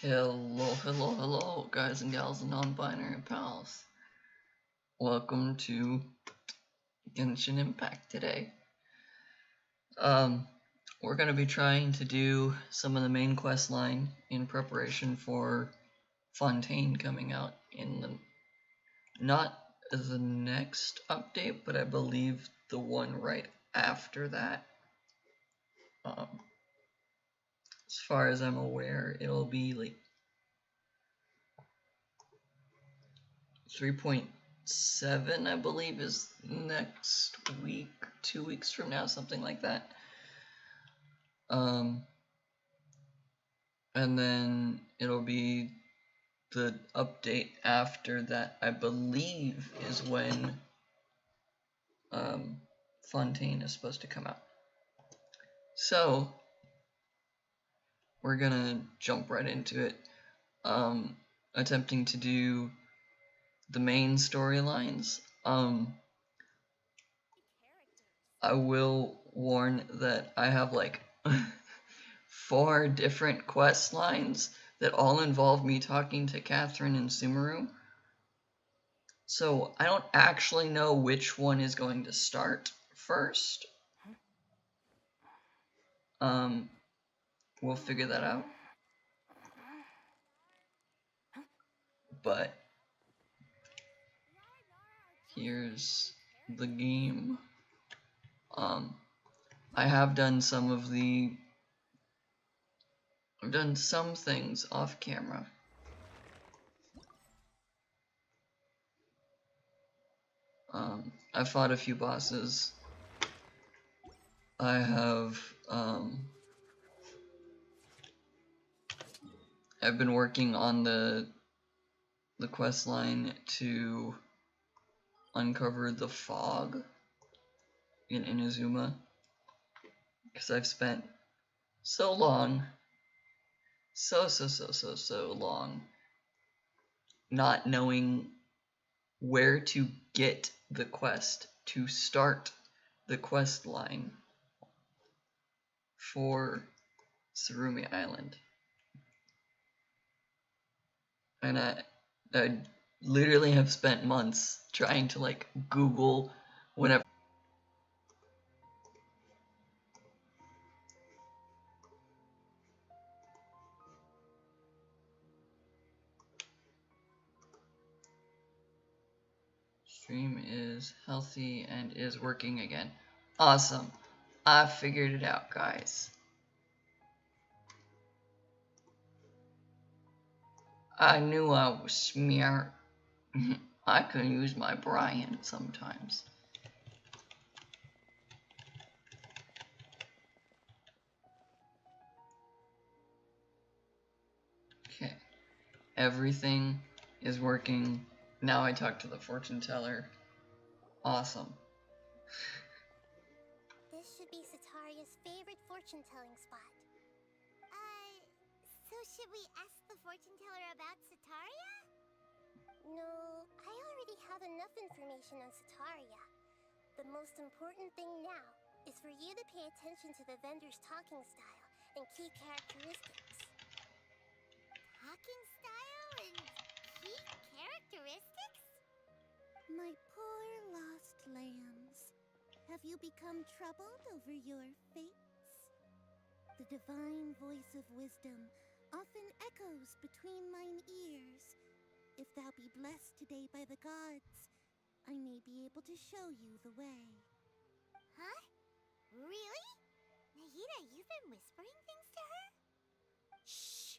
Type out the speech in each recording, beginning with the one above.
Hello, guys and gals and non-binary pals. Welcome to Genshin Impact today. We're gonna be trying to do some of the main quest line in preparation for Fontaine coming out in the not the next update, but I believe the one right after that. As far as I'm aware, it'll be like 3.7, I believe, is next week, 2 weeks from now, something like that. And then it'll be the update after that, I believe, is when Fontaine is supposed to come out. So we're gonna jump right into it, attempting to do the main storylines. I will warn that I have like 4 different quest lines that all involve me talking to Catherine and Sumeru. So I don't actually know which one is going to start first. We'll figure that out. But here's the game. I have done some things off camera. I fought a few bosses. I have I've been working on the quest line to uncover the fog in Inazuma, because I've spent so long, so long not knowing where to get the quest to start the quest line for Tsurumi Island. And I literally have spent months trying to like Google whatever. Stream is healthy and is working again. Awesome. I figured it out, guys. I knew I was smart. I can use my brain sometimes. Okay. Everything is working. Now I talk to the fortune teller. Awesome. This should be Sataria's favorite fortune-telling spot. So should we ask the fortune teller about Sataria? No, I already have enough information on Sataria. The most important thing now is for you to pay attention to the vendor's talking style and key characteristics. Talking style and key characteristics? My poor lost lambs. Have you become troubled over your fates? The divine voice of wisdom often echoes between mine ears. If thou be blessed today by the gods, I may be able to show you the way. Huh? Really? Nahida, you've been whispering things to her? Shh!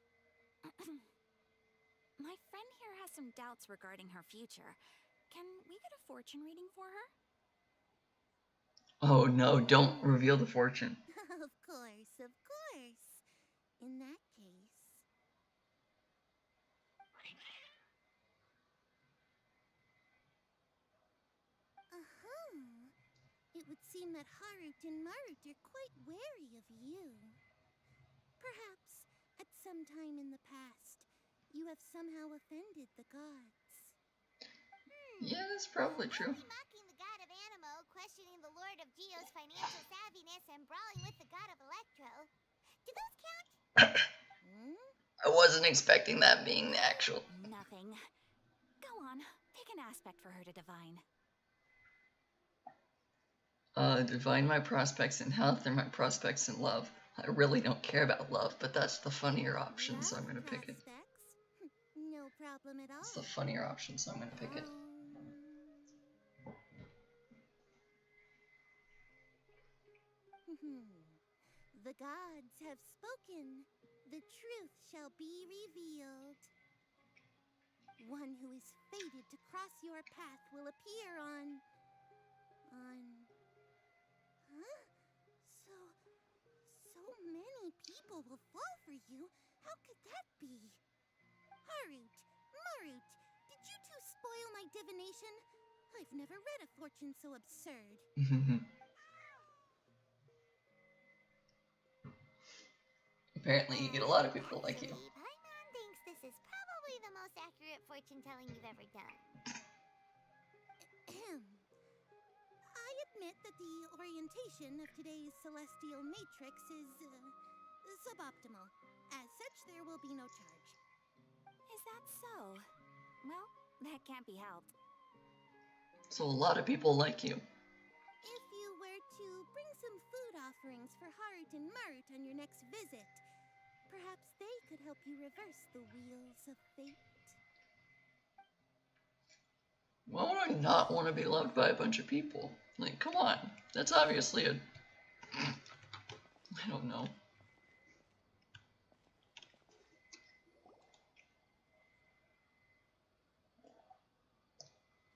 My friend here has some doubts regarding her future. Can we get a fortune reading for her? Oh no, don't reveal the fortune. Of course, of course. In that case... It would seem that Harut and Marut are quite wary of you. Perhaps, at some time in the past, you have somehow offended the gods. Yeah, that's probably true. Mocking the god of Animo, questioning the Lord of Geo's financial savviness, and brawling with the god of Electro. Do those count? I wasn't expecting that being the actual. Nothing. Go on, pick an aspect for her to divine. Divine my prospects in health or my prospects in love. I really don't care about love, but that's the funnier option, so I'm gonna pick it. No problem at all. It's the funnier option, so I'm gonna pick it. The gods have spoken. The truth shall be revealed. One who is fated to cross your path will appear on... Huh? So many people will fall for you. How could that be? Harut, Marut, did you two spoil my divination? I've never read a fortune so absurd. Apparently you get a lot of people like you. Paimon thinks this is probably the most accurate fortune-telling you've ever done. I admit that the orientation of today's celestial matrix is suboptimal. As such, there will be no charge. Is that so? Well, that can't be helped. So a lot of people like you. If you were to bring some food offerings for Harut and Marut on your next visit, perhaps they could help you reverse the wheels of fate. Why would I not want to be loved by a bunch of people? Like, come on. That's obviously a... I don't know.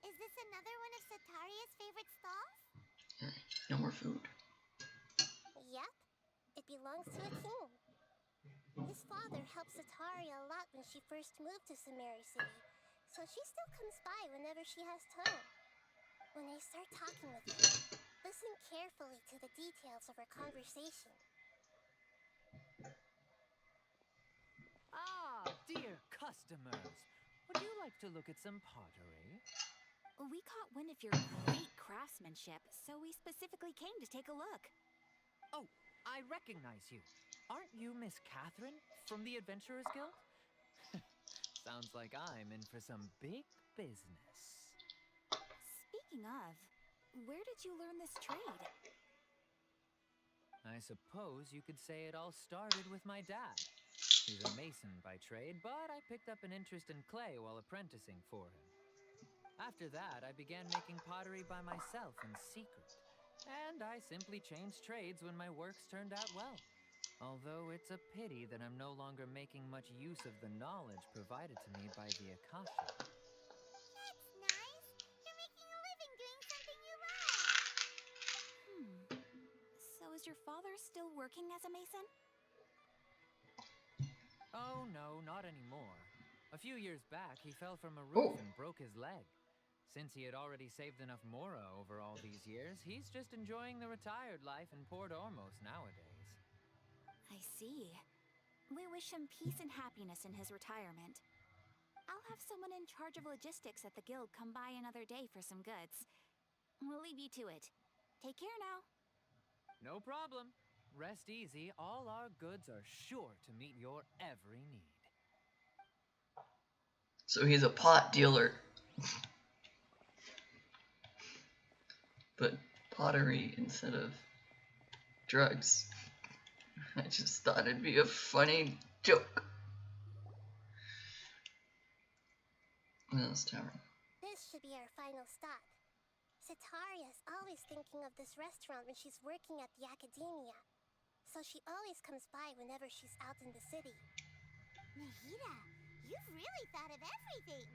Is this another one of Sataria's favorite stalls? Alright, no more food. Yep. It belongs to a king. His father helped Sataria a lot when she first moved to Sumeru City, so she still comes by whenever she has time. When I start talking with her, listen carefully to the details of our conversation. Ah, dear customers. Would you like to look at some pottery? We caught wind of your great craftsmanship, so we specifically came to take a look. Oh, I recognize you. Aren't you Miss Catherine from the Adventurers Guild? Sounds like I'm in for some big business. Speaking of, where did you learn this trade? I suppose you could say it all started with my dad. He's a mason by trade, but I picked up an interest in clay while apprenticing for him. After that, I began making pottery by myself in secret. And I simply changed trades when my works turned out well. Although it's a pity that I'm no longer making much use of the knowledge provided to me by the Akasha. That's nice. You're making a living doing something you love. So is your father still working as a mason? Oh no, not anymore. A few years back, he fell from a roof and broke his leg. Since he had already saved enough mora over all these years, he's just enjoying the retired life in Port Ormos nowadays. I see. We wish him peace and happiness in his retirement. I'll have someone in charge of logistics at the guild come by another day for some goods. We'll leave you to it. Take care now. No problem. Rest easy. All our goods are sure to meet your every need. So he's a pot dealer. But pottery instead of drugs. I just thought it'd be a funny joke. This tower. This should be our final stop. Sataria's always thinking of this restaurant when she's working at the academia, so she always comes by whenever she's out in the city. Nahida, you've really thought of everything!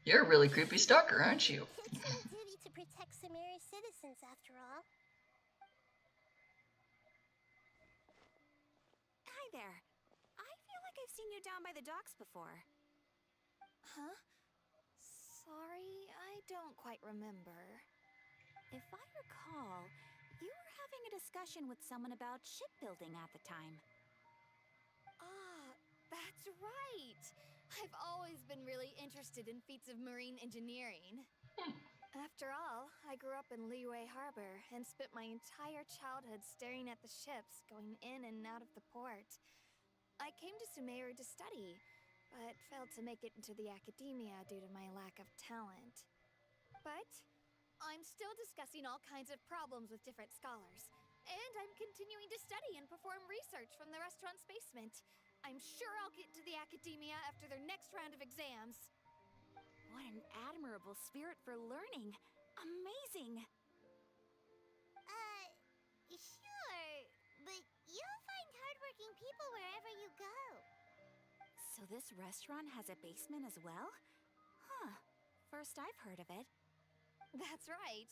You're a really creepy stalker, aren't you? It's my duty to protect Sumeru's citizens, after all. Hi there. I feel like I've seen you down by the docks before. Huh? Sorry, I don't quite remember. If I recall, you were having a discussion with someone about shipbuilding at the time. Ah, that's right! I've always been really interested in feats of marine engineering. After all, I grew up in Liyue Harbor and spent my entire childhood staring at the ships going in and out of the port. I came to Sumeru to study, but failed to make it into the academia due to my lack of talent. But I'm still discussing all kinds of problems with different scholars, and I'm continuing to study and perform research from the restaurant's basement. I'm sure I'll get into the academia after their next round of exams. What an admirable spirit for learning. Amazing. Sure, but you'll find hardworking people wherever you go. So this restaurant has a basement as well? Huh. First I've heard of it. That's right.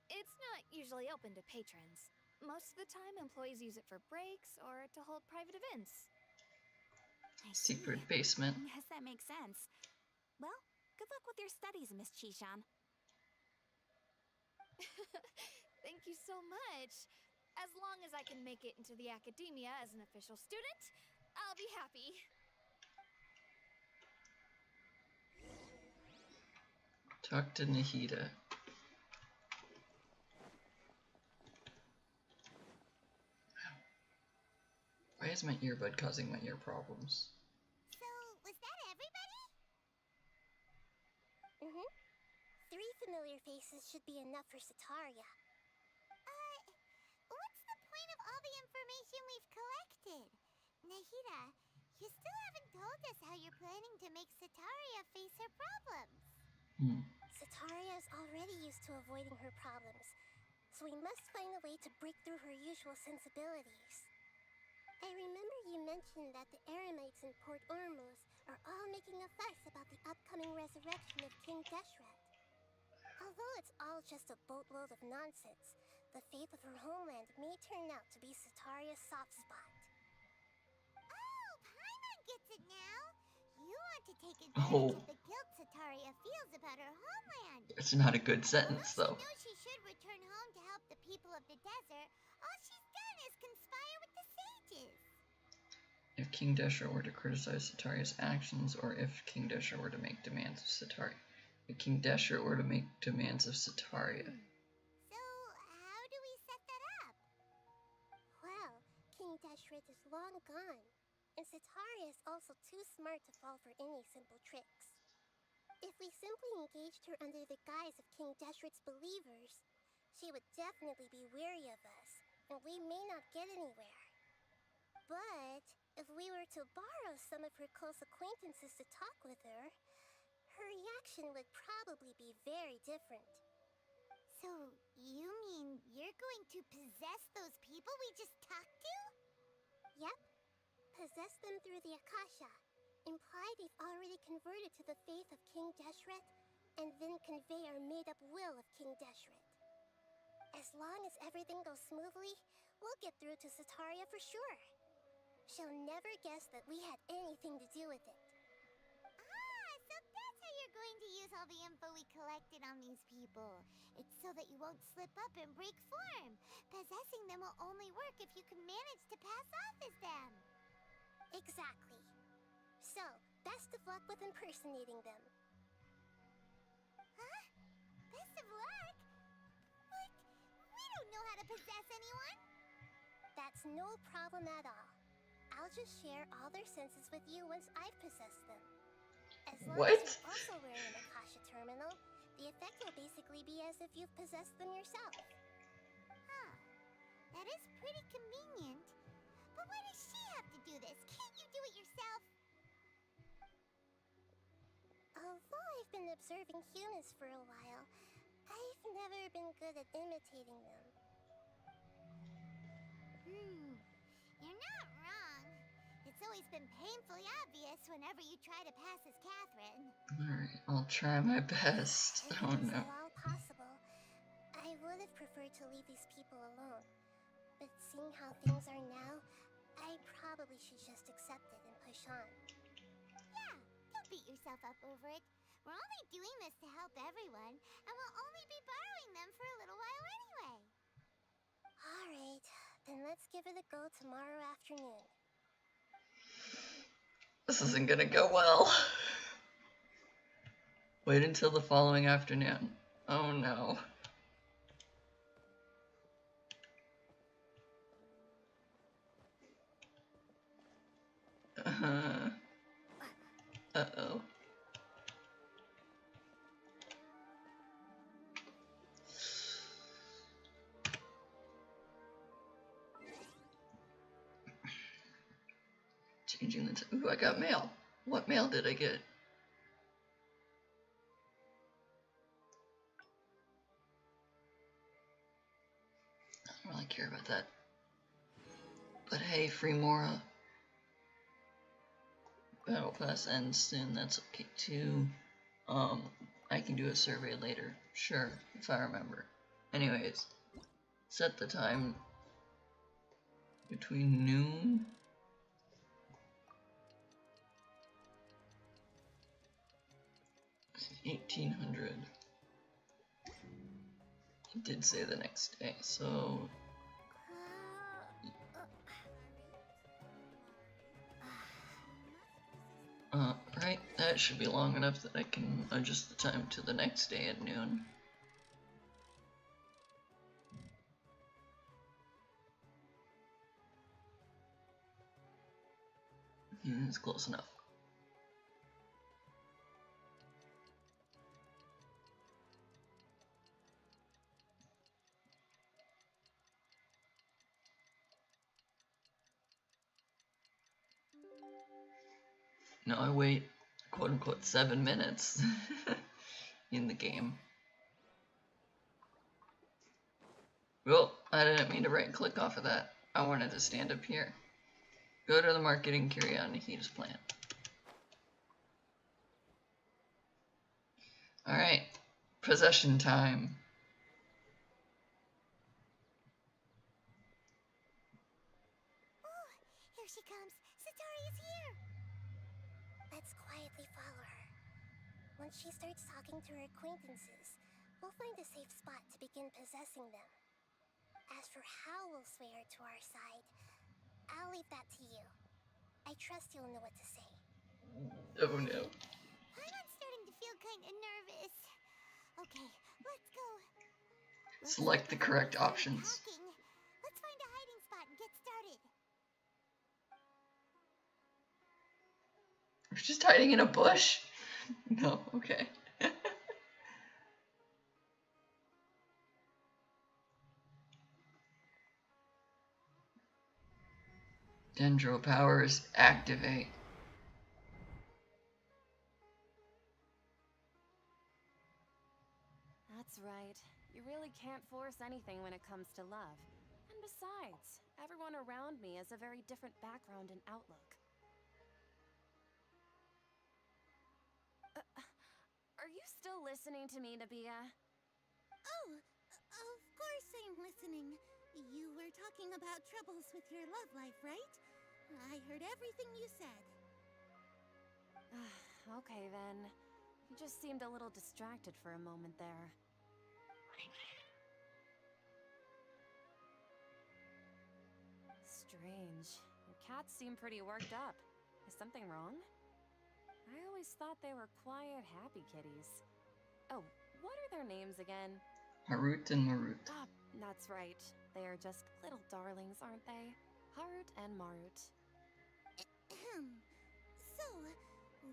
It's not usually open to patrons. Most of the time, employees use it for breaks or to hold private events. I see. Secret basement. Yes, that makes sense. Well, good luck with your studies, Miss Chishan. Thank you so much. As long as I can make it into the academia as an official student, I'll be happy. Talk to Nahida. Why is my earbud causing my ear problems? So, was that everybody? Mm-hmm. 3 familiar faces should be enough for Sataria. What's the point of all the information we've collected? Nahida, you still haven't told us how you're planning to make Sataria face her problems. Sataria is already used to avoiding her problems, so we must find a way to break through her usual sensibilities. I remember you mentioned that the Eremites in Port Ormuz are all making a fuss about the upcoming resurrection of King Deshret. Although it's all just a boatload of nonsense, the fate of her homeland may turn out to be Sataria's soft spot. Oh, Paimon gets it now! You want to take advantage of the guilt Sataria feels about her homeland. It's not a good sentence, though. Although she knows she should return home to help the people of the desert, all she's done is conspire with the sages. If King Deshret were to criticize Sataria's actions, or if King Deshret were to make demands of Sataria. If King Deshret were to make demands of Sataria. So, how do we set that up? Well, King Deshret is long gone, and Sataria is also too smart to fall for any simple tricks. If we simply engaged her under the guise of King Deshret's believers, she would definitely be weary of us, and we may not get anywhere. But if we were to borrow some of her close acquaintances to talk with her, her reaction would probably be very different. So, you mean you're going to possess those people we just talked to? Yep. Possess them through the Akasha. Imply they've already converted to the faith of King Deshret, and then convey our made-up will of King Deshret. As long as everything goes smoothly, we'll get through to Sataria for sure. She'll never guess that we had anything to do with it. Ah, so that's how you're going to use all the info we collected on these people. It's so that you won't slip up and break form. Possessing them will only work if you can manage to pass off as them. Exactly. So, best of luck with impersonating them. Huh? Best of luck? But we don't know how to possess anyone. That's no problem at all. I'll just share all their senses with you once I've possessed them. As long as you're also wearing an Akasha terminal, the effect will basically be as if you've possessed them yourself. Huh. That is pretty convenient. But why does she have to do this? Can't you do it yourself? Although I've been observing humans for a while, I've never been good at imitating them. You're not wrong. It's always been painfully obvious whenever you try to pass as Catherine. Alright, I'll try my best. Oh no. If all possible, I would have preferred to leave these people alone. But seeing how things are now, I probably should just accept it and push on. Yeah, don't beat yourself up over it. We're only doing this to help everyone, and we'll only be borrowing them for a little while anyway. Alright, then let's give it a go tomorrow afternoon. This isn't gonna go well. Wait until the following afternoon. Oh no. Uh-oh. Changing the ooh, I got mail. What mail did I get? I don't really care about that. But hey, free Mora. Battle Pass ends soon, that's okay too. I can do a survey later. Sure, if I remember. Anyways, set the time between noon 1800. It did say the next day, so right, that should be long enough that I can adjust the time to the next day at noon. It's close enough. No, I wait, quote unquote, 7 minutes in the game. Well, I didn't mean to right click off of that. I wanted to stand up here. Go to the marketing carry on Nikita's plant. Alright, possession time. Oh, here she comes. Sataria's here. Let's quietly follow her. Once she starts talking to her acquaintances, we'll find a safe spot to begin possessing them. As for how we'll sway her to our side, I'll leave that to you. I trust you'll know what to say. Oh no. I'm starting to feel kind of nervous. Okay, let's go. Select the correct options. Let's find a hiding spot and get started. We're just hiding in a bush? No, okay. Dendro powers activate. That's right. You really can't force anything when it comes to love. And besides, everyone around me has a very different background and outlook. Are you still listening to me, Nabia? Oh, of course I'm listening. You were talking about troubles with your love life, right? I heard everything you said. Okay then. You just seemed a little distracted for a moment there. Strange. Your cats seem pretty worked up. Is something wrong? I always thought they were quiet, happy kitties. Oh, what are their names again? Harut and Marut. Ah, that's right. They are just little darlings, aren't they? Harut and Marut. So,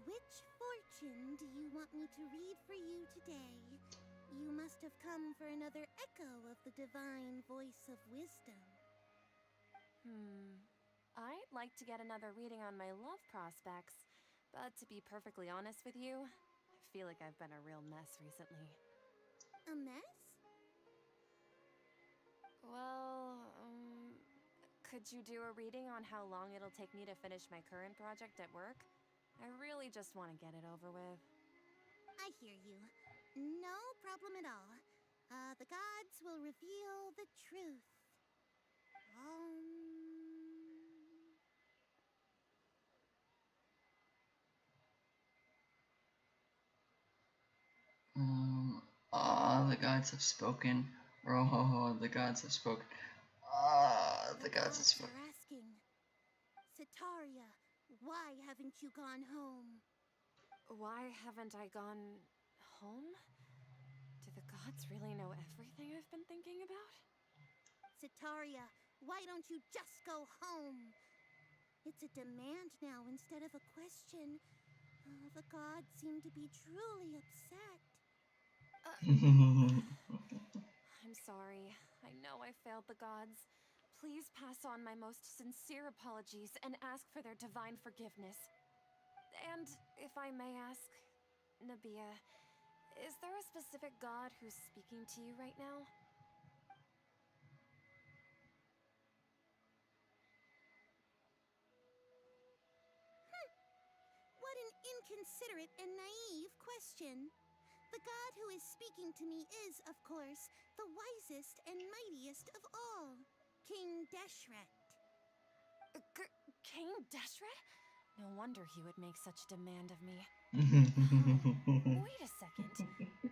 which fortune do you want me to read for you today? You must have come for another echo of the divine voice of wisdom. I'd like to get another reading on my love prospects, but to be perfectly honest with you, I feel like I've been a real mess recently. A mess? Well, could you do a reading on how long it'll take me to finish my current project at work? I really just want to get it over with. I hear you. No problem at all. The gods will reveal the truth. The gods have spoken. Oh, the gods have spoken. The gods have spoken. Are asking, Sataria, why haven't you gone home? Why haven't I gone home? Do the gods really know everything I've been thinking about? Sataria, why don't you just go home? It's a demand now instead of a question. Oh, the gods seem to be truly upset. I'm sorry. I know I failed the gods. Please pass on my most sincere apologies and ask for their divine forgiveness. And if I may ask, Nabia, is there a specific god who's speaking to you right now? What an inconsiderate and naive question. The god who is speaking to me is, of course, the wisest and mightiest of all, King Deshret. King Deshret? No wonder he would make such demand of me. Wait a second.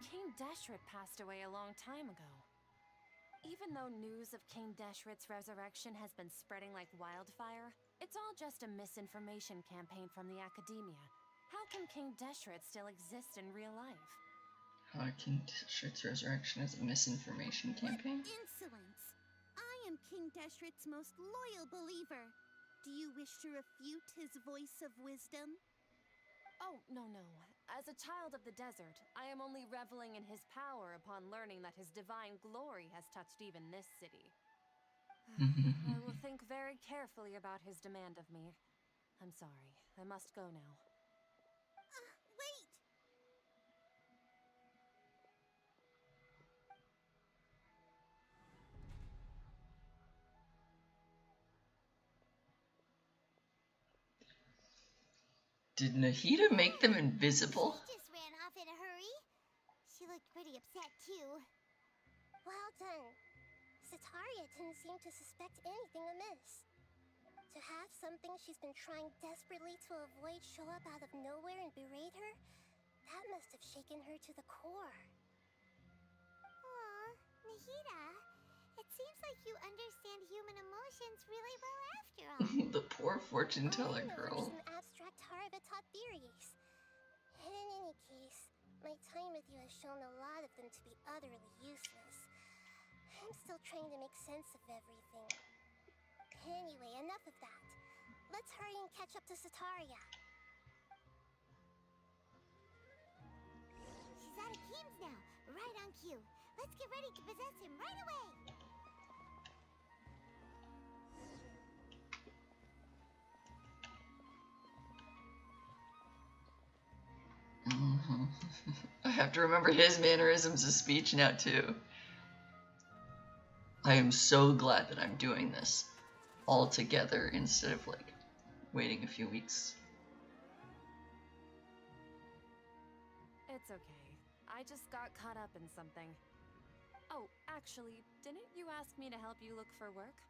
King Deshret passed away a long time ago. Even though news of King Deshret's resurrection has been spreading like wildfire, it's all just a misinformation campaign from the Academia. How can King Deshret still exist in real life? King Deshret's resurrection is a misinformation campaign? What insolence! I am King Deshret's most loyal believer. Do you wish to refute his voice of wisdom? Oh, no. As a child of the desert, I am only reveling in his power upon learning that his divine glory has touched even this city. I will think very carefully about his demand of me. I'm sorry. I must go now. Wait! Did Nahida make them invisible? She just ran off in a hurry. She looked pretty upset, too. Well done. Sataria didn't seem to suspect anything amiss. To have something she's been trying desperately to avoid show up out of nowhere and berate her, that must have shaken her to the core. Aw, Nahida, it seems like you understand human emotions really well after all. The poor fortune teller I know girl. some abstract Harabatop theories. In any case, my time with you has shown a lot of them to be utterly useless. I'm still trying to make sense of everything. Anyway, enough of that. Let's hurry and catch up to Sataria. She's out of Keem's now, right on cue. Let's get ready to possess him right away! I have to remember his mannerisms of speech now too. I am so glad that I'm doing this all together instead of like waiting a few weeks. It's okay. I just got caught up in something. Oh, actually, didn't you ask me to help you look for work?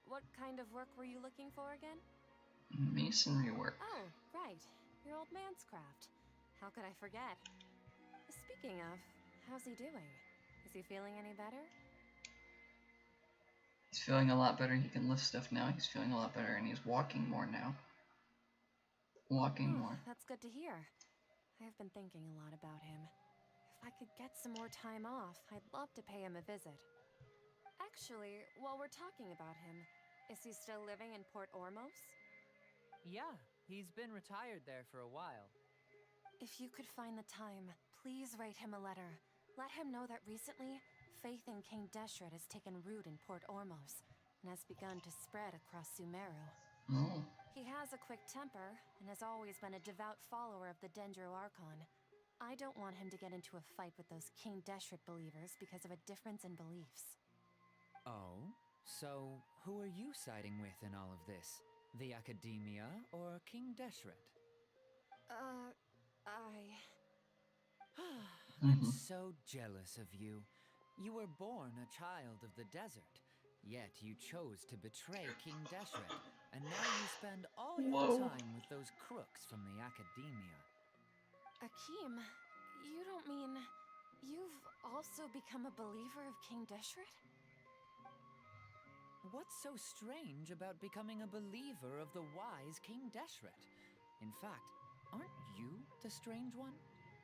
What kind of work were you looking for again? Masonry work. Oh, right. Your old man's craft. How could I forget? Speaking of, how's he doing? Is he feeling any better? He's feeling a lot better. He can lift stuff now. He's feeling a lot better, and he's walking more now. Walking more. That's good to hear. I've been thinking a lot about him. If I could get some more time off, I'd love to pay him a visit. Actually, while we're talking about him, is he still living in Port Ormos? Yeah, he's been retired there for a while. If you could find the time, please write him a letter. Let him know that recently, faith in King Deshret has taken root in Port Ormos and has begun to spread across Sumeru. Oh. He has a quick temper and has always been a devout follower of the Dendro Archon. I don't want him to get into a fight with those King Deshret believers because of a difference in beliefs. Oh? So, who are you siding with in all of this? The Academia or King Deshret? I'm so jealous of you. You were born a child of the desert, yet you chose to betray King Deshret, and now you spend all your time with those crooks from the Academia. Akeem, you don't mean you've also become a believer of King Deshret? What's so strange about becoming a believer of the wise King Deshret? In fact, aren't you the strange one?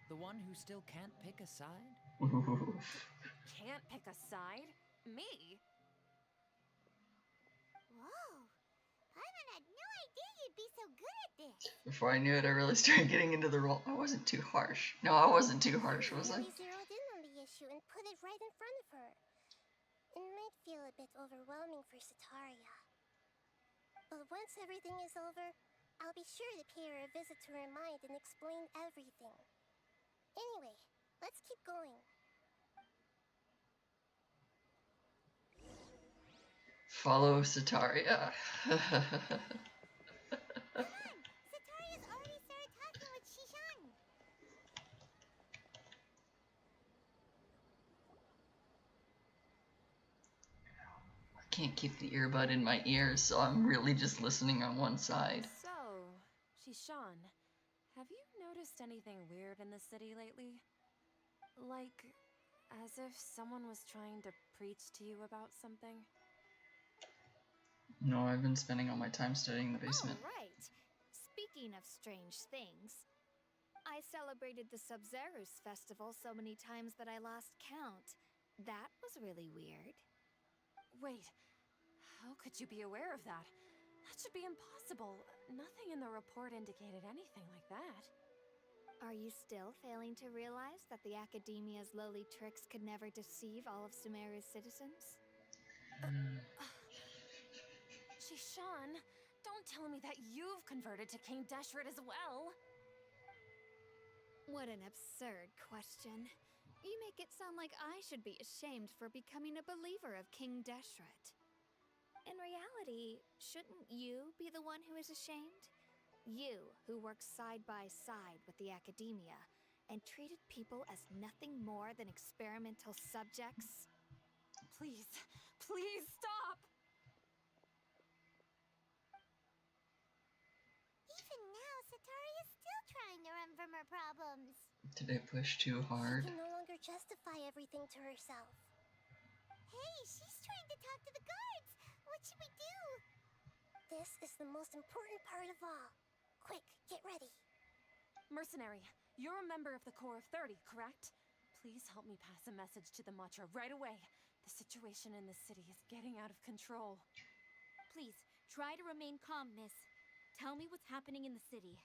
The one who still can't pick a side? Can't pick a side? Me? Whoa! Paimon had no idea you'd be so good at this. Before I knew it, I really started getting into the role. I wasn't too harsh. No, I wasn't too harsh, was I? Really zeroed in on the issue and put it right in front of her. It might feel a bit overwhelming for Sataria. But once everything is over, I'll be sure to pay her a visit to her mind and explain everything. Anyway, let's keep going. Follow Sataria. Come on! Sataria's already started talking with Shishan. I can't keep the earbud in my ears, so I'm really just listening on one side. So, Shishan, have you noticed anything weird in the city lately? Like, as if someone was trying to preach to you about something? No, I've been spending all my time studying the basement. Oh, right. Speaking of strange things, I celebrated the Sub-Zerus festival so many times that I lost count. That was really weird. Wait, how could you be aware of that? That should be impossible. Nothing in the report indicated anything like that. Are you still failing to realize that the Academia's lowly tricks could never deceive all of Sumeru's citizens? Shishan, don't tell me that you've converted to King Deshret as well. What an absurd question. You make it sound like I should be ashamed for becoming a believer of King Deshret. In reality, shouldn't you be the one who is ashamed? You, who worked side by side with the Academia and treated people as nothing more than experimental subjects? Please, please stop! Even now, Sataria's still trying to run from her problems. Did I push too hard? She can no longer justify everything to herself. Hey, she's trying to talk to the guards! What should we do? This is the most important part of all. Quick, get ready. Mercenary, you're a member of the Corps of 30, correct? Please help me pass a message to the Matcha right away. The situation in the city is getting out of control. Please, try to remain calm, miss. Tell me what's happening in the city.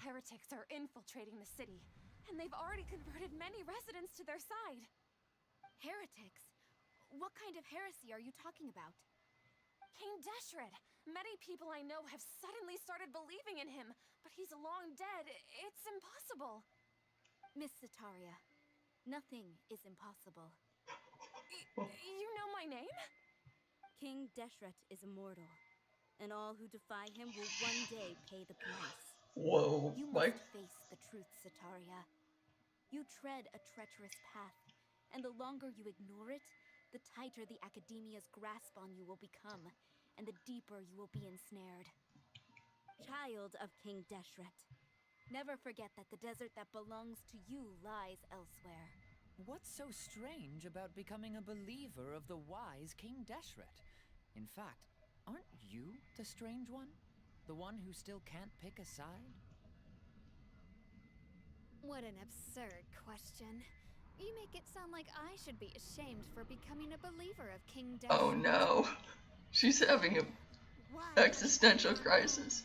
Heretics are infiltrating the city, and they've already converted many residents to their side. Heretics? What kind of heresy are you talking about? King Deshret! Many people I know have suddenly started believing in him, but he's long dead. It's impossible. Miss Sataria, nothing is impossible. You know my name? King Deshret is immortal, and all who defy him will one day pay the price. Whoa, You Mike. must face the truth, Sataria. You tread a treacherous path, and the longer you ignore it, the tighter the Academia's grasp on you will become, and the deeper you will be ensnared. Child of King Deshret, never forget that the desert that belongs to you lies elsewhere. What's so strange about becoming a believer of the wise King Deshret? In fact, aren't you the strange one? The one who still can't pick a side? What an absurd question. You make it sound like I should be ashamed for becoming a believer of King Deshret. Oh no. She's having an existential crisis.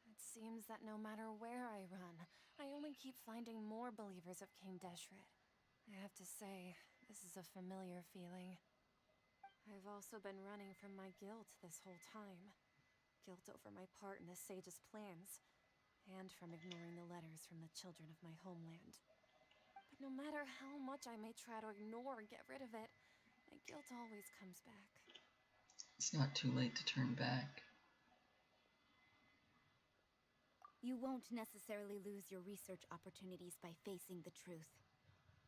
It seems that no matter where I run, I only keep finding more believers of King Deshret. I have to say, this is a familiar feeling. I've also been running from my guilt this whole time. Guilt over my part in the sage's plans, and from ignoring the letters from the children of my homeland. But no matter how much I may try to ignore or get rid of it, my guilt always comes back. It's not too late to turn back. You won't necessarily lose your research opportunities by facing the truth.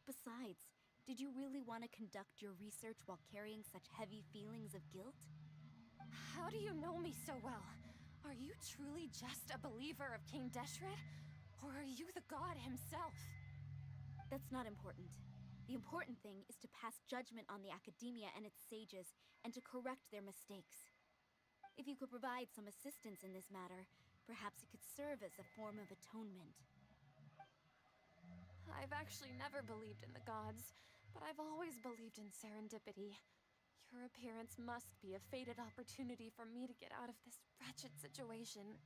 Besides, did you really want to conduct your research while carrying such heavy feelings of guilt? How do you know me so well? Are you truly just a believer of King Deshret? Or are you the god himself? That's not important. The important thing is to pass judgment on the Academia and its sages, and to correct their mistakes. If you could provide some assistance in this matter, perhaps it could serve as a form of atonement. I've actually never believed in the gods, but I've always believed in serendipity. Your appearance must be a fated opportunity for me to get out of this wretched situation.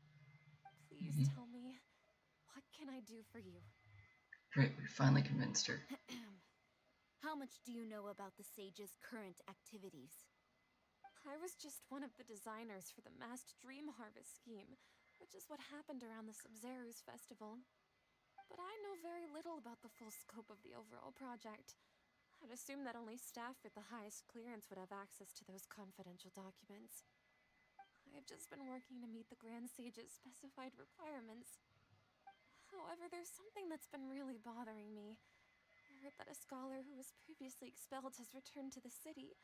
Please tell me, what can I do for you? Great, we finally convinced her. How much do you know about the Sage's current activities? I was just one of the designers for the masked dream harvest scheme, which is what happened around the Sumeru's festival. But I know very little about the full scope of the overall project. I'd assume that only staff with the highest clearance would have access to those confidential documents. I've just been working to meet the Grand Sage's specified requirements. However, there's something that's been really bothering me. I heard that a scholar who was previously expelled has returned to the city,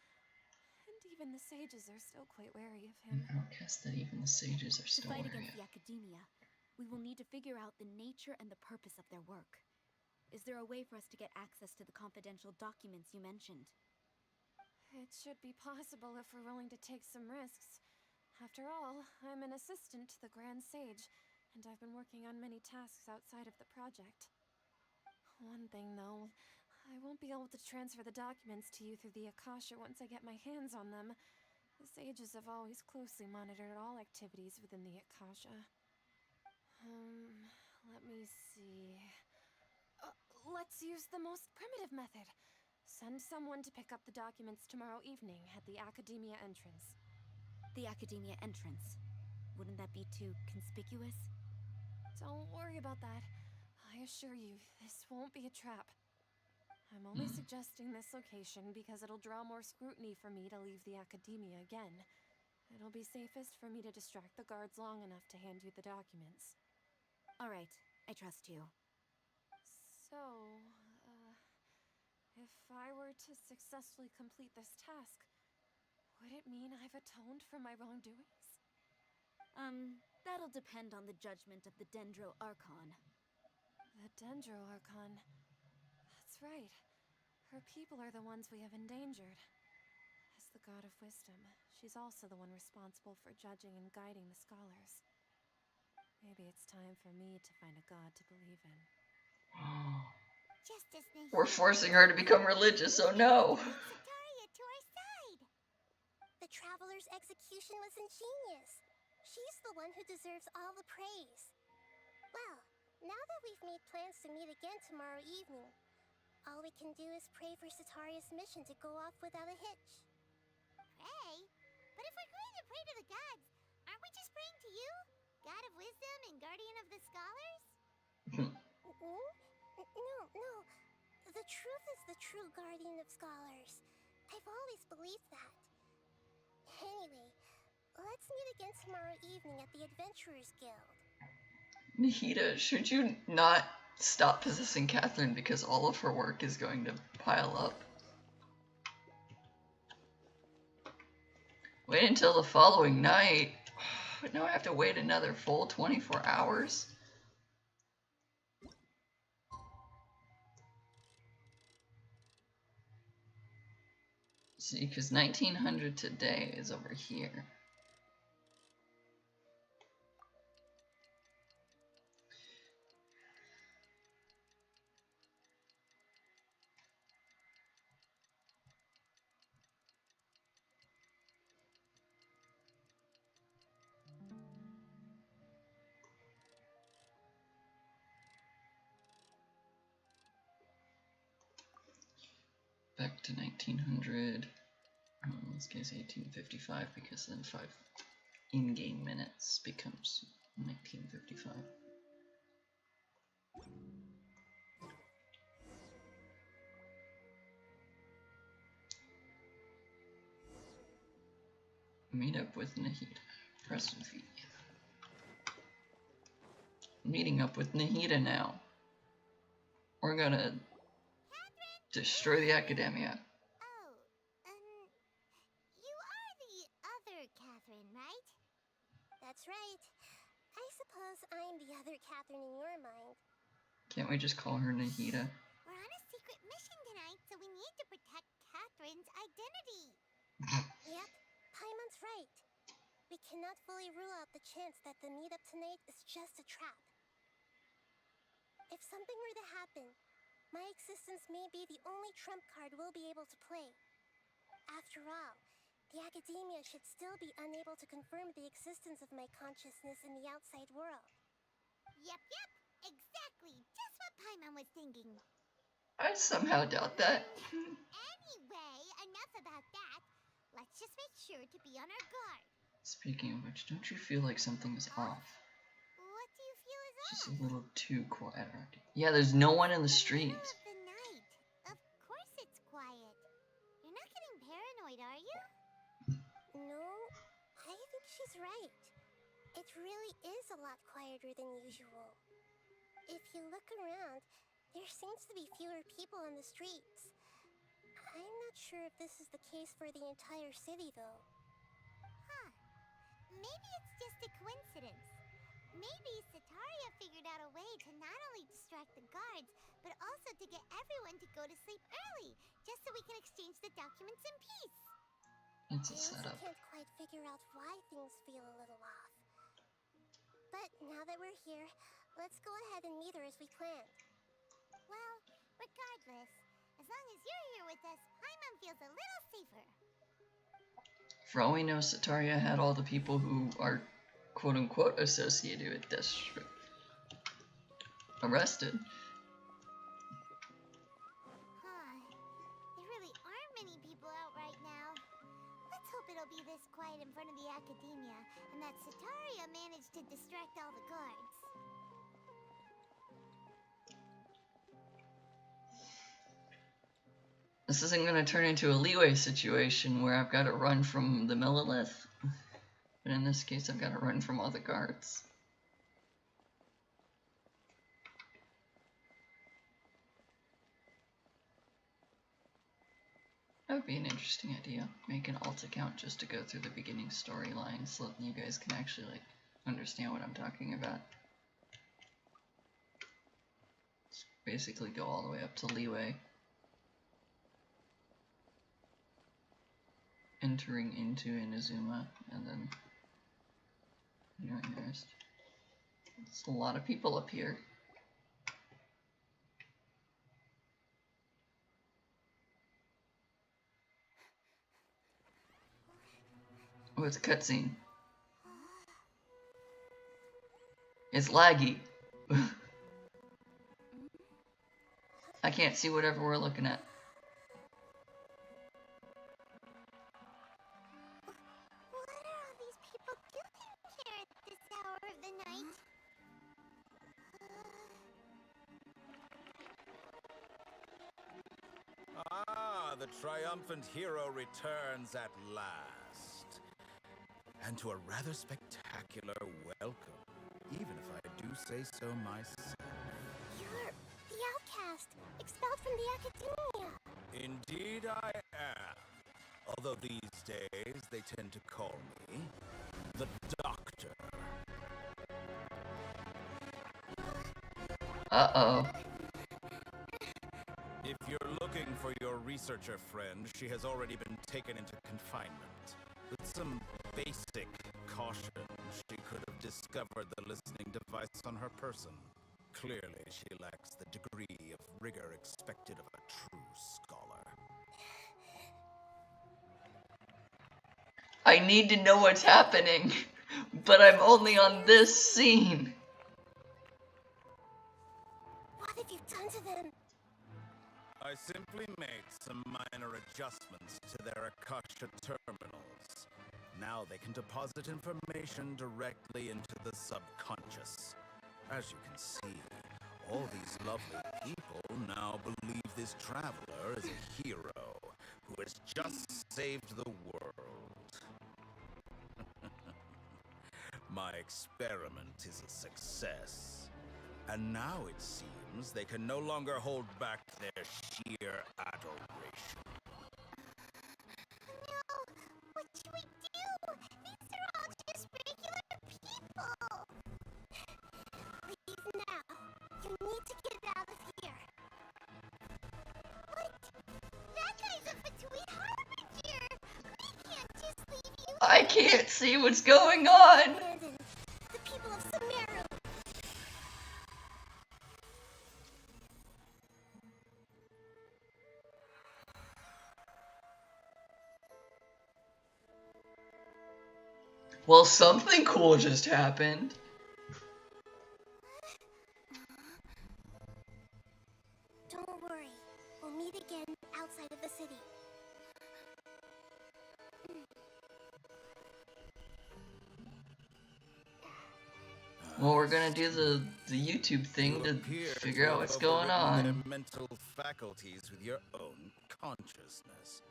and even the sages are still quite wary of him. An outcast that even the sages are still To fight wary against of. the academia, we will need to figure out the nature and the purpose of their work. Is there a way for us to get access to the confidential documents you mentioned? It should be possible if we're willing to take some risks. After all, I'm an assistant to the Grand Sage, and I've been working on many tasks outside of the project. One thing, though, I won't be able to transfer the documents to you through the Akasha once I get my hands on them. The sages have always closely monitored all activities within the Akasha. Let me see... let's use the most primitive method. Send someone to pick up the documents tomorrow evening at the Academia entrance. The Academia entrance. Wouldn't that be too conspicuous? Don't worry about that. I assure you, this won't be a trap. I'm only suggesting this location because it'll draw more scrutiny for me to leave the Academia again. It'll be safest for me to distract the guards long enough to hand you the documents. All right, I trust you. So, if I were to successfully complete this task, would it mean I've atoned for my wrongdoings? That'll depend on the judgment of the Dendro Archon. The Dendro Archon. That's right. Her people are the ones we have endangered. As the god of wisdom, she's also the one responsible for judging and guiding the scholars. Maybe it's time for me to find a god to believe in. Just as We're forcing her to become religious, oh no! Sataria to our side. The Traveler's execution was ingenious. She's the one who deserves all the praise. Well, now that we've made plans to meet again tomorrow evening, all we can do is pray for Sataria's mission to go off without a hitch. Pray? But if we're going to pray to the gods, aren't we just praying to you? God of wisdom and guardian of the scholars? No. The truth is the true guardian of scholars. I've always believed that. Anyway, let's meet again tomorrow evening at the Adventurers Guild. Nahida, should you not stop possessing Catherine because all of her work is going to pile up? Wait until the following night. But now I have to wait another full 24 hours? See, because 1900 today is over here. Back to 1900. In this case, 1855, because then 5 in-game minutes becomes 1955. Meet up with Nahida. Press V. Meeting up with Nahida now. We're gonna destroy the Academia. You are the other Catherine, right? That's right. I suppose I'm the other Catherine in your mind. Can't we just call her Nahida? We're on a secret mission tonight, so we need to protect Catherine's identity. Yep, Paimon's right. we cannot fully rule out the chance that the meetup tonight is just a trap. If something were to happen, my existence may be the only trump card we'll be able to play. After all, the academia should still be unable to confirm the existence of my consciousness in the outside world. Yep, exactly. Just what Paimon was thinking. I somehow doubt that. Anyway, enough about that. Let's just make sure to be on our guard. Speaking of which, don't you feel like something is off? What do you feel is Just off? a little too quiet around here. Yeah, there's no one in the streets. Middle of the night. Of course it's quiet. You're not getting paranoid, are you? No, I think she's right. It really is a lot quieter than usual. If you look around, there seems to be fewer people on the streets. I'm not sure if this is the case for the entire city, though. Huh. Maybe it's just a coincidence. Maybe Sataria figured out a way to not only distract the guards, but also to get everyone to go to sleep early, just so we can exchange the documents in peace. It's a I also setup. can't quite figure out why things feel a little off. But now that we're here, let's go ahead and meet her as we planned. Well, regardless, as long as you're here with us, Paimon feels a little safer. For all we know, Sataria had all the people who are quote-unquote associated with Deathstroke arrested. Huh. There really aren't many people out right now. Let's hope it'll be this quiet in front of the academia, and that Sataria managed to distract all the guards. This isn't going to turn into a leeway situation where I've got to run from the Millilith. But in this case, I've got to run from all the guards. That would be an interesting idea. Make an alt account just to go through the beginning storyline so that you guys can actually like understand what I'm talking about. Just basically go all the way up to leeway. Entering into Inazuma and then doing the rest. There's a lot of people up here. Oh, it's a cutscene. It's laggy. I can't see whatever we're looking at. What are all these people doing here at this hour of the night? Ah, the triumphant hero returns at last. And to a rather spectacular welcome, even if I do say so myself. You're the outcast, expelled from the academia. Indeed I am. Although these days they tend to call me the Doctor. Uh-oh. If you're looking for your researcher friend, she has already been taken into confinement. With some basic caution, she could have discovered the listening device on her person. Clearly, she lacks the degree of rigor expected of a true scholar. I need to know what's happening, but I'm only on this scene. What have you done to them? I simply made some minor adjustments to their Akasha terminals. Now they can deposit information directly into the subconscious. As you can see, all these lovely people now believe this traveler is a hero who has just saved the world. My experiment is a success. And now it seems they can no longer hold back their sheer adoration. No! What should we do? These are all just regular people! Leave now. You need to get out of here. What? That guy's a Fatui Harbinger! We can't just leave you I can't see what's going on. The people of Sumeru. Well, something cool just happened. Don't worry. We'll meet again outside of the city. Well, we're gonna do the YouTube thing to figure out what's going on. Their mental faculties with your own consciousness.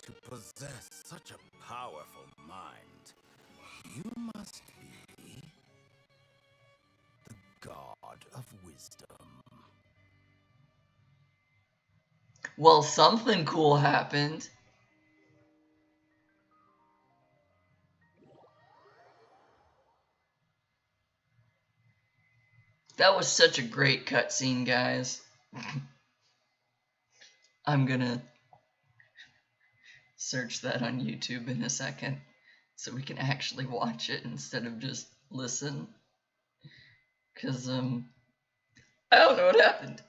To possess such a powerful mind, you must be the god of wisdom. Well, something cool happened. That was such a great cutscene, guys. I'm gonna search that on YouTube in a second so we can actually watch it instead of just listen. Cause I don't know what happened.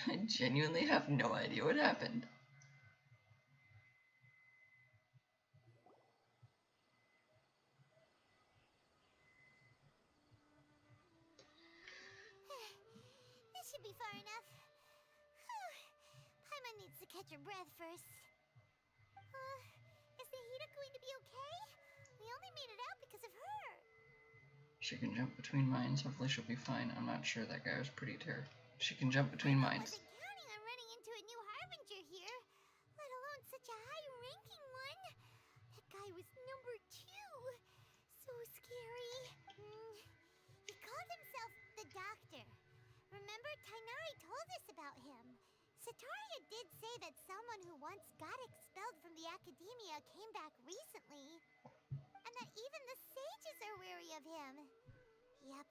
I genuinely have no idea what happened. This should be far enough. Paimon needs to catch her breath first. Is Nahida going to be okay? We only made it out because of her. She can jump between mines. Hopefully she'll be fine. I'm not sure. That guy was pretty terrible. She can jump between mines. I wasn't counting on running into a new Harbinger here, let alone such a high-ranking one. That guy was number 2. So scary. He called himself the Doctor. Remember, Tainari told us about him. Sataria did say that someone who once got expelled from the Academia came back recently. And that even the sages are wary of him. Yep.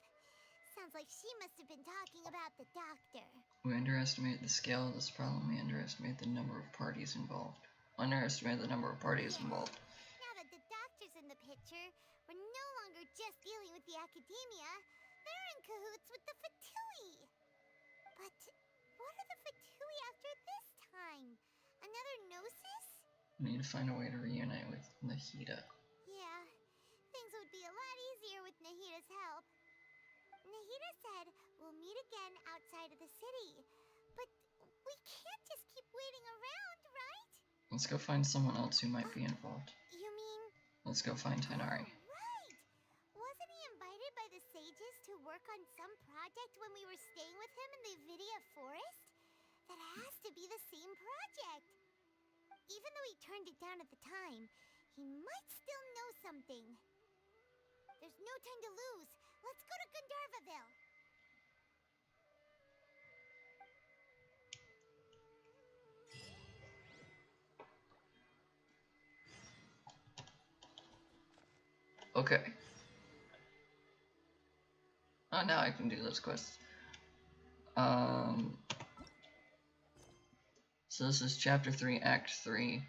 Sounds like she must have been talking about the Doctor. We underestimate the scale of this problem. We underestimate the number of parties involved. Underestimate the number of parties involved. Now that the Doctor's in the picture, we're no longer just dealing with the Academia. They're in cahoots with the Fatui. But what are the Fatui after this time? Another Gnosis? We need to find a way to reunite with Nahida. Yeah, things would be a lot easier with Nahida's help. Nahida said we'll meet again outside of the city. But we can't just keep waiting around, right? Let's go find someone else who might be involved. You mean... Let's go find Tainari. Right! Wasn't he invited by the sages to work on some project when we were staying with him in the Vidia Forest? That has to be the same project. Even though he turned it down at the time, he might still know something. There's no time to lose. Let's go to Gandharvaville. Okay. Oh, now I can do those quests. So this is Chapter 3, Act 3.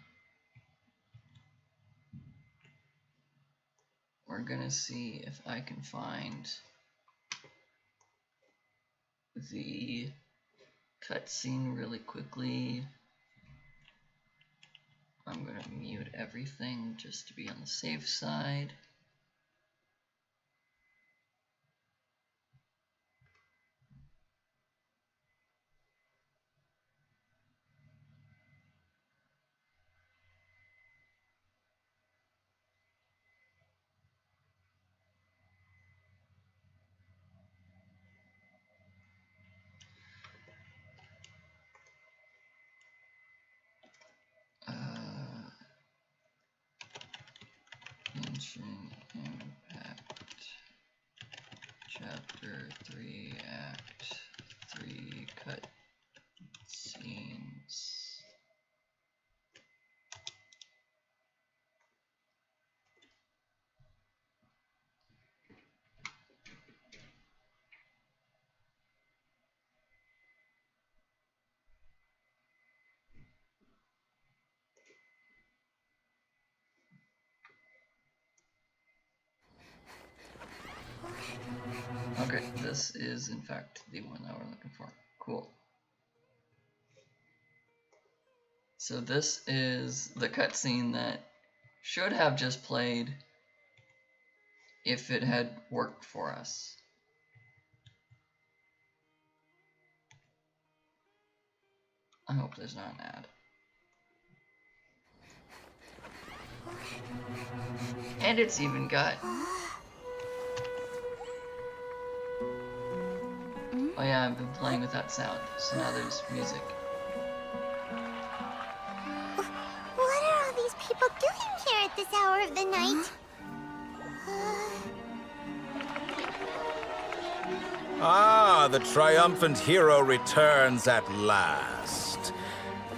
We're gonna see if I can find the cutscene really quickly. I'm gonna mute everything just to be on the safe side. Genshin Impact Chapter 3 Act 3 cut scenes. this is in fact the one that we're looking for. Cool. So this is the cutscene that should have just played if it had worked for us. I hope there's not an ad. And it's even got... Oh yeah, I've been playing with that sound, so now there's music. What are all these people doing here at this hour of the night? Ah, the triumphant hero returns at last.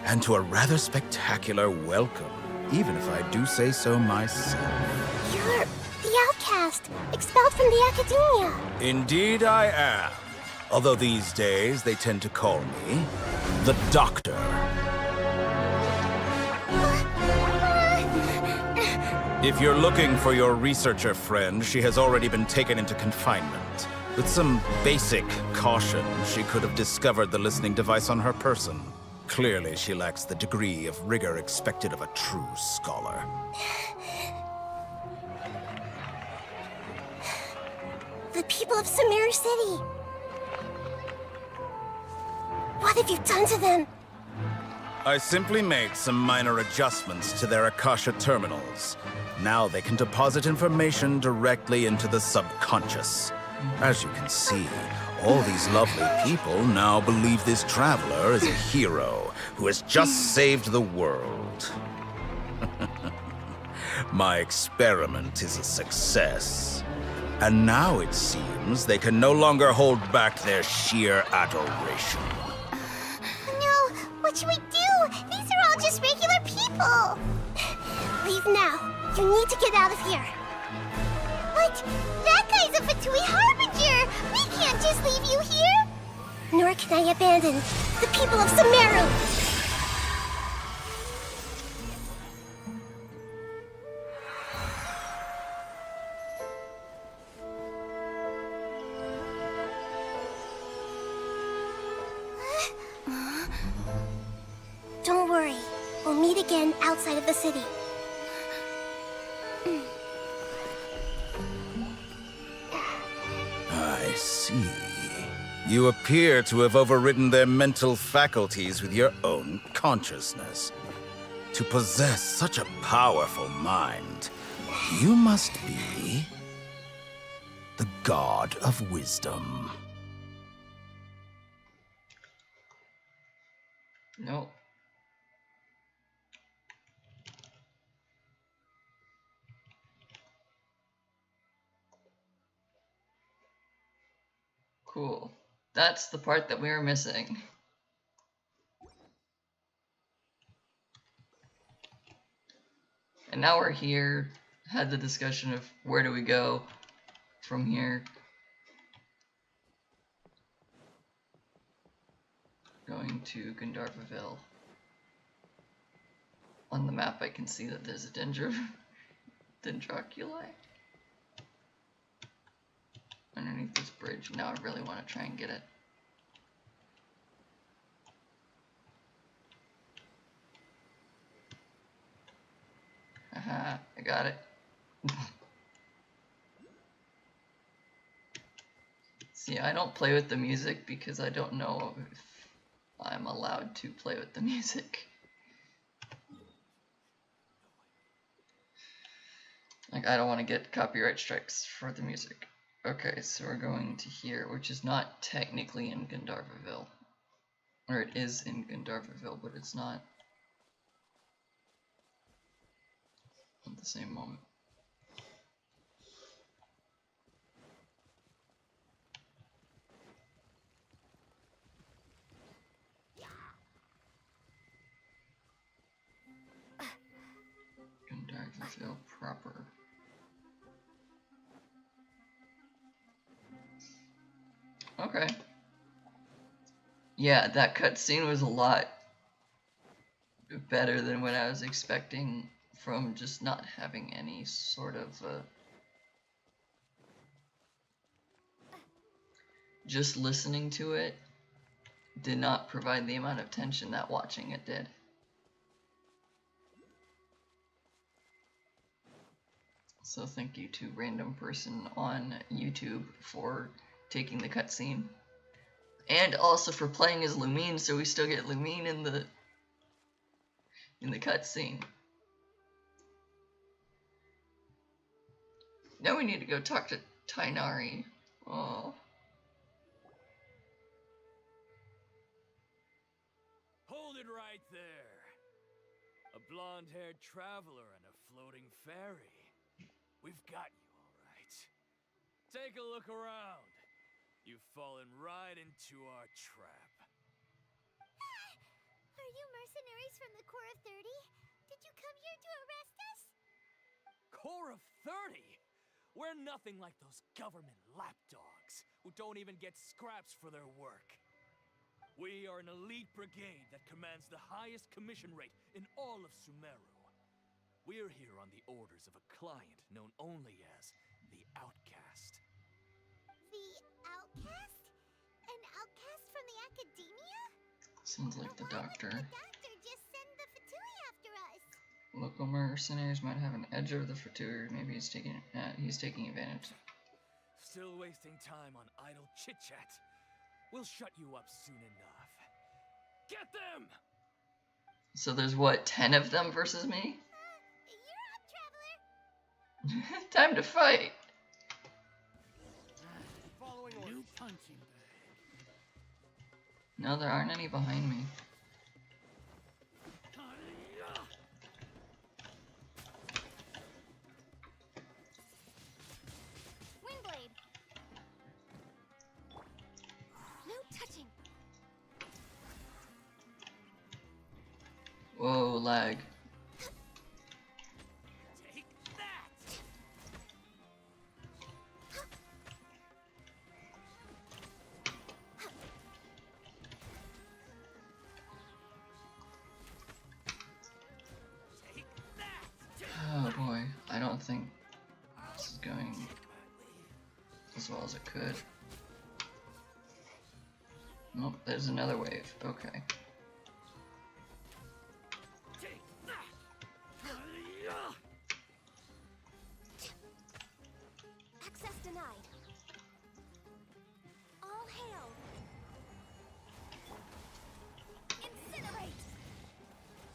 And to a rather spectacular welcome, even if I do say so myself. You're the outcast, expelled from the academia. Indeed I am. Although these days they tend to call me the Doctor. If you're looking for your researcher friend, she has already been taken into confinement. With some basic caution, she could have discovered the listening device on her person. Clearly, she lacks the degree of rigor expected of a true scholar. The people of Sumeru City. What have you done to them? I simply made some minor adjustments to their Akasha terminals. Now they can deposit information directly into the subconscious. As you can see, all these lovely people now believe this traveler is a hero who has just saved the world. My experiment is a success. And now it seems they can no longer hold back their sheer adoration. No, what should we do? These are all just regular people. Leave now. You need to get out of here. But that guy's a Fatui Harbinger. We can't just leave you here. Nor can I abandon the people of Sumeru. Don't worry. We'll meet again outside of the city. I see. You appear to have overridden their mental faculties with your own consciousness. To possess such a powerful mind, you must be the god of wisdom. Nope. Cool. That's the part that we were missing. And now we're here, had the discussion of where do we go from here. Going to Gandharvaville. On the map I can see that there's a Dendroculi underneath this bridge. Now I really want to try and get it. Haha, I got it. See, I don't play with the music because I don't know if I'm allowed to play with the music. Like, I don't want to get copyright strikes for the music. Okay, so we're going to here, which is not technically in Gandharvaville. Or it is in Gandharvaville, but it's not at the same moment. Gandharvaville proper. Okay. Yeah, that cutscene was a lot better than what I was expecting from just not having any sort of just listening to it did not provide the amount of tension that watching it did. So thank you to random person on YouTube for taking the cutscene. And also for playing as Lumine, so we still get Lumine in the cutscene. Now we need to go talk to Tainari. Oh. Hold it right there. A blonde-haired traveler and a floating fairy. We've got you, all right. Take a look around. You've fallen right into our trap. Are you mercenaries from the Corps of 30? Did you come here to arrest us? Corps of 30? We're nothing like those government lapdogs who don't even get scraps for their work. We are an elite brigade that commands the highest commission rate in all of Sumeru. We're here on the orders of a client known only as the Outcast. The Outcast? An outcast from the Academia? Sounds like the Doctor. Why would the Doctor just send the Fatui after us? Local mercenaries might have an edge over the Fatui. Maybe he's taking advantage. Still wasting time on idle chit-chat. We'll shut you up soon enough. Get them! So there's what, 10 of them versus me? You're up, Traveler! Time to fight! Following new punching bag. No, there aren't any behind me. Windblade! No touching! Whoa, lag. Take that! Take that! Oh boy, I don't think this is going as well as it could. Nope, there's another wave. Okay. Take that! Access denied. All hail! Incinerate!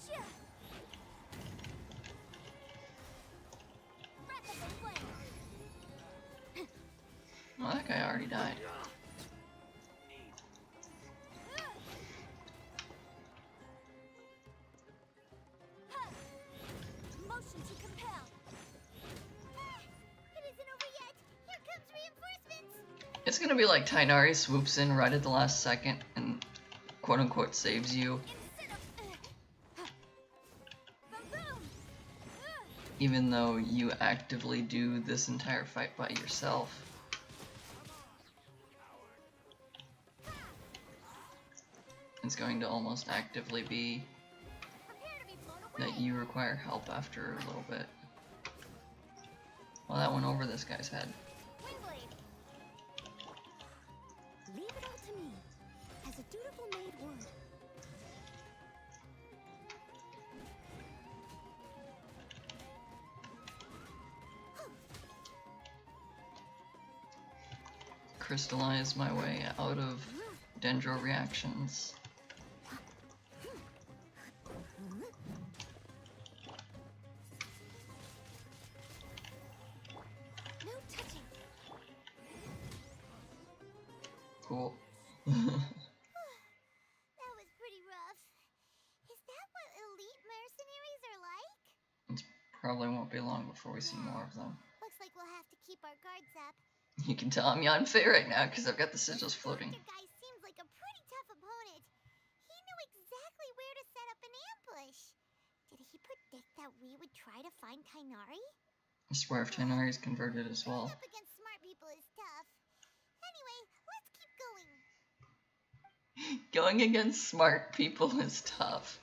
Chia! Breath of the flame! Well, that guy already died. Motion to compel! It isn't over yet! Here comes reinforcements! It's gonna be like Tainari swoops in right at the last second and quote-unquote saves you, even though you actively do this entire fight by yourself. It's going to almost actively be that you require help after a little bit. Well, that went over this guy's head. Windblade! Leave it all to me, as a dutiful maid would. Crystallize my way out of dendro reactions. No touching! Cool. That was pretty rough. Is that what elite mercenaries are like? It probably won't be long before we see more of them. Looks like we'll have to keep our guards up. You can tell I'm on fit right now because I've got the sigils floating. Doctor guy seems like a pretty tough opponent. He knew exactly where to set up an ambush. Did he predict that we would try to find Tainari? I swear if Tainari is converted as well. Going up against smart people is tough. Anyway, let's keep going. Going against smart people is tough.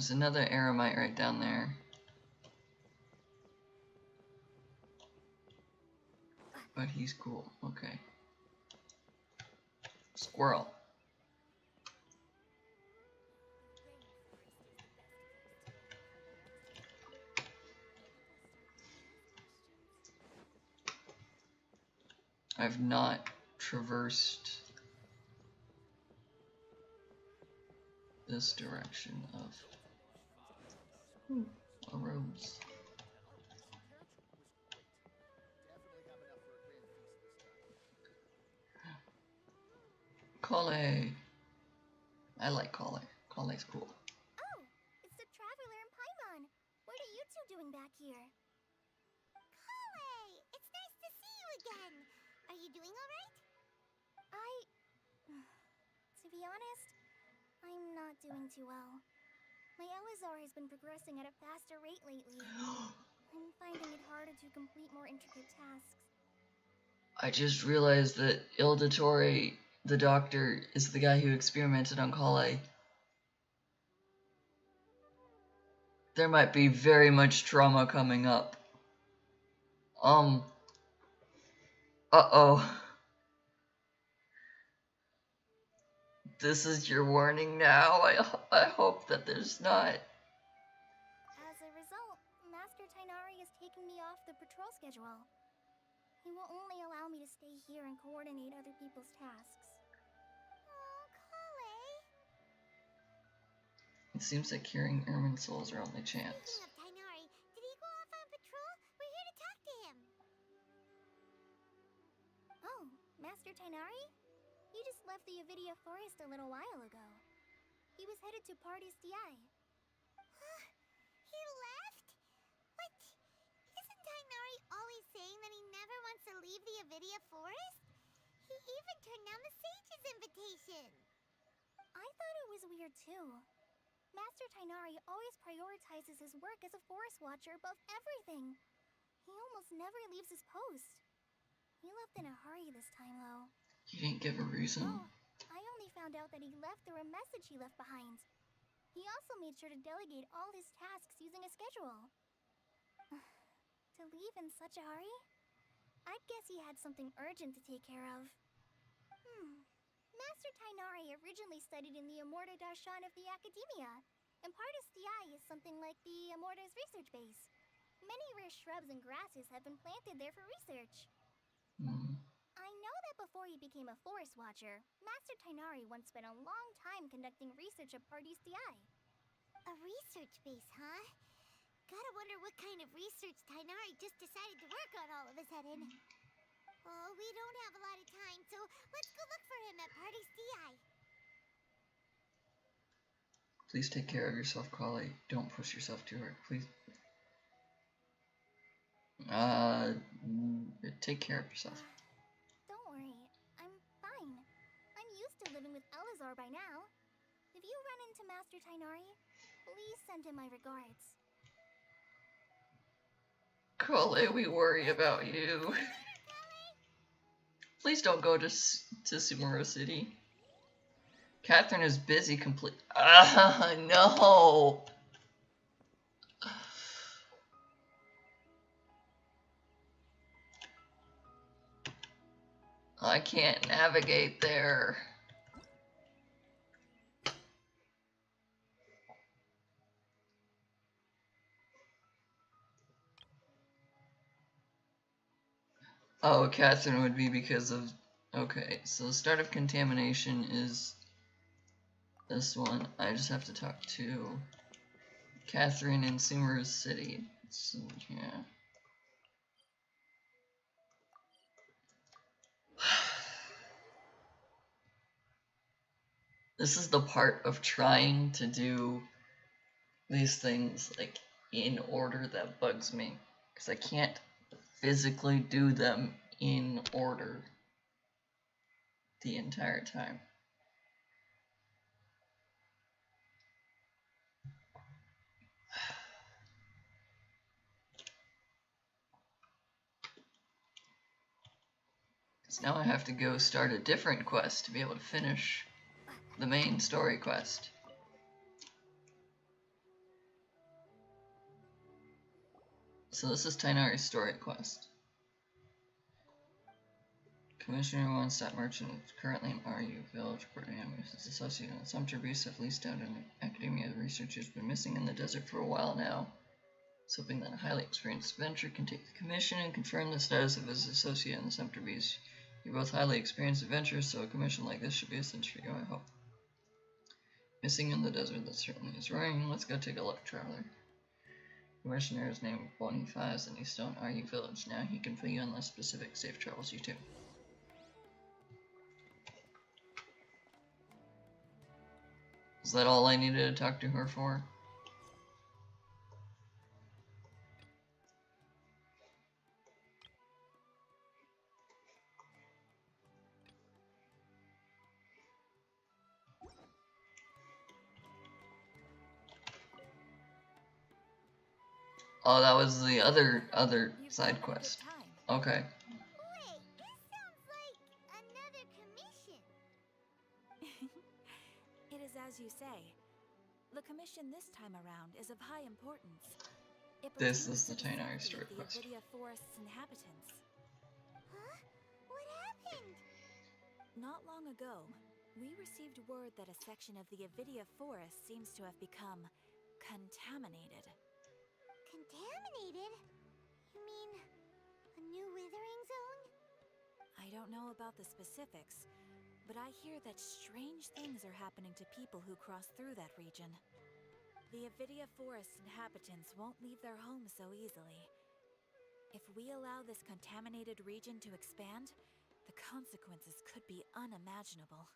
There's another Aramite right down there. But he's cool. Okay. Squirrel. I've not traversed this direction of a rose. Kale. I like Kale. Kale's cool. Oh, it's the Traveler and Paimon. What are you two doing back here? Kale, it's nice to see you again. Are you doing alright? To be honest, I'm not doing too well. My Elazar has been progressing at a faster rate lately. I'm finding it harder to complete more intricate tasks. I just realized that Ildatore, the doctor, is the guy who experimented on Kale. There might be very much trauma coming up. Uh-oh. This is your warning now? I hope that there's not. As a result, Master Tainari is taking me off the patrol schedule. He will only allow me to stay here and coordinate other people's tasks. Oh, Kale. It seems like curing Ermin's soul is our only chance. Speaking of Tainari, did he go off on patrol? We're here to talk to him. Oh, Master Tainari? He just left the Avidia Forest a little while ago. He was headed to Party's DI. He left? What? Isn't Tainari always saying that he never wants to leave the Avidia Forest? He even turned down the Sage's invitation. I thought it was weird too. Master Tainari always prioritizes his work as a forest watcher above everything. He almost never leaves his post. He left in a hurry this time, though. You didn't give a reason? Oh, I only found out that he left through a message he left behind. He also made sure to delegate all his tasks using a schedule. To leave in such a hurry? I'd guess he had something urgent to take care of. Master Tainari originally studied in the Amorta Darshan of the Academia, and Partis DI is something like the Amorta's research base. Many rare shrubs and grasses have been planted there for research. I know that before he became a forest watcher, Master Tainari once spent a long time conducting research at Partis DI. A research base, huh? Gotta wonder what kind of research Tainari just decided to work on all of a sudden. Oh, we don't have a lot of time, so let's go look for him at Party's DI. Please take care of yourself, Kale. Don't push yourself too hard, please. Take care of yourself. Don't worry, I'm fine. I'm used to living with Elazar by now. If you run into Master Tainari, please send him my regards. Kale, we worry about you. Please don't go to Sumeru City. Catherine is busy complete. No! I can't navigate there. Oh, Catherine would be because of... Okay, so the start of contamination is this one. I just have to talk to Catherine in Sumeru City. So, yeah. This is the part of trying to do these things like in order that bugs me, because I can't physically do them in order the entire time. Because now I have to go start a different quest to be able to finish the main story quest. So this is Tainari's story quest. Commissioner wants that merchant currently in RU village reporting him with his associate and some Beast have leased out an academia research has been missing in the desert for a while now. He's hoping that a highly experienced adventurer can take the commission and confirm the status of his associate in the Sumpter Beast. You're both highly experienced adventurers, so a commission like this should be a cinch for you, I hope. Missing in the desert, that certainly is right. Let's go take a look, traveler. Commissioner is named Boniface and he's still in RU village now. He can fill you in less specific. Safe travels, you too. Is that all I needed to talk to her for? Oh, that was the other side quest. Okay. Wait, this sounds like another commission. It is as you say. The commission this time around is of high importance. This is the Tainari story the quest. Avidia Forest's inhabitants. Huh? What happened? Not long ago, we received word that a section of the Avidia Forest seems to have become contaminated. Contaminated? You mean a new withering zone? I don't know about the specifics, but I hear that strange things are happening to people who cross through that region. The Avidia Forest inhabitants won't leave their homes so easily. If we allow this contaminated region to expand, the consequences could be unimaginable.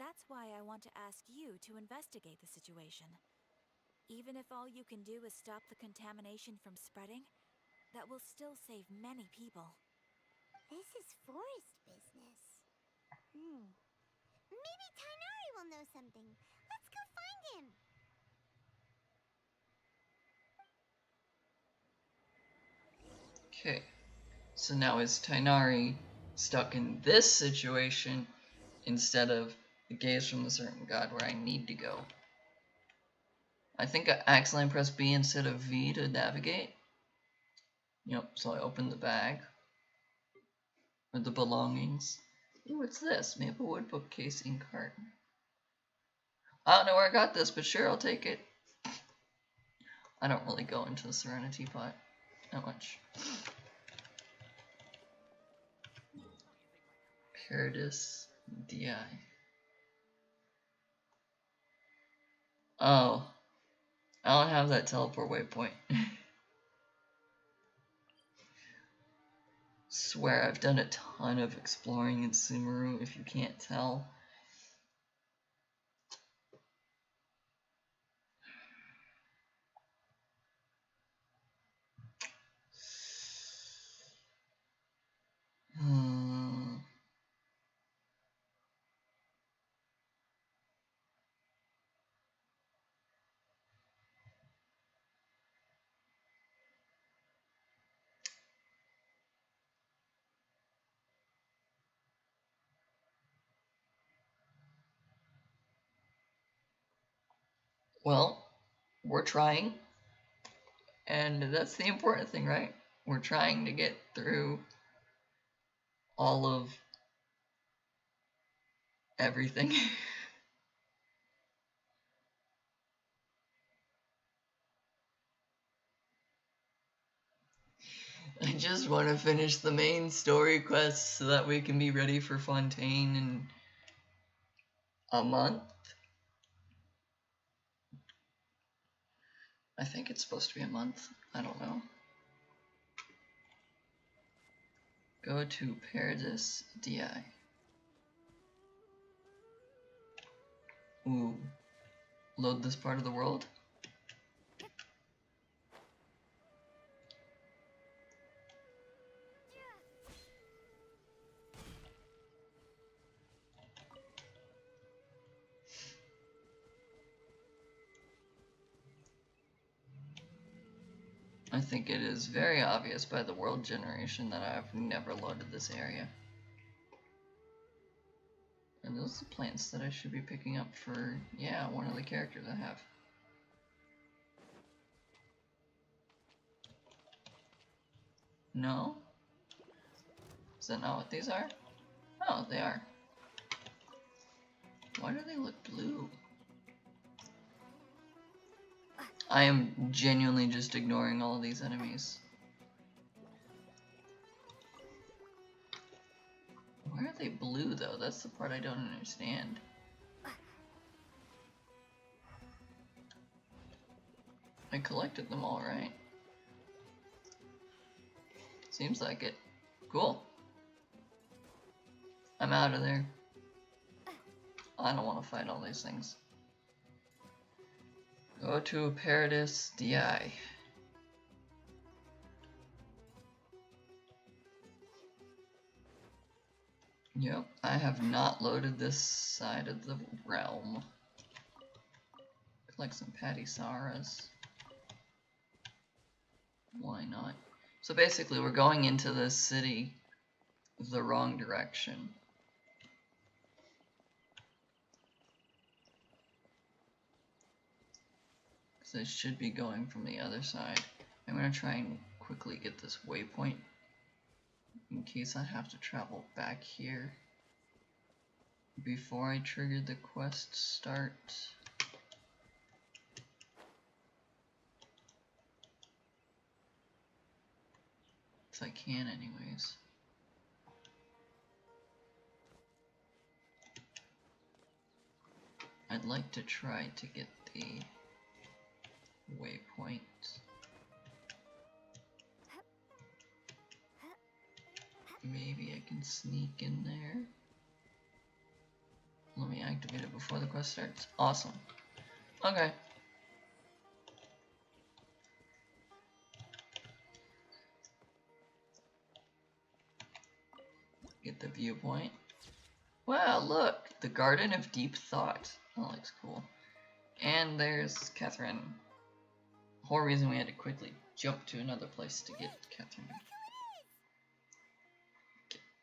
That's why I want to ask you to investigate the situation. Even if all you can do is stop the contamination from spreading, that will still save many people. This is forest business. Maybe Tainari will know something. Let's go find him. Okay. So now is Tainari stuck in this situation instead of the gaze from the certain god where I need to go? I think I accidentally pressed B instead of V to navigate. Yep, so I opened the bag with the belongings. Ooh, what's this? Maplewood bookcase ink carton. I don't know where I got this, but sure, I'll take it. I don't really go into the Serenity pot that much. Paradis DI. Oh, I don't have that teleport waypoint. Swear I've done a ton of exploring in Sumeru, if you can't tell. Well, we're trying, and that's the important thing, right? We're trying to get through all of everything. I just want to finish the main story quest so that we can be ready for Fontaine in a month. I think it's supposed to be a month. I don't know. Go to Paradis DI. Ooh. Load this part of the world. I think it is very obvious by the world generation that I've never loaded this area. And those are the plants that I should be picking up for, yeah, one of the characters I have. No? Is that not what these are? Oh, they are. Why do they look blue? I am genuinely just ignoring all of these enemies. Why are they blue though? That's the part I don't understand. I collected them all, right? Seems like it. Cool. I'm out of there. I don't want to fight all these things. Go to Paradis DI. Yep, I have not loaded this side of the realm. Collect some Patty Saras. Why not? So basically, we're going into this city the wrong direction. So it should be going from the other side. I'm going to try and quickly get this waypoint in case I have to travel back here before I trigger the quest start. If I can anyways. I'd like to try to get the waypoint. Maybe I can sneak in there. Let me activate it before the quest starts. Awesome. Okay. Get the viewpoint. Wow, look! The Garden of Deep Thought. That looks cool. And there's Catherine. Whole reason we had to quickly jump to another place to get Catherine.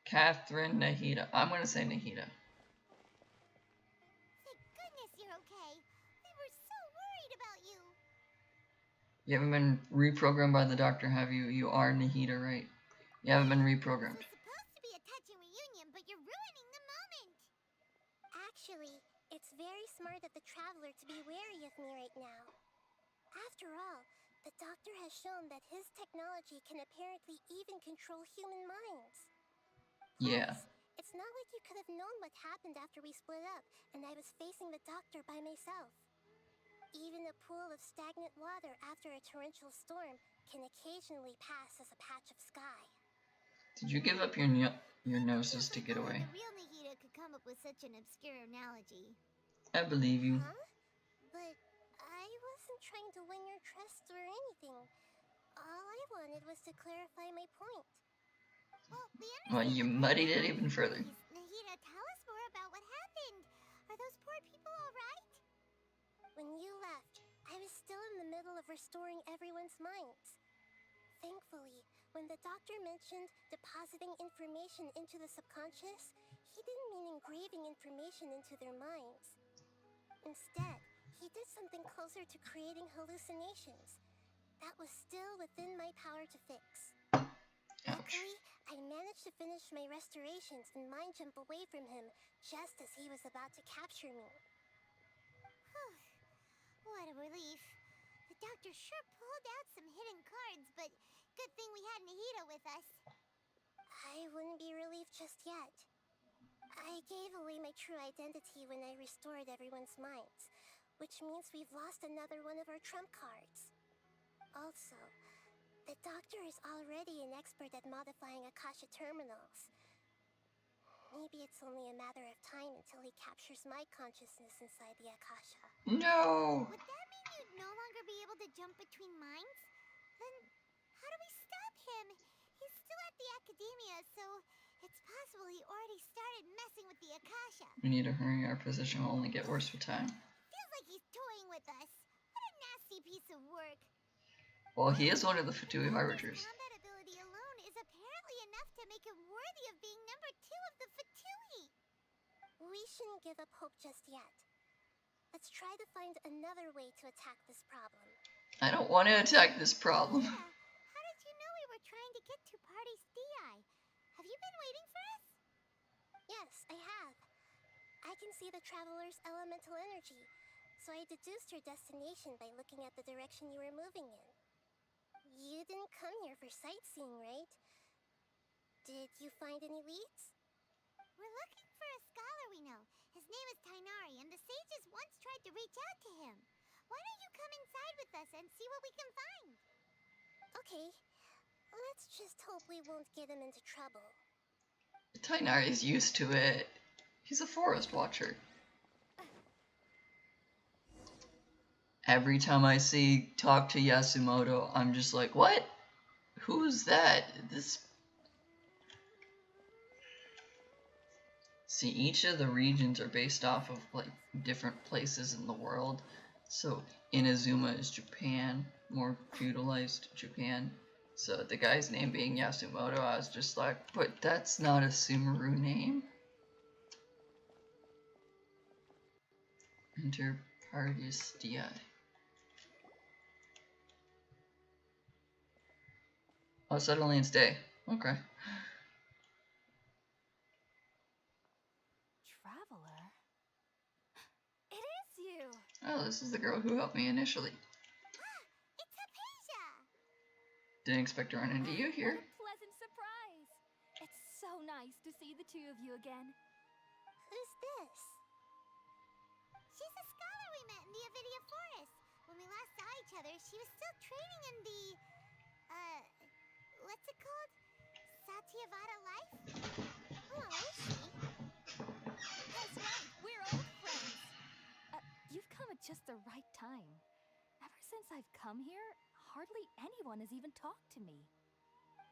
Catherine Nahida. I'm gonna say Nahida. Thank goodness you're okay. We were so worried about you. You haven't been reprogrammed by the doctor, have you? You are Nahida, right? You haven't been reprogrammed. It's supposed to be a touching reunion, but you're ruining the moment. Actually, it's very smart of the traveler to be wary of me right now. After all, the doctor has shown that his technology can apparently even control human minds. Yeah. Plus, it's not like you could have known what happened after we split up and I was facing the doctor by myself. Even a pool of stagnant water after a torrential storm can occasionally pass as a patch of sky. Did you give up your noses to get away? The real Nahida could come up with such an obscure analogy. I believe you. Huh? But I wasn't trying to win your trust or anything. All I wanted was to clarify my point. Well, you muddied it even further. Nahida, tell us more about what happened. Are those poor people alright? When you left, I was still in the middle of restoring everyone's minds. Thankfully, when the doctor mentioned depositing information into the subconscious, he didn't mean engraving information into their minds. Instead, he did something closer to creating hallucinations. That was still within my power to fix. Luckily, I managed to finish my restorations and mind jump away from him just as he was about to capture me. What a relief. The doctor sure pulled out some hidden cards, but good thing we had Nahida with us. I wouldn't be relieved just yet. I gave away my true identity when I restored everyone's minds, which means we've lost another one of our trump cards. Also, the doctor is already an expert at modifying Akasha terminals. Maybe it's only a matter of time until he captures my consciousness inside the Akasha. No! Would that mean you'd no longer be able to jump between minds? Then how do we stop him? He's still at the academia, so it's possible he already started messing with the Akasha. We need to hurry. Our position will only get worse with time. Feels like he's toying with us. What a nasty piece of work. Well, he is one of the Fatui Harbingers. Combat ability alone is apparently enough to make him worthy of being number 2 of the Fatui. We shouldn't give up hope just yet. Let's try to find another way to attack this problem. I don't want to attack this problem. Yeah. How did you know we were trying to get to I can see the traveler's elemental energy, so I deduced your destination by looking at the direction you were moving in. You didn't come here for sightseeing, right? Did you find any leads? We're looking for a scholar we know. His name is Tainari, and the sages once tried to reach out to him. Why don't you come inside with us and see what we can find? Okay, let's just hope we won't get him into trouble. Tainari is used to it. He's a forest watcher. Every time I talk to Yasumoto, I'm just like, what? Who's that? See, each of the regions are based off of like different places in the world. So Inazuma is Japan, more feudalized Japan. So the guy's name being Yasumoto, I was just like, but that's not a Sumeru name. Enter Parvis DI. Oh, suddenly it's day. Okay. Traveler? It is you! Oh, this is the girl who helped me initially. It's Hypatia! Didn't expect to run into you here. What a pleasant surprise! It's so nice to see the two of you again. Who's this? She's a scholar we met in the Avidia Forest. When we last saw each other, she was still training in the... what's it called? Satyavada life? Oh, I see. That's right, we're old friends! You've come at just the right time. Ever since I've come here, hardly anyone has even talked to me.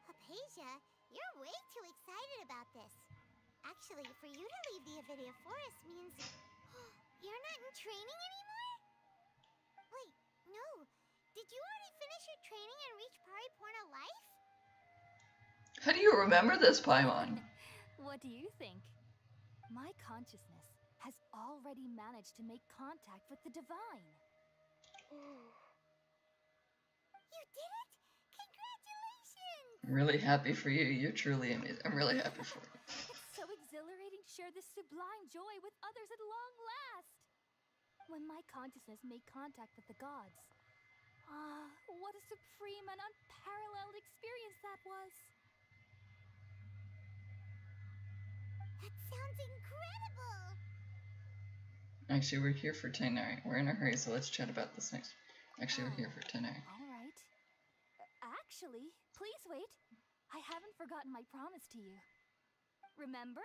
Hypatia, you're way too excited about this. Actually, for you to leave the Avidia Forest means... you're not in training anymore? Wait, no. Did you already finish your training and reach Pariporna life? How do you remember this, Paimon? What do you think? My consciousness has already managed to make contact with the divine. You did it! Congratulations! I'm really happy for you. You're truly amazing. I'm really happy for you. It's so exhilarating to share this sublime joy with others at long last. When my consciousness made contact with the gods. Ah, what a supreme and unparalleled experience that was. That sounds incredible! Actually, we're here for Tainari. We're in a hurry, so let's chat about this next. Actually, we're here for Tainari. All right. Actually, please wait. I haven't forgotten my promise to you. Remember?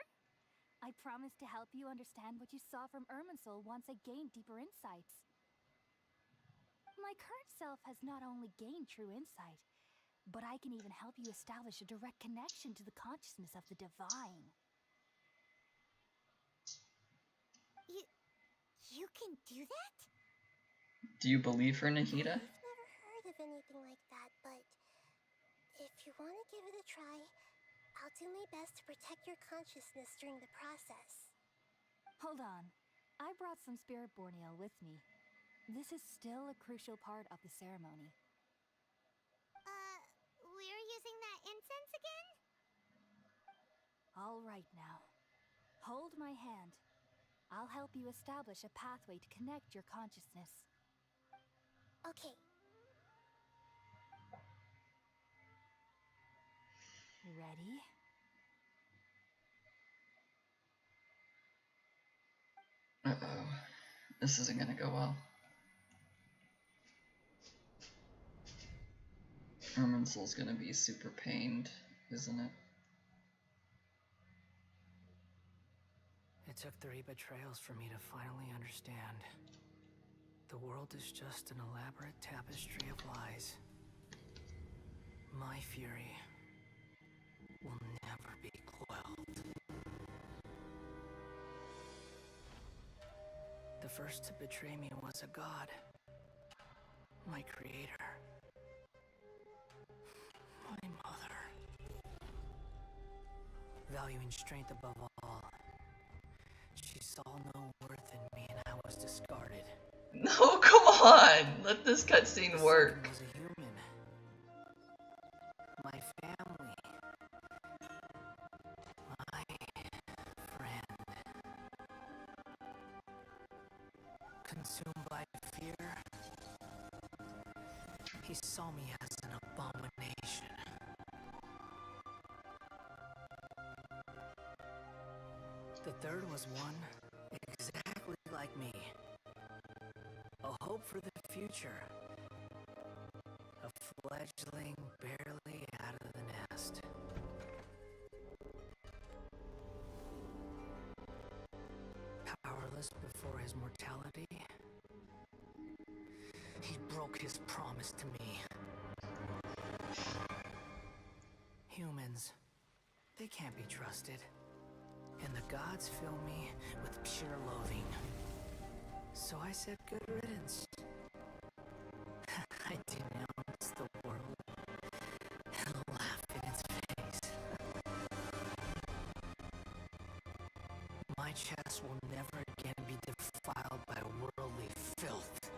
I promised to help you understand what you saw from Irminsul once I gained deeper insights. My current self has not only gained true insight, but I can even help you establish a direct connection to the consciousness of the divine. You can do that? Do you believe her, Nahida? I've never heard of anything like that, but if you want to give it a try, I'll do my best to protect your consciousness during the process. Hold on. I brought some spirit borneo with me. This is still a crucial part of the ceremony. We're using that incense again? All right now. Hold my hand. I'll help you establish a pathway to connect your consciousness. Okay. Ready? Uh-oh. This isn't gonna go well. Irminsul's gonna be super pained, isn't it? It took 3 betrayals for me to finally understand. The world is just an elaborate tapestry of lies. My fury will never be quelled. The first to betray me was a god. My creator. My mother. Valuing strength above all, she saw no worth in me and I was discarded. No, come on! Let this cutscene work. Was a human. My family. My friend. Consumed by fear, he saw me as an abomination. The third was one exactly like me. A hope for the future. A fledgling barely out of the nest. Powerless before his mortality, he broke his promise to me. Humans, they can't be trusted. And the gods fill me with pure loathing. So I said good riddance. I denounced the world and laughed in its face. My chest will never again be defiled by worldly filth.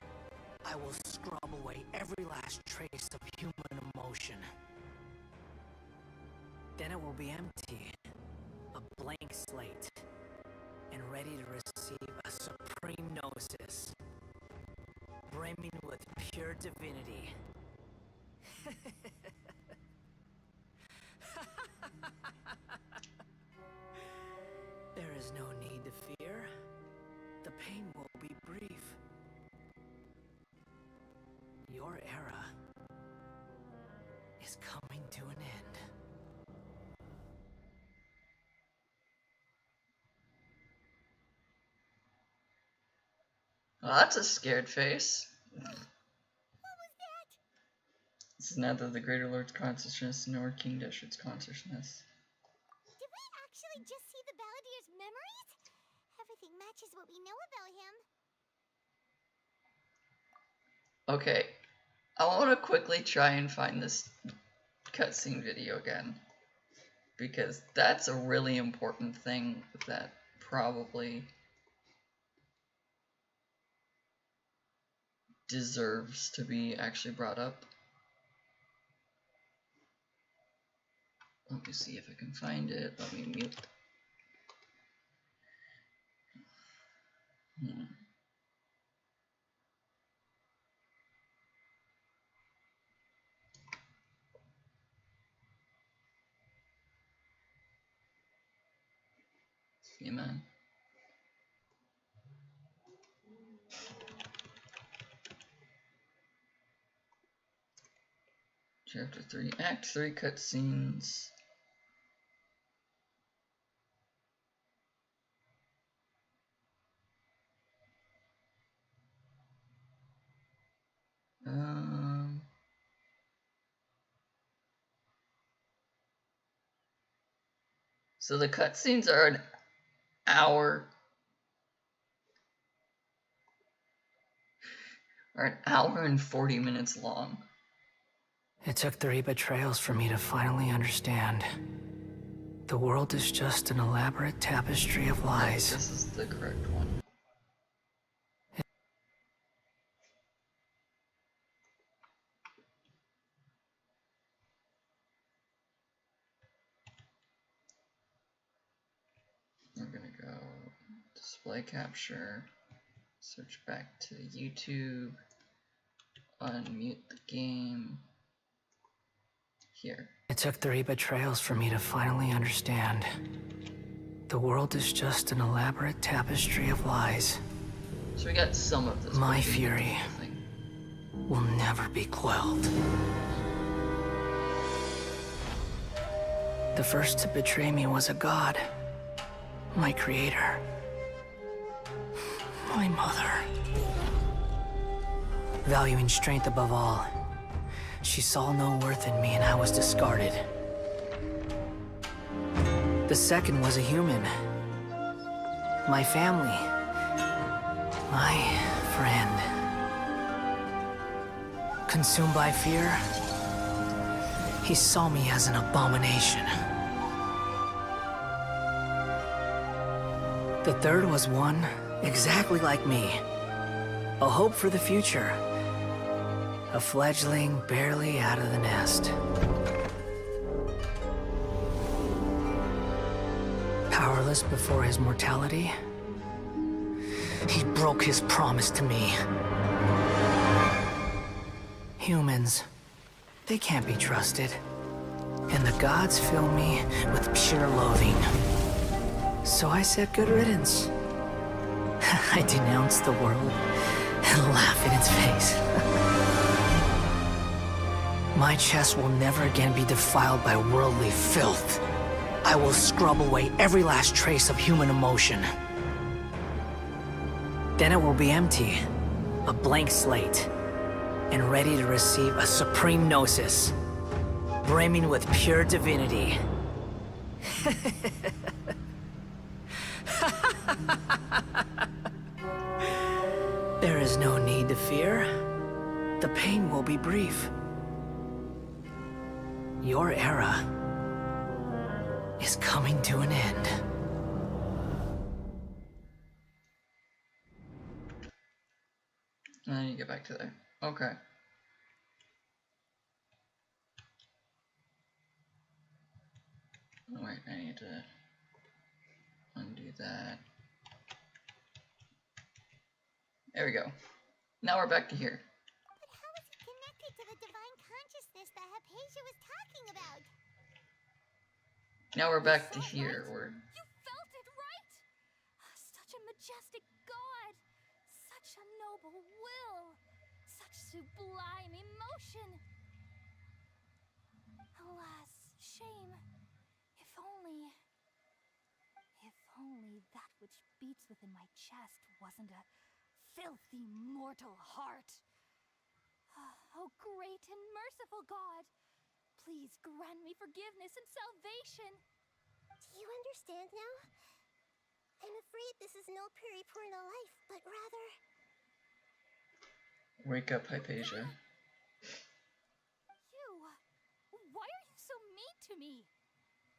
I will scrub away every last trace of human emotion. Then it will be empty, a blank slate, and ready to receive a supreme gnosis, brimming with pure divinity. There is no need to fear. The pain will be brief. Your era is coming to an end. Well, that's a scared face. What was that? This is neither the Greater Lord's consciousness nor King Deshret's consciousness. Did we actually just see the Balladeer's memories? Everything matches what we know about him. Okay, I want to quickly try and find this cutscene video again, because that's a really important thing that probably deserves to be actually brought up. Let me see if I can find it. Let me mute. Amen. Chapter 3, Act 3 cutscenes. So the cutscenes are an hour and 40 minutes long. It took 3 betrayals for me to finally understand. The world is just an elaborate tapestry of lies. This is the correct one. We're gonna go display capture, search back to YouTube, unmute the game. Here. It took 3 betrayals for me to finally understand. The world is just an elaborate tapestry of lies. So we got some of this. My fury will never be quelled. The first to betray me was a god. My creator. My mother. Valuing strength above all, she saw no worth in me and I was discarded. The second was a human. My family. My friend. Consumed by fear, he saw me as an abomination. The third was one exactly like me. A hope for the future. A fledgling barely out of the nest. Powerless before his mortality, He broke his promise to me. Humans, they can't be trusted. And the gods fill me with pure loathing. So I said good riddance. I denounce the world and laugh in its face. My chest will never again be defiled by worldly filth. I will scrub away every last trace of human emotion. Then it will be empty, a blank slate, and ready to receive a supreme gnosis, brimming with pure divinity. There is no need to fear. The pain will be brief. Your era is coming to an end. I need to get back to there. Okay. Oh, wait, I need to undo that. There we go. Now we're back to here. But how is he connected to the divine consciousness that Hypatia was talking about? Now we're back to here. You felt it, right? Such a majestic god. Such a noble will. Such sublime emotion. Alas, shame. If only that which beats within my chest wasn't a filthy mortal heart. Oh, great and merciful God, please grant me forgiveness and salvation. Do you understand now? I'm afraid this is no Puripurna life, but rather... Wake up, Hypatia. You! Why are you so mean to me?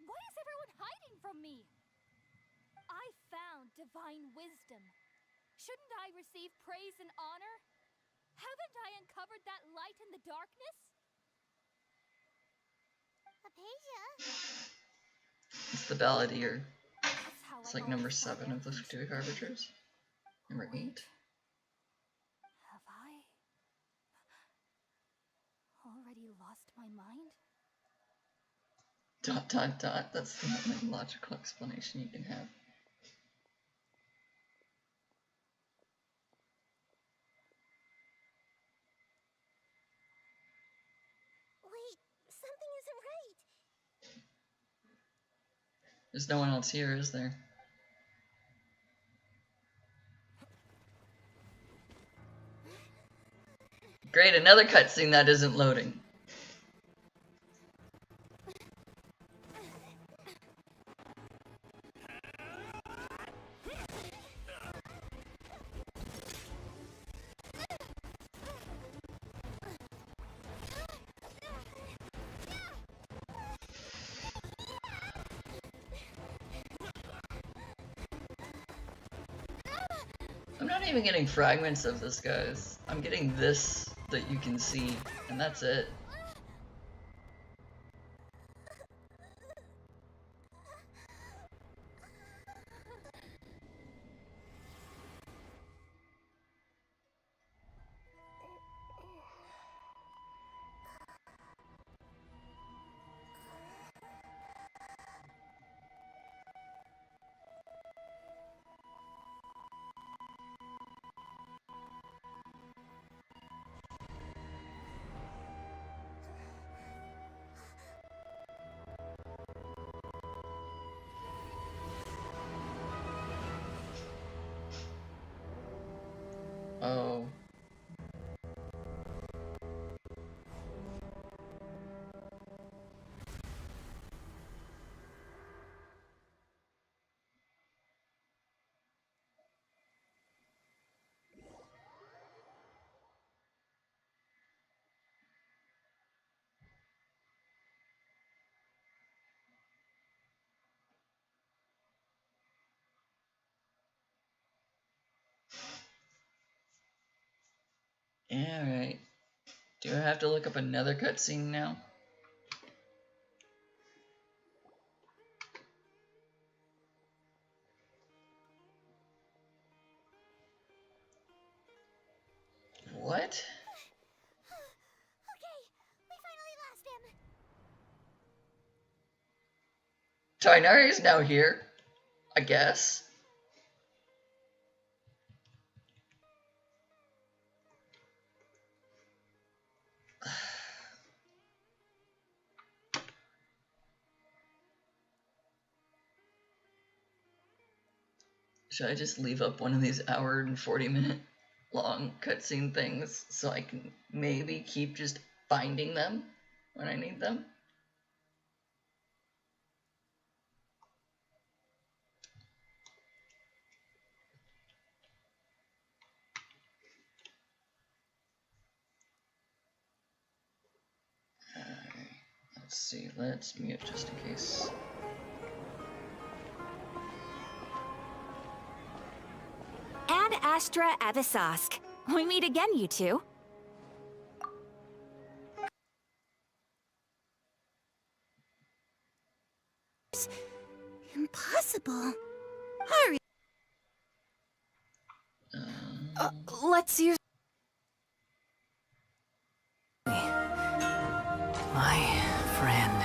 Why is everyone hiding from me? I found divine wisdom. Shouldn't I receive praise and honor? Haven't I uncovered that light in the darkness? Hypatia? It's the Balladeer. That's how It's I like number always thought 7 of the everything should 50 be. Arbiters. Number 8. Have I already lost my mind? ... That's the only logical explanation you can have. Wait, something isn't right. There's no one else here, is there? Great, another cutscene that isn't loading. I'm not even getting fragments of this, guys. I'm getting this that you can see, and that's it. Oh. Alright. Do I have to look up another cutscene now? What? Okay, we finally lost him. Tighnari's now here, I guess. Should I just leave up one of these hour and 40-minute long cutscene things so I can maybe keep just finding them when I need them? Let's see, let's mute just in case. Ad Astra Abyssosque. We meet again, you two. Impossible. Hurry. Let's use... My friend.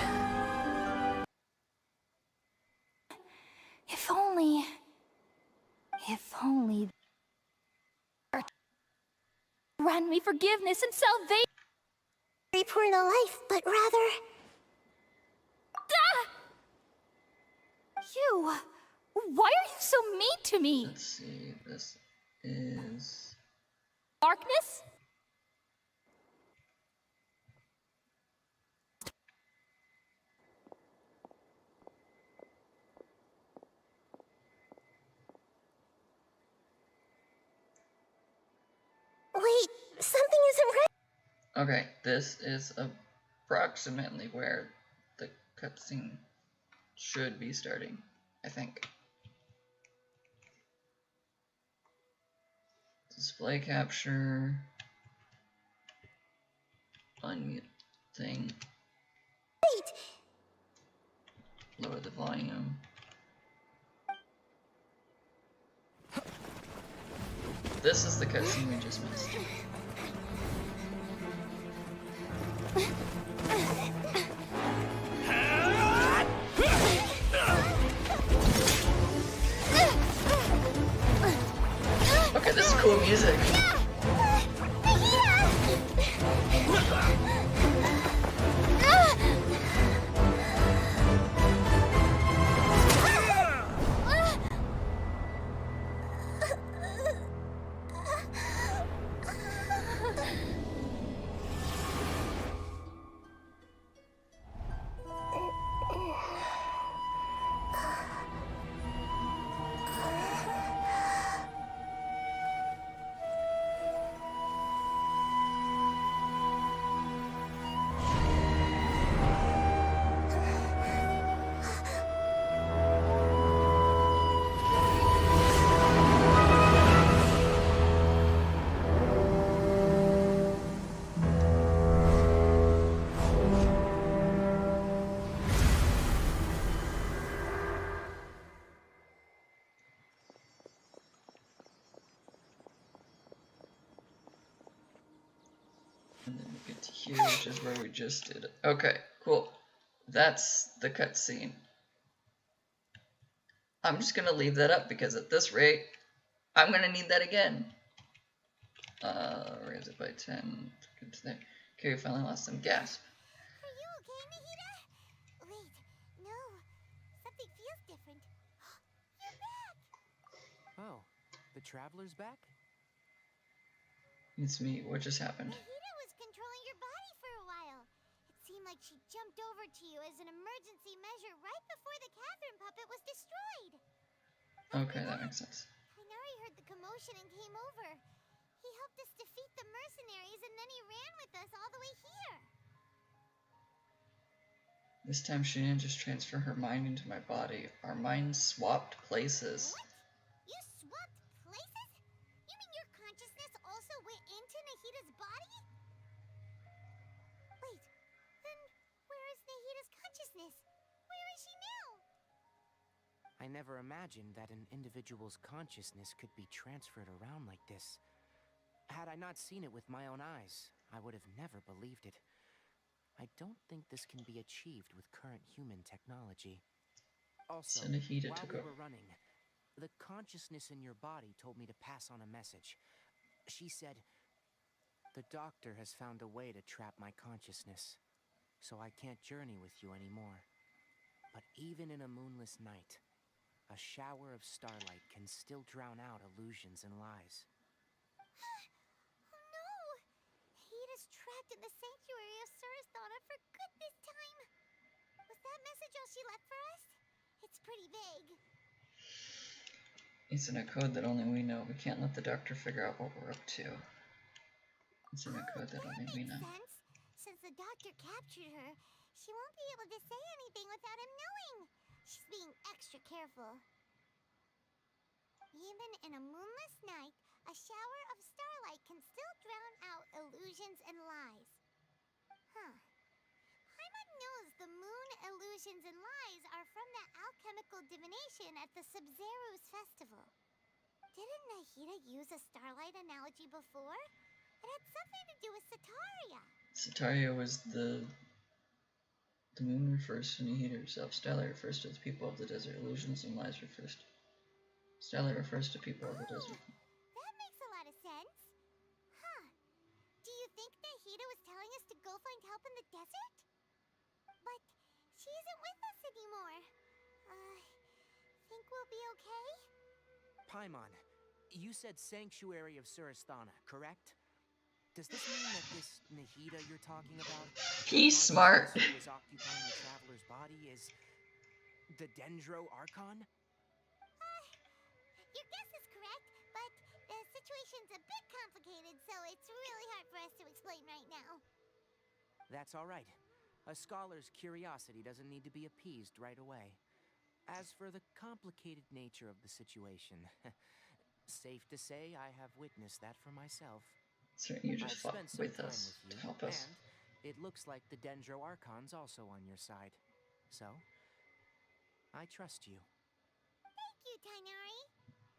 If only... If only... Grant me forgiveness and salvation! Return to life, but rather... You! Why are you so mean to me? Let's see, this is... Darkness? Wait, something isn't right. Okay, this is approximately where the cutscene should be starting, I think. Display capture. Unmute thing. Wait, Lower the volume. This is the cutscene we just missed. Okay, this is cool music. And then we get to here, which is where we just did it. Okay, cool. That's the cutscene. I'm just gonna leave that up because at this rate, I'm gonna need that again. Raise it by 10. Get to there. Okay, we finally lost some gas. Are you okay, Nahida? Wait, no. Something feels different. You're back! Oh, the traveler's back? It's me. What just happened? Nahida was controlling your body for a while. It seemed like she jumped over to you as an emergency measure right before the Catherine puppet was destroyed. Okay, that makes sense. Tighnari heard the commotion and came over. He helped us defeat the mercenaries and then he ran with us all the way here. This time she didn't just transfer her mind into my body. Our minds swapped places. What? You swapped places? You mean your consciousness also went into Nahida's body? Wait, then where is Nahida's consciousness? Where is she now? I never imagined that an individual's consciousness could be transferred around like this. Had I not seen it with my own eyes, I would have never believed it. I don't think this can be achieved with current human technology. Also, Nahida while took we over. were running, the consciousness in your body told me to pass on a message. She said, "The doctor has found a way to trap my consciousness, so I can't journey with you anymore. But even in a moonless night, a shower of starlight can still drown out illusions and lies." Oh no! Hida's trapped in the sanctuary of Surasthana for good this time. Was that message all she left for us? It's pretty vague. It's in a code that only we know. We can't let the doctor figure out what we're up to. It's in a code that only we know. Sense. Since the doctor captured her, she won't be able to say anything without him knowing. She's being extra careful. Even in a moonless night, a shower of starlight can still drown out illusions and lies. Huh. Paimon knows the moon illusions and lies are from the alchemical divination at the Sub-Zero's festival. Didn't Nahida use a starlight analogy before? It had something to do with Sataria. Sataria was the moon refers to Nahida herself. Starlight refers to the people of the desert. Illusions and lies refers to... Starlight refers to people of the desert. That makes a lot of sense. Huh. Do you think Nahida was telling us to go find help in the desert? But she isn't with us anymore. Think we'll be okay? Paimon, you said Sanctuary of Surasthana, correct? Does this mean that this Nahida you're talking about, He's smart. who is occupying the traveler's body, is the Dendro Archon? Your guess is correct, but the situation's a bit complicated, so it's really hard for us to explain right now. That's all right. A scholar's curiosity doesn't need to be appeased right away. As for the complicated nature of the situation, safe to say I have witnessed that for myself. So you just I've fuck spent some with time us with you, to help us. and it looks like the Dendro Archon's also on your side. So, I trust you. Thank you, Tainari.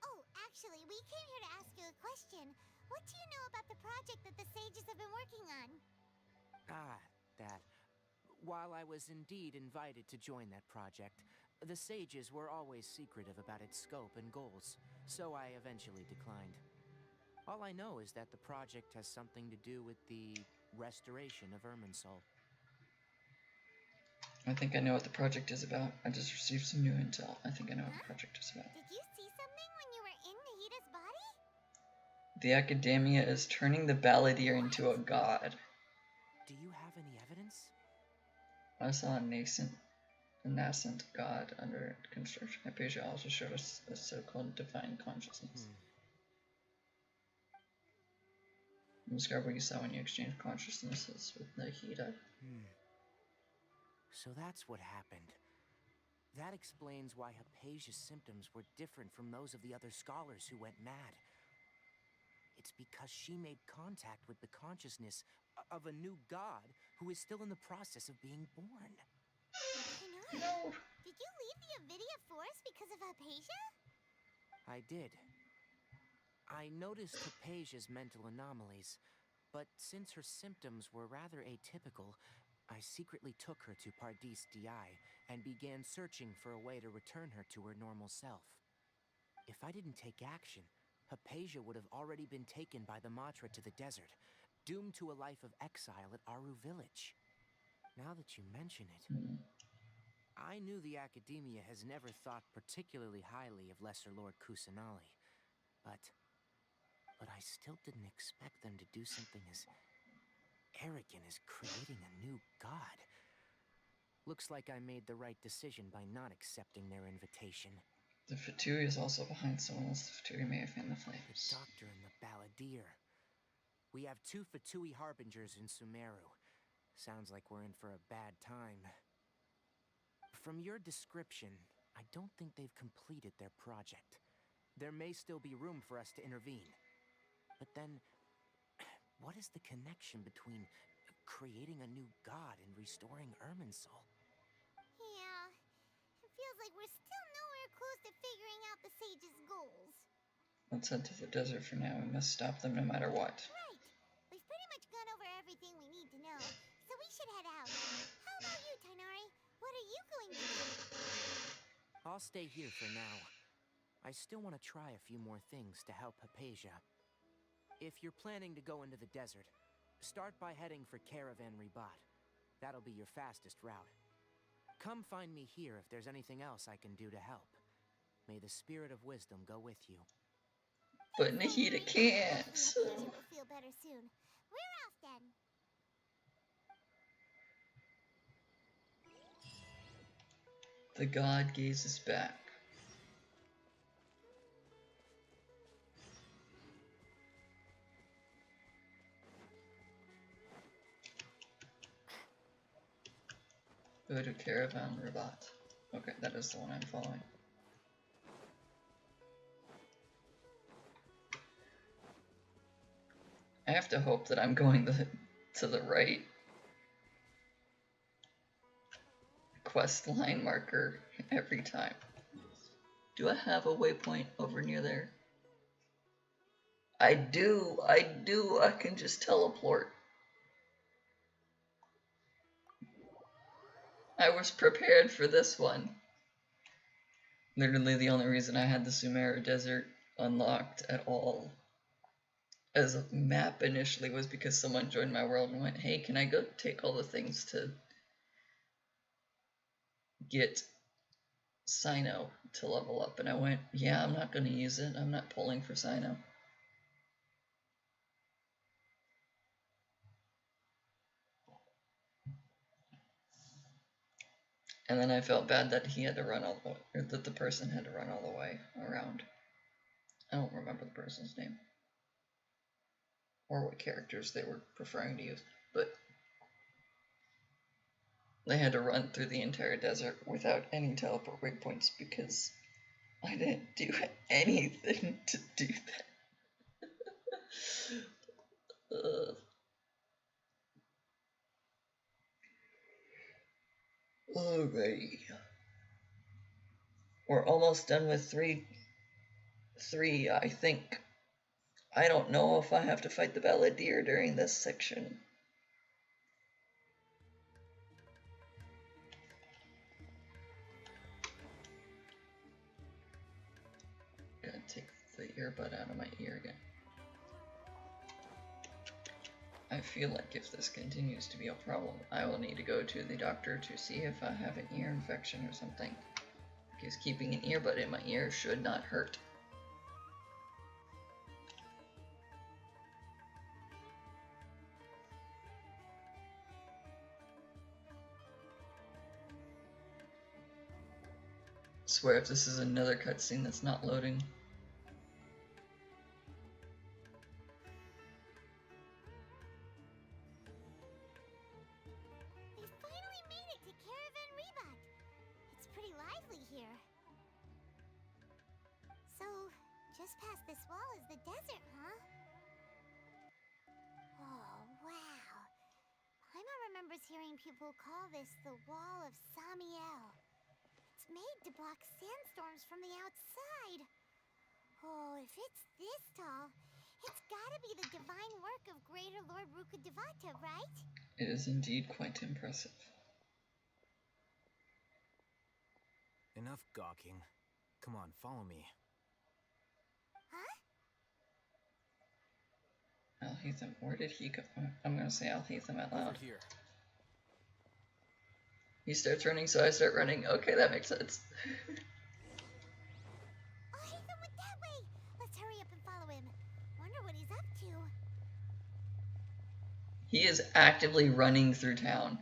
Oh, actually, we came here to ask you a question. What do you know about the project that the sages have been working on? That. While I was indeed invited to join that project, the sages were always secretive about its scope and goals, so I eventually declined. All I know is that the project has something to do with the restoration of Irminsul. I think I know what the project is about. I just received some new intel. I think I know what the project is about. Did you see something when you were in Nahida's body? The Academia is turning the Balladeer into a god. Do you have any evidence? I saw a nascent god under construction. Hypatia also showed us a so-called divine consciousness. Describe what you saw when you exchanged consciousnesses with Nahida. So that's what happened. That explains why Hypatia's symptoms were different from those of the other scholars who went mad. It's because she made contact with the consciousness of a new god who is still in the process of being born. No. Did you leave the Avidia Forest because of Hypatia? I did. I noticed Hypatia's mental anomalies, but since her symptoms were rather atypical, I secretly took her to Pardis Di and began searching for a way to return her to her normal self. If I didn't take action, Hypatia would have already been taken by the Matra to the desert, doomed to a life of exile at Aru village. Now that you mention it, I knew the Academia has never thought particularly highly of Lesser Lord Kusanali, but I still didn't expect them to do something as arrogant as creating a new god. Looks like I made the right decision by not accepting their invitation. The Fatui is also behind someone else. The Fatui may have fanned the flames. The doctor and the Balladeer. We have 2 Fatui harbingers in Sumeru. Sounds like we're in for a bad time. From your description, I don't think they've completed their project. There may still be room for us to intervene. But then, what is the connection between creating a new god and restoring Irminsul? Yeah, it feels like we're still nowhere close to figuring out the sage's goals. Let's head to the desert for now. We must stop them no matter what. Right. We've pretty much gone over everything we need to know, so we should head out. How about you, Tainari? What are you going to do? I'll stay here for now. I still want to try a few more things to help Hypatia. If you're planning to go into the desert, start by heading for Caravan Ribat. That'll be your fastest route. Come find me here if there's anything else I can do to help. May the spirit of wisdom go with you. But Nahida can't. So. Will feel better soon. We're off then. The god gazes back. Go to Caravan Ribat. Okay, that is the one I'm following. I have to hope that I'm going to the right quest line marker every time. Do I have a waypoint over near there? I do, I can just teleport. I was prepared for this one. Literally the only reason I had the Sumeru Desert unlocked at all as a map initially was because someone joined my world and went, hey, can I go take all the things to get Sino to level up? And I went, yeah, I'm not going to use it. I'm not pulling for Sino. And then I felt bad that he had to run all the way, or that the person had to run all the way around. I don't remember the person's name or what characters they were preferring to use, but they had to run through the entire desert without any teleport waypoints because I didn't do anything to do that. Alrighty. We're almost done with three, I think. I don't know if I have to fight the Balladeer during this section. Gotta take the earbud out of my ear again. I feel like if this continues to be a problem, I will need to go to the doctor to see if I have an ear infection or something. Because keeping an earbud in my ear should not hurt. I swear if this is another cutscene that's not loading. We finally made it to Caravan Ribat. It's pretty lively here. So, just past this wall is the desert, huh? Oh, wow. Paimon remembers hearing people call this the Wall of Samiel. It's made to block sandstorms from the outside. Oh, if it's this tall, it's gotta be the divine work of Greater Lord Rukkhadevata, right? It is indeed quite impressive. Enough gawking. Come on, follow me. Huh? Alhaitham, where did he go? I'm gonna say Alhaitham out loud. Over here. He starts running, so I start running. Okay, that makes sense. Alhaitham went that way! Let's hurry up and follow him. Wonder what he's up to. He is actively running through town.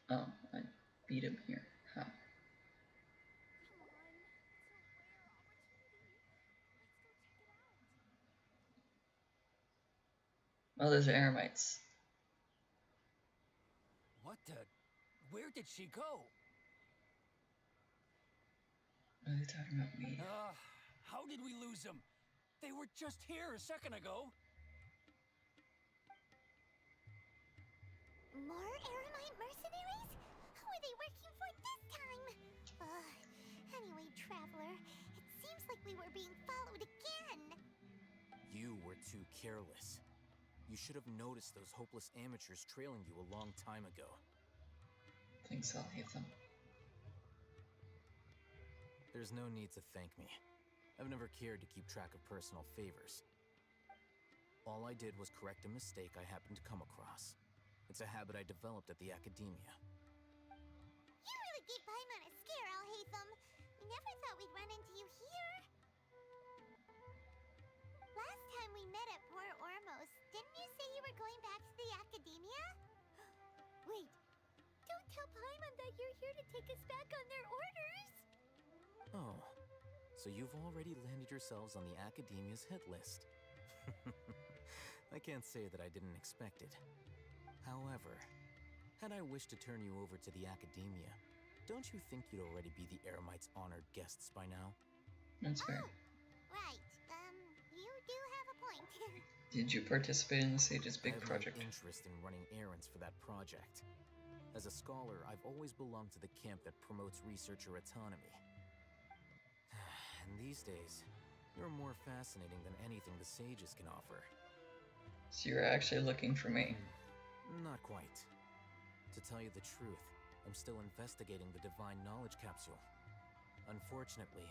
Oh, I beat him here. Huh. Oh, those are Eremites. What the? Where did she go? Are they talking about me? How did we lose them? They were just here a second ago. More Eremite mercenaries? Who are they working for this time? Anyway, Traveler, it seems like we were being followed again. You were too careless. You should have noticed those hopeless amateurs trailing you a long time ago. Thanks, I'll hate them. There's no need to thank me. I've never cared to keep track of personal favors. All I did was correct a mistake I happened to come across. It's a habit I developed at the academia. You really gave Paimon a scare, Alhaitham. We never thought we'd run into you here. Last time we met at Port Ormos, didn't you say you were going back to the academia? Wait, don't tell Paimon that you're here to take us back on their orders. Oh, so you've already landed yourselves on the academia's hit list. I can't say that I didn't expect it. However, had I wished to turn you over to the academia, don't you think you'd already be the Eremites' honored guests by now? That's fair. Right. You do have a point. Did you participate in the Sage's big project? I have no interest in running errands for that project. As a scholar, I've always belonged to the camp that promotes researcher autonomy. And these days, you're more fascinating than anything the Sages can offer. So you're actually looking for me? Not quite. To tell you the truth, I'm still investigating the Divine Knowledge Capsule. Unfortunately,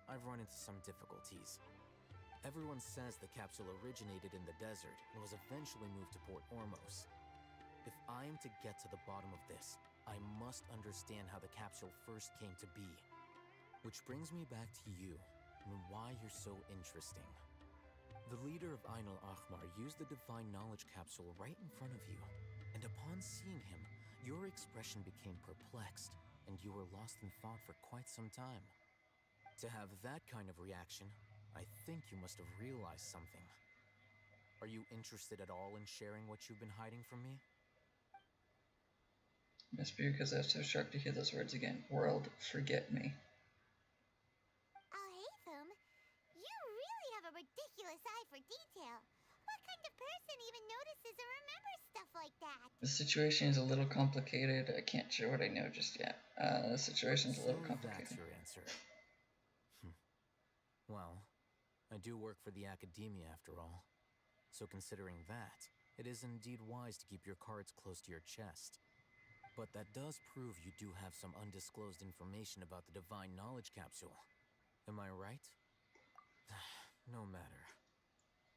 I've run into some difficulties. Everyone says the capsule originated in the desert and was eventually moved to Port Ormos. If I am to get to the bottom of this, I must understand how the capsule first came to be. Which brings me back to you, and why you're so interesting. The leader of Ainul Ahmar used the Divine Knowledge Capsule right in front of you, and upon seeing him, your expression became perplexed, and you were lost in thought for quite some time. To have that kind of reaction, I think you must have realized something. Are you interested at all in sharing what you've been hiding from me? Must be because I was so shocked to hear those words again. World, forget me. Alhaitham, you really have a ridiculous eye for detail. What kind of person even notices or remembers stuff like that? The situation is a little complicated. I can't share what I know just yet. The situation's a little complicated. So that's your answer. Well, I do work for the academia after all. So considering that, it is indeed wise to keep your cards close to your chest. But that does prove you do have some undisclosed information about the Divine Knowledge Capsule. Am I right? No matter.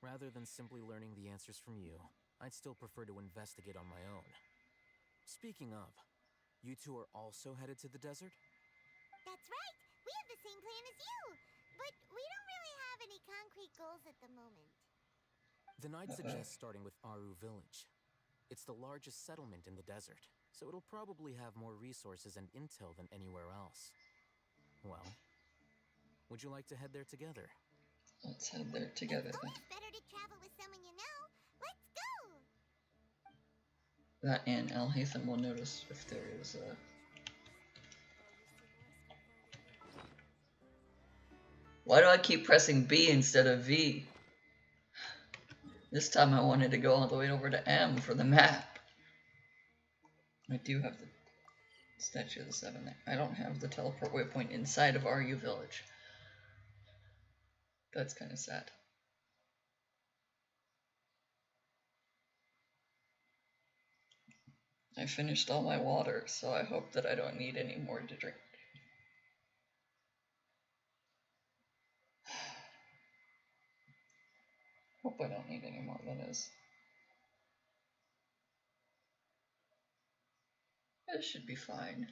Rather than simply learning the answers from you, I'd still prefer to investigate on my own. Speaking of, you two are also headed to the desert? That's right! We have the same plan as you! But we don't really have any concrete goals at the moment. Then I'd suggest starting with Aru Village. It's the largest settlement in the desert, so it'll probably have more resources and intel than anywhere else. Well, would you like to head there together? Let's head there together then. It's always better to travel with someone you know. Let's go! That and Alhaitham will notice if there is a... Why do I keep pressing B instead of V? This time I wanted to go all the way over to M for the map. I do have the Statue of the Seven there. I don't have the teleport waypoint inside of RU Village. That's kind of sad. I finished all my water, so I hope that I don't need any more to drink. Hope I don't need any more, that is. This should be fine.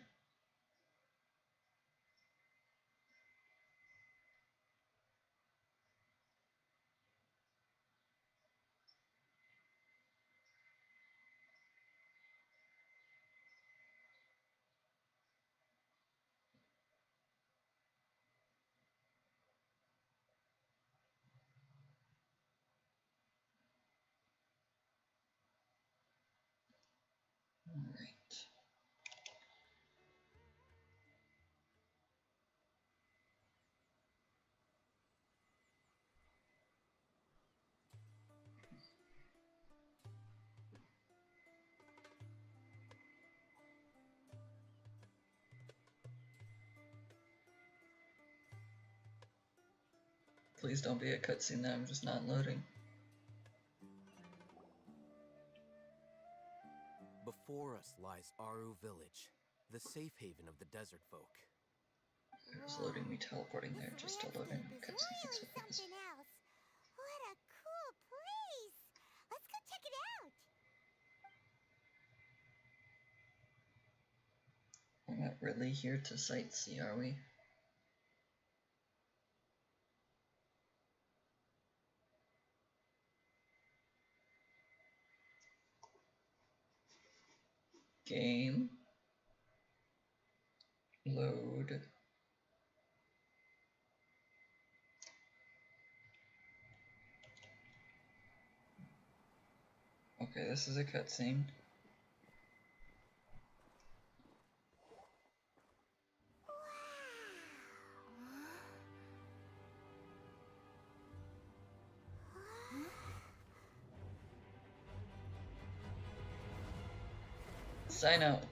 Alright. Please don't be a cutscene that I'm just not loading. Before us lies Aru Village, the safe haven of the desert folk. It was loading me teleporting there just to load in cutscenes. Really something else. What a cool place! Let's go check it out. We're not really here to sightsee, are we? Game. Load. Okay, this is a cutscene. Sign out.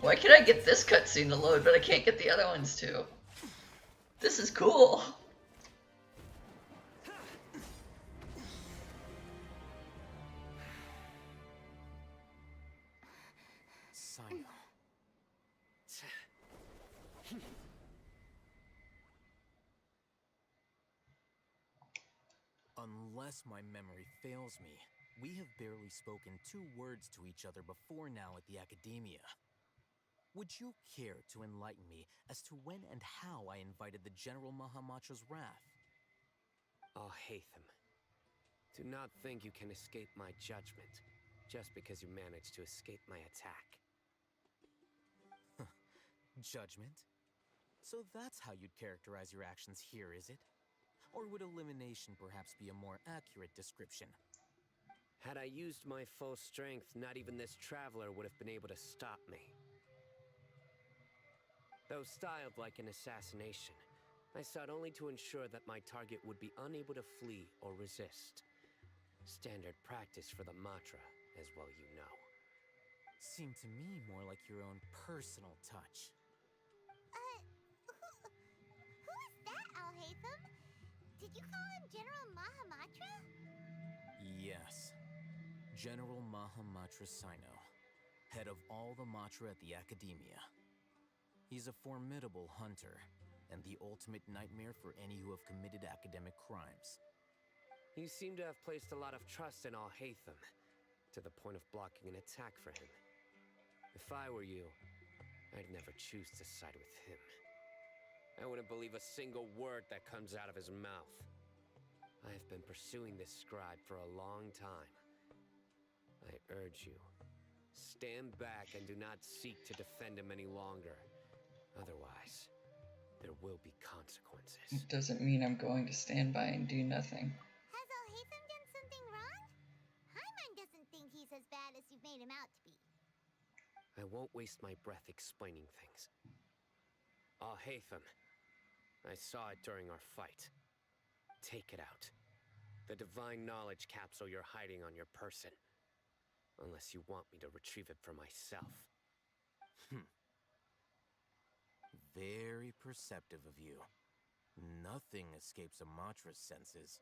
Why can I get this cutscene to load, but I can't get the other ones too? This is cool. Sino. Unless my memory fails me, we have barely spoken 2 words to each other before now at the Academia. Would you care to enlighten me as to when and how I invited the General Mahamatra's wrath? Oh, Hatham. Do not think you can escape my judgment, just because you managed to escape my attack. Judgment? So that's how you'd characterize your actions here, is it? Or would elimination perhaps be a more accurate description? Had I used my full strength, not even this traveler would have been able to stop me. Though styled like an assassination, I sought only to ensure that my target would be unable to flee or resist. Standard practice for the Matra, as well you know. Seemed to me more like your own personal touch. Who is that, Alhaitham? Did you call him General Mahamatra? Yes. General Mahamatra Sino, head of all the Matra at the Academia. He's a formidable hunter, and the ultimate nightmare for any who have committed academic crimes. You seem to have placed a lot of trust in Alhaitham, to the point of blocking an attack for him. If I were you, I'd never choose to side with him. I wouldn't believe a single word that comes out of his mouth. I have been pursuing this scribe for a long time. I urge you, stand back and do not seek to defend him any longer. Otherwise, there will be consequences. It doesn't mean I'm going to stand by and do nothing. Has Alhaitham done something wrong? Hyman doesn't think he's as bad as you've made him out to be. I won't waste my breath explaining things. Alhaitham, I saw it during our fight. Take it out. The divine knowledge capsule you're hiding on your person. Unless you want me to retrieve it for myself. Very perceptive of you. Nothing escapes a Matra's senses.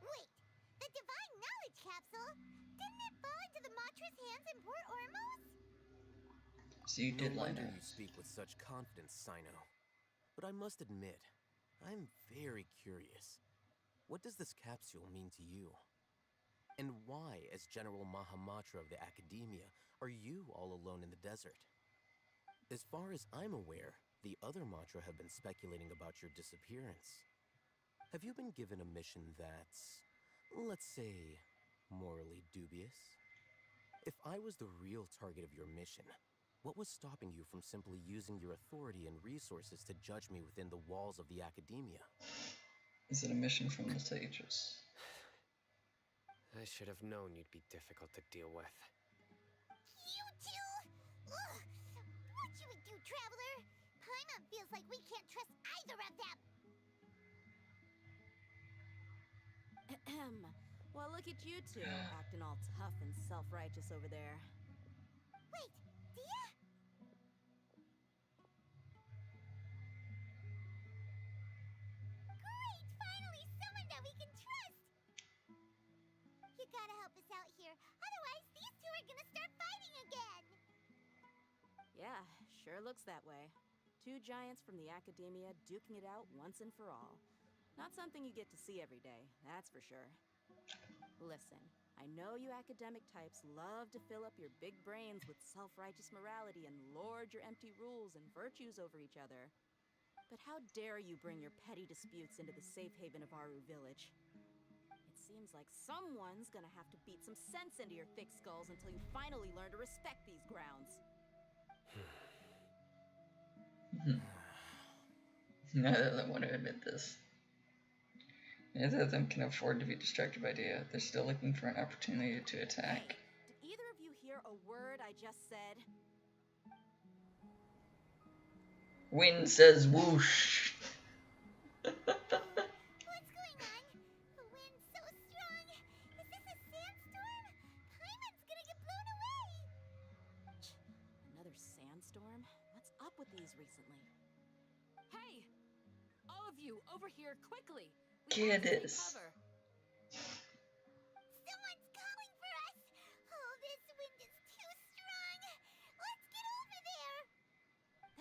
Wait, the divine knowledge capsule? Didn't it fall into the Matra's hands in Port Ormos? So you did no lie wonder to you speak with such confidence, Sino. But I must admit, I'm very curious. What does this capsule mean to you? And why, as General Mahamatra of the Academia, are you all alone in the desert? As far as I'm aware, the other Matra have been speculating about your disappearance. Have you been given a mission that's, let's say, morally dubious? If I was the real target of your mission, what was stopping you from simply using your authority and resources to judge me within the walls of the Academia? Is it a mission from the sages? I should have known you'd be difficult to deal with. You two! Feels like we can't trust either of them. Ahem. Well, look at you two, acting all tough and self-righteous over there. Wait, Dia? Great! Finally someone that we can trust! You gotta help us out here, otherwise these two are gonna start fighting again! Yeah, sure looks that way. Two giants from the academia duking it out once and for all. Not something you get to see every day, that's for sure. Listen, I know you academic types love to fill up your big brains with self-righteous morality and lord your empty rules and virtues over each other. But how dare you bring your petty disputes into the safe haven of Aru Village? It seems like someone's gonna have to beat some sense into your thick skulls until you finally learn to respect these grounds. Neither of them want to admit this. Neither of them can afford to be distracted by Dia. They're still looking for an opportunity to attack. Hey, did either of you hear a word I just said? Wind says whoosh. What's going on? The wind's so strong! Is this a sandstorm? Paimon's gonna get blown away! Another sandstorm? What's up with these recently? Hey! All of you, over here, quickly! Candace. Someone's calling for us! Oh, this wind is too strong! Let's get over there!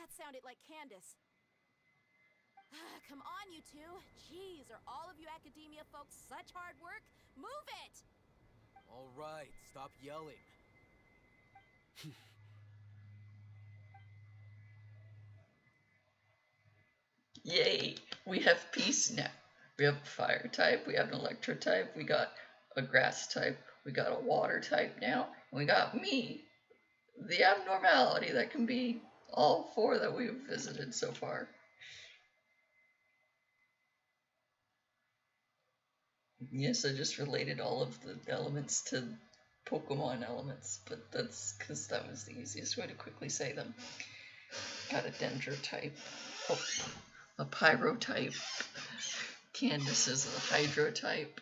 That sounded like Candace. Come on, you two. Jeez, are all of you academia folks such hard work? Move it! All right, stop yelling. Yay! We have peace now. We have a fire type, we have an electro type, we got a grass type, we got a water type now, and we got me, the abnormality that can be all four that we've visited so far. Yes, I just related all of the elements to Pokemon elements, but that's because that was the easiest way to quickly say them. Got a Dendro type, a Pyro type, Candace is a Hydro type,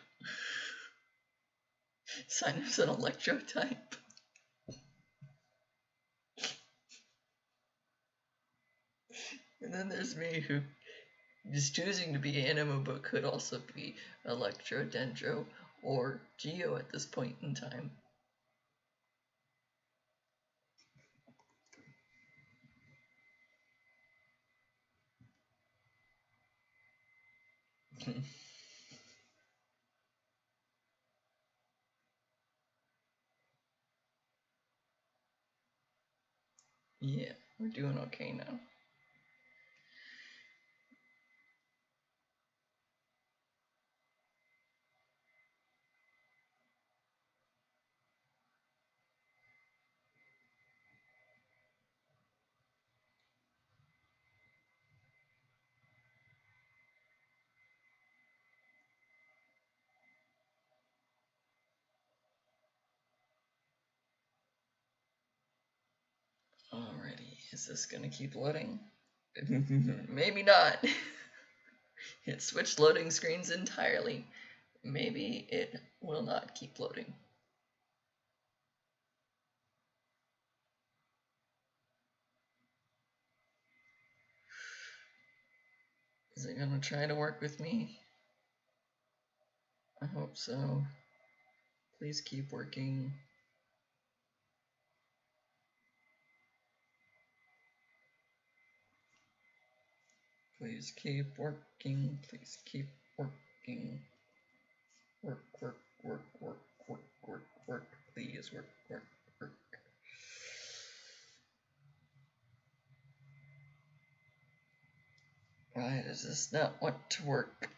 Sinus an Electro type. And then there's me, who is choosing to be Animo but could also be Electro, Dendro, or Geo at this point in time. Yeah, we're doing okay now. Alrighty, is this gonna keep loading? Maybe not. It switched loading screens entirely. Maybe it will not keep loading. Is it gonna try to work with me? I hope so. Please keep working. Please keep working. Please keep working. Work, work, work, work, work, work, work. Please work, work, work. Why does this not want to work?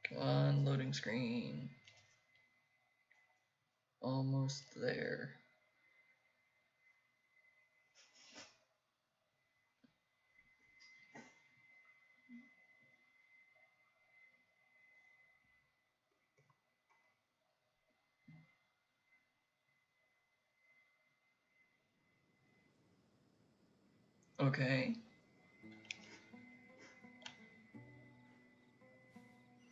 Come on, loading screen. almost there. Okay.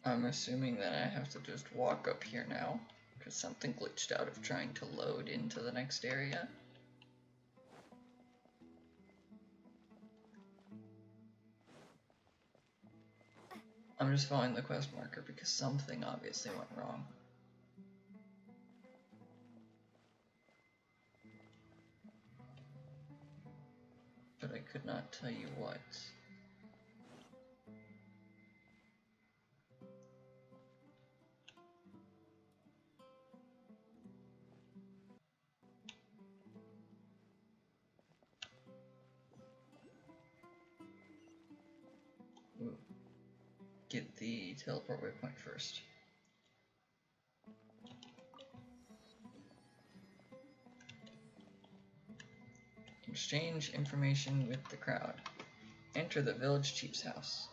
I'm assuming that I have to just walk up here now, because something glitched out of trying to load into the next area. I'm just following the quest marker because something obviously went wrong. But I could not tell you what. Ooh. Get the teleport waypoint first. Exchange information with the crowd. Enter the village chief's house.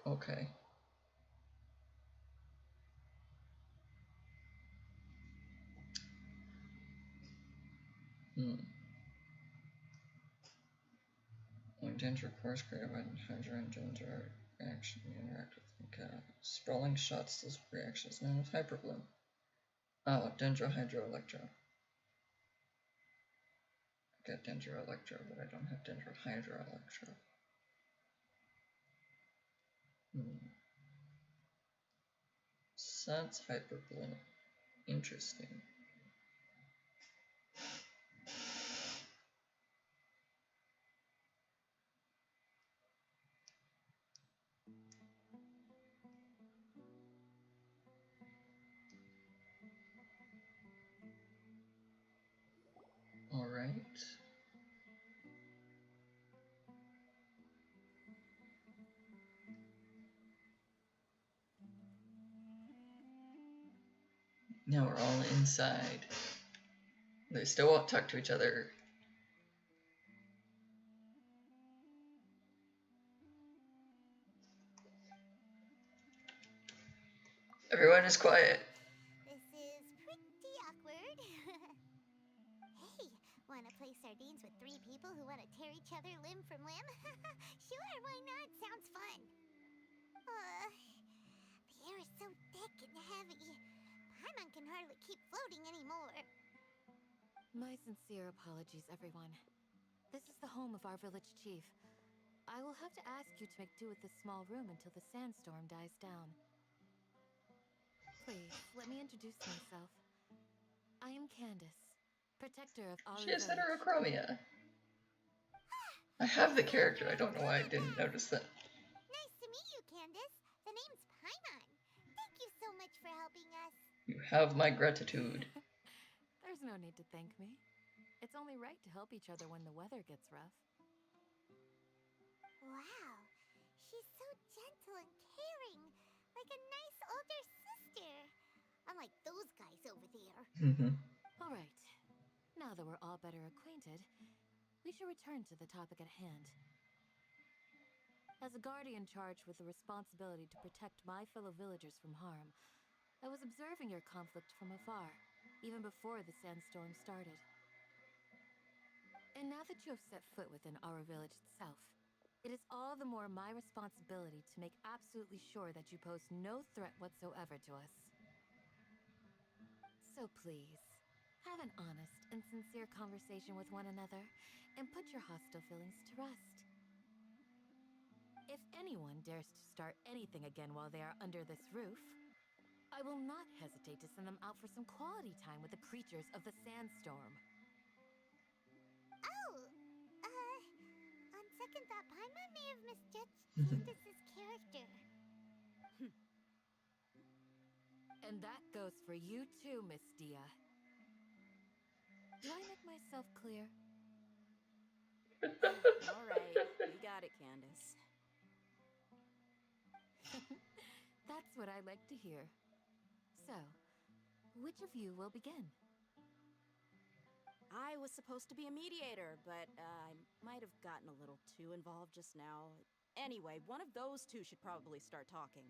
Okay. When Danger course created by Hydra and Danger reaction interact with sprawling shots, this reaction is known as hyperbloom. Oh, Dendro, Hydro, Electro. I got Dendro Electro, but I don't have Dendro Hydro Electro. So that's hyperbloom. Interesting. All right. Now we're all inside. They still won't talk to each other. Everyone is quiet. This is pretty awkward. Hey, wanna play sardines with 3 people who wanna tear each other limb from limb? Sure, why not? Sounds fun. The air is so thick and heavy. Paimon can hardly keep floating anymore. My sincere apologies, everyone. This is the home of our village chief. I will have to ask you to make do with this small room until the sandstorm dies down. Please, let me introduce myself. I am Candace, protector of our She has village. heterochromia. I have the character, I don't know why I didn't notice that. Nice to meet you, Candace. The name's Paimon. Thank you so much for helping us. You have my gratitude. There's no need to thank me. It's only right to help each other when the weather gets rough. Wow, she's so gentle and caring, like a nice older sister. Unlike those guys over there. All right, now that we're all better acquainted, we should return to the topic at hand. As a guardian charged with the responsibility to protect my fellow villagers from harm, I was observing your conflict from afar, even before the sandstorm started. And now that you have set foot within our village itself, it is all the more my responsibility to make absolutely sure that you pose no threat whatsoever to us. So please, have an honest and sincere conversation with one another and put your hostile feelings to rest. If anyone dares to start anything again while they are under this roof, I will not hesitate to send them out for some quality time with the creatures of the sandstorm. On second thought, Paimon may have misjudged Candace's character. And that goes for you too, Miss Dia. Do I make myself clear? All right, you got it, Candace. That's what I like to hear. So, which of you will begin? I was supposed to be a mediator, but I might have gotten a little too involved just now. Anyway, one of those two should probably start talking.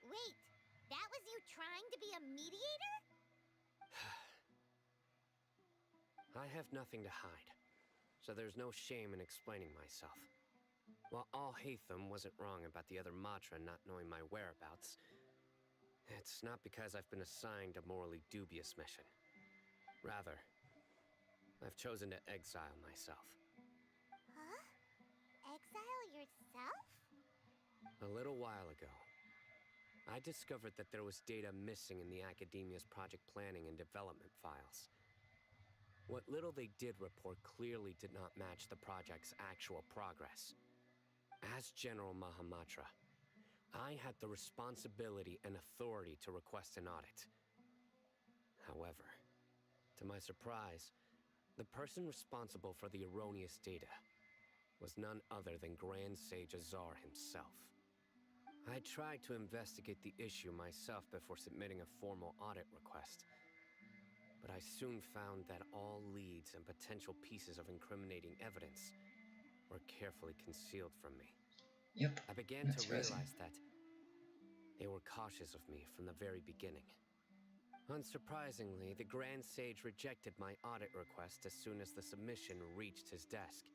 Wait, that was you trying to be a mediator? I have nothing to hide, so there's no shame in explaining myself. While Alhaitham wasn't wrong about the other Matra not knowing my whereabouts, it's not because I've been assigned a morally dubious mission. Rather, I've chosen to exile myself. Huh? Exile yourself? A little while ago, I discovered that there was data missing in the Academia's project planning and development files. What little they did report clearly did not match the project's actual progress. As General Mahamatra, I had the responsibility and authority to request an audit. However, to my surprise, the person responsible for the erroneous data was none other than Grand Sage Azar himself. I tried to investigate the issue myself before submitting a formal audit request, but I soon found that all leads and potential pieces of incriminating evidence were carefully concealed from me. Yep, I began that's to realize that they were cautious of me from the very beginning. Unsurprisingly, the Grand Sage rejected my audit request as soon as the submission reached his desk.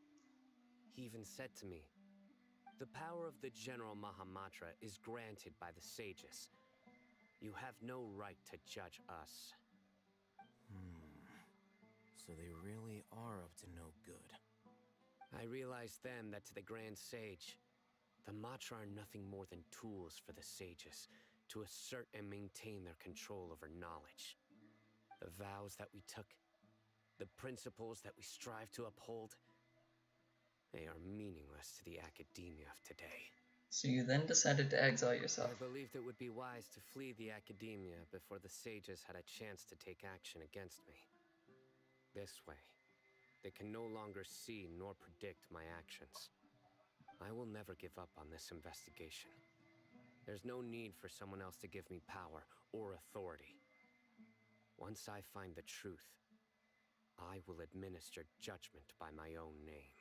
He even said to me, "The power of the General Mahamatra is granted by the sages. You have no right to judge us." So they really are up to no good. I realized then that to the Grand Sage, the Matra are nothing more than tools for the sages to assert and maintain their control over knowledge. The vows that we took, the principles that we strive to uphold, they are meaningless to the academia of today. So you then decided to exile yourself. I believed it would be wise to flee the academia before the sages had a chance to take action against me. This way, they can no longer see nor predict my actions. I will never give up on this investigation. There's no need for someone else to give me power or authority. Once I find the truth, I will administer judgment by my own name.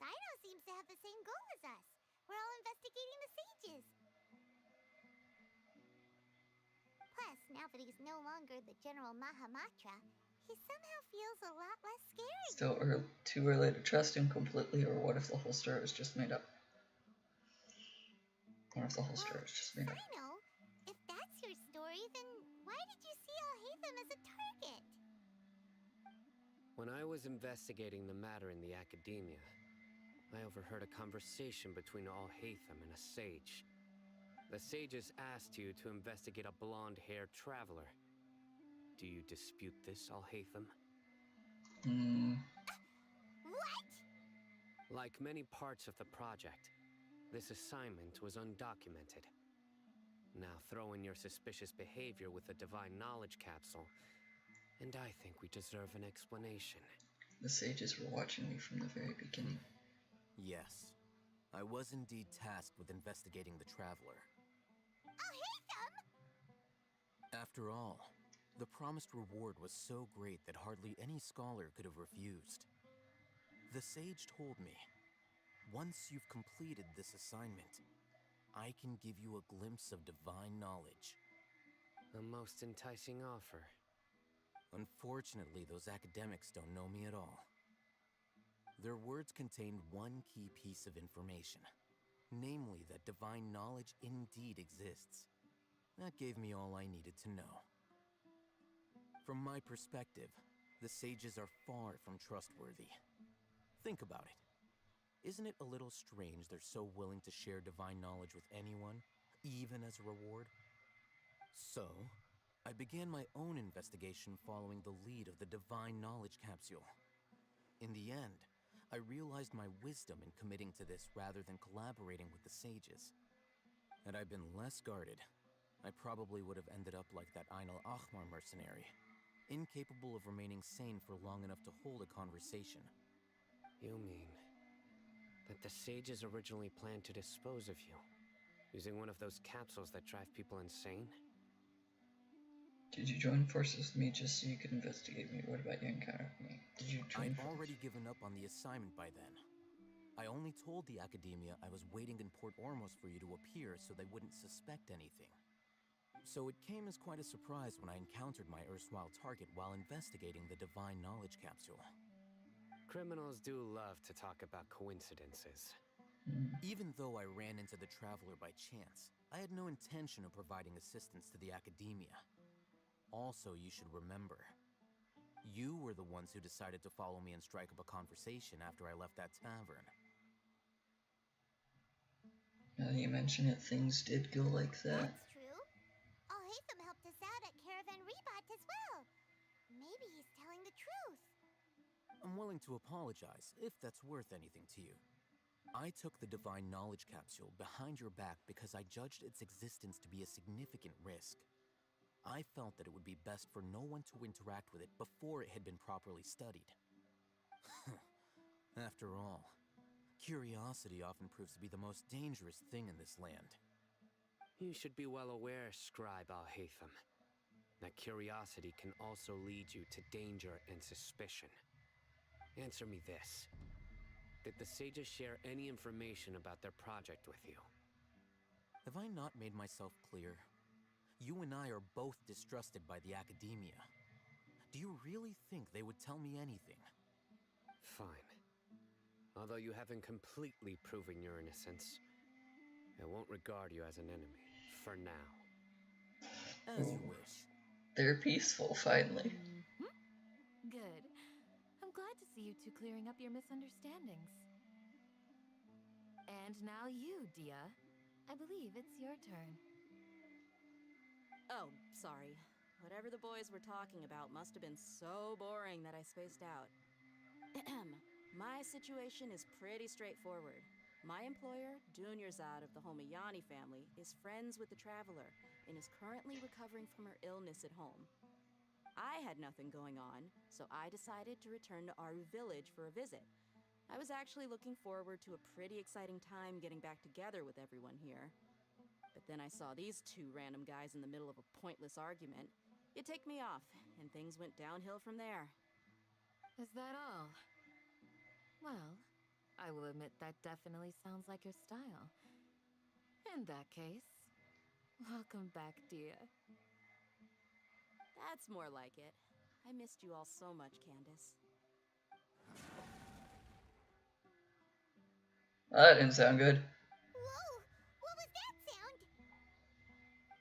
Cyno seems to have the same goal as us. We're all investigating the sages. Plus, now that he's no longer the General Mahamatra, he somehow feels a lot less scared. Still too early to trust him completely, or what if the whole story was just made up? What if the whole story was just made up? Cyno, if that's your story, then why did you see Alhaitham as a target? When I was investigating the matter in the academia, I overheard a conversation between Alhaitham and a sage. The sages asked you to investigate a blonde-haired traveler. Do you dispute this, Alhaitham? What? Like many parts of the project, this assignment was undocumented. Now throw in your suspicious behavior with the Divine Knowledge Capsule, and I think we deserve an explanation. The sages were watching me from the very beginning. Yes, I was indeed tasked with investigating the Traveler. Alhaitham! After all, the promised reward was so great that hardly any scholar could have refused. The sage told me, once you've completed this assignment, I can give you a glimpse of divine knowledge. A most enticing offer. Unfortunately, those academics don't know me at all. Their words contained one key piece of information, namely that divine knowledge indeed exists. That gave me all I needed to know. From my perspective, the sages are far from trustworthy. Think about it. Isn't it a little strange they're so willing to share divine knowledge with anyone, even as a reward? So, I began my own investigation following the lead of the Divine Knowledge Capsule. In the end, I realized my wisdom in committing to this rather than collaborating with the sages. Had I been less guarded, I probably would have ended up like that Ain al-Ahmar mercenary, incapable of remaining sane for long enough to hold a conversation. You mean that the sages originally planned to dispose of you, using one of those capsules that drive people insane? Did you join forces with me just so you could investigate me? What about your encounter with me? Did you join I'd forces? already given up on the assignment by then. I only told the Academia I was waiting in Port Ormos for you to appear so they wouldn't suspect anything. So it came as quite a surprise when I encountered my erstwhile target while investigating the Divine Knowledge Capsule. Criminals do love to talk about coincidences. Even though I ran into the Traveler by chance, I had no intention of providing assistance to the Academia. Also, you should remember, you were the ones who decided to follow me and strike up a conversation after I left that tavern. Now that you mention it, things did go like that. That's true. Alhaitham helped us out at Caravan Rebot as well. Maybe he's telling the truth. I'm willing to apologize, if that's worth anything to you. I took the Divine Knowledge Capsule behind your back because I judged its existence to be a significant risk. I felt that it would be best for no one to interact with it before it had been properly studied. After all, curiosity often proves to be the most dangerous thing in this land. You should be well aware, Scribe Alhaitham, that curiosity can also lead you to danger and suspicion. Answer me this. Did the sages share any information about their project with you? Have I not made myself clear? You and I are both distrusted by the Academia. Do you really think they would tell me anything? Fine. Although you haven't completely proven your innocence, I won't regard you as an enemy, for now. As you wish. They're peaceful, finally. Good. I'm glad to see you two clearing up your misunderstandings. And now you, Dia. I believe it's your turn. Oh, sorry. Whatever the boys were talking about must have been so boring that I spaced out. My situation is pretty straightforward. My employer, Dunyarzad of the Homayani family, is friends with the Traveler and is currently recovering from her illness at home. I had nothing going on, so I decided to return to Aru Village for a visit. I was actually looking forward to a pretty exciting time getting back together with everyone here. But then I saw these two random guys in the middle of a pointless argument. It ticked me off, and things went downhill from there. Is that all? Well, I will admit that definitely sounds like your style. In that case, welcome back, Dia. That's more like it. I missed you all so much, Candace. That didn't sound good. Whoa! What was that sound?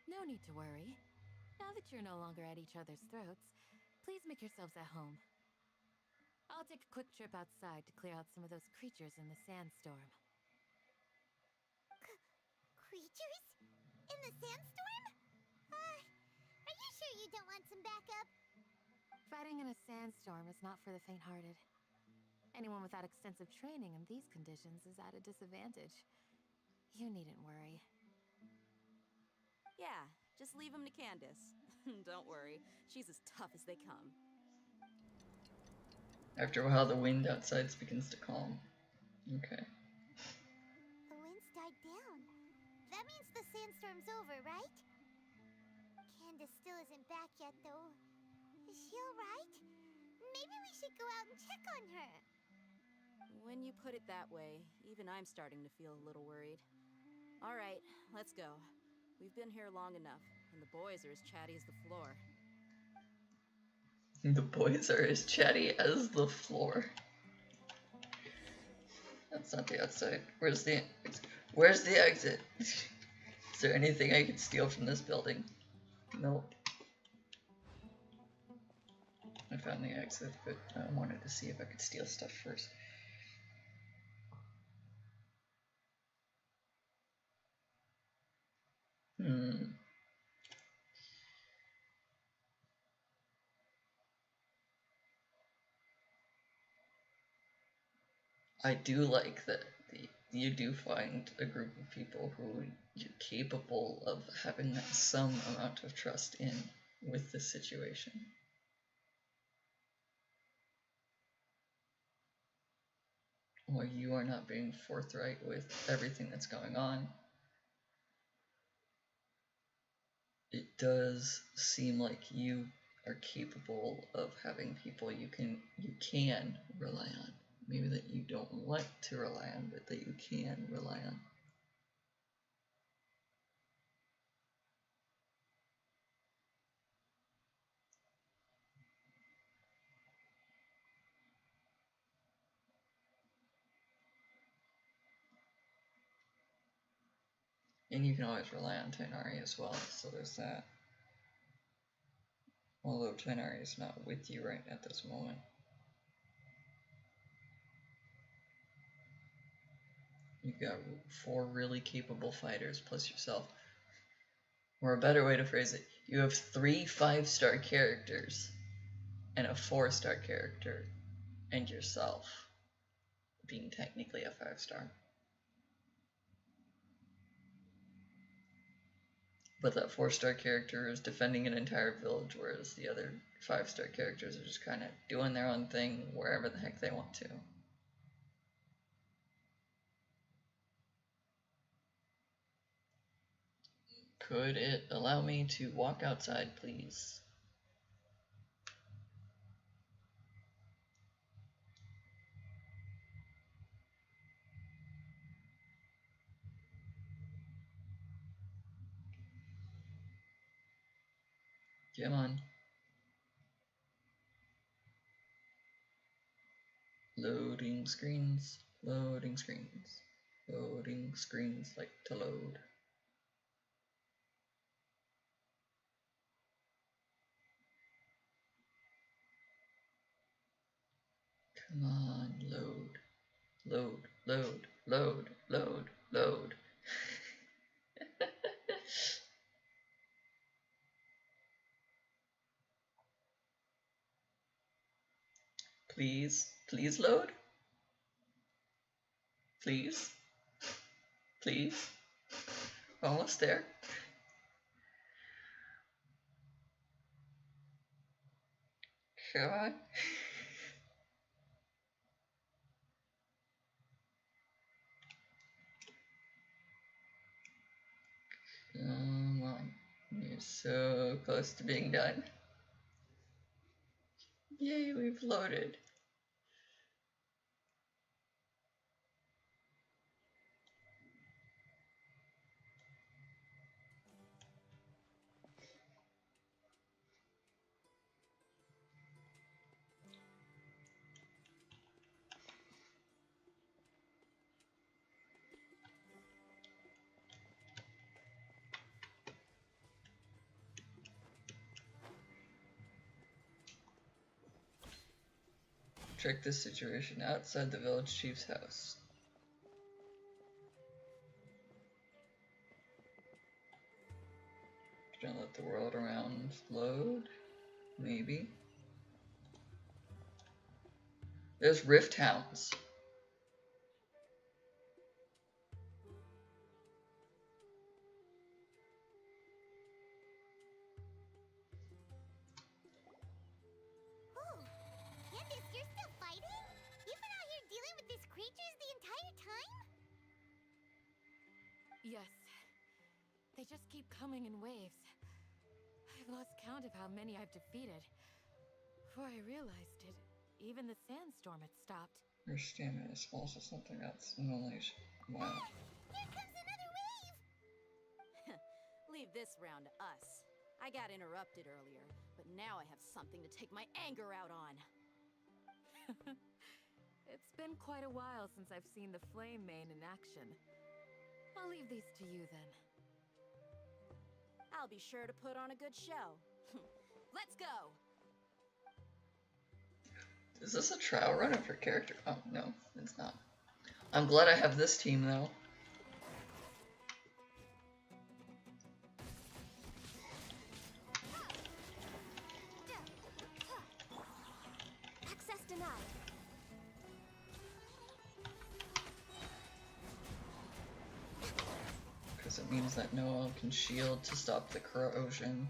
No need to worry. Now that you're no longer at each other's throats, please make yourselves at home. I'll take a quick trip outside to clear out some of those creatures in the sandstorm. Creatures? In the sandstorm? Are you sure you don't want some backup? Fighting in a sandstorm is not for the faint-hearted. Anyone without extensive training in these conditions is at a disadvantage. You needn't worry. Yeah, just leave them to Candace. Don't worry, she's as tough as they come. After a while, the wind outside begins to calm. Okay. The wind's died down. That means the sandstorm's over, right? Candace still isn't back yet, though. Is she alright? Maybe we should go out and check on her. When you put it that way, even I'm starting to feel a little worried. All right, let's go. We've been here long enough, and the boys are as chatty as the floor. The boys are as chatty as the floor. That's not the outside. Where's the exit? Is there anything I could steal from this building? Nope. I found the exit, but I wanted to see if I could steal stuff first. I do like that you do find a group of people who you're capable of having some amount of trust in with this situation. Or you are not being forthright with everything that's going on. does seem like you are capable of having people you can rely on. Maybe that you don't want to rely on, but that you can rely on. And you can always rely on Tighnari as well, so there's that. Although Tighnari is not with you right at this moment. You've got 4 really capable fighters plus yourself. Or a better way to phrase it, you have 3 5-star characters and a 4-star character, and yourself being technically a 5-star. But that 4-star character is defending an entire village, whereas the other 5-star characters are just kind of doing their own thing wherever the heck they want to. Could it allow me to walk outside, please? Come on. Loading screens, loading screens, loading screens like to load. Come on, load, load, load, load, load, load. Please, please load. Please, please. Almost there. Come on. Come on. You're so close to being done. Yay, we've loaded. Check this situation outside the village chief's house. Gonna let the world around load? Maybe. There's Rift Hounds. Oh, Candace, you're still fighting? You've been out here dealing with these creatures the entire time? Yes. They just keep coming in waves. I've lost count of how many I've defeated. Before I realized it, even the sandstorm had stopped. Your stamina is also something that's an unleash. Wow. Here comes another wave! Leave this round to us. I got interrupted earlier, but now I have something to take my anger out on. It's been quite a while since I've seen the Flame Mane in action. I'll leave these to you then. I'll be sure to put on a good show. Let's go! Is this a trial run of her character? Oh, no, it's not. I'm glad I have this team, though. Access denied. Because it means that no one can shield to stop the corrosion.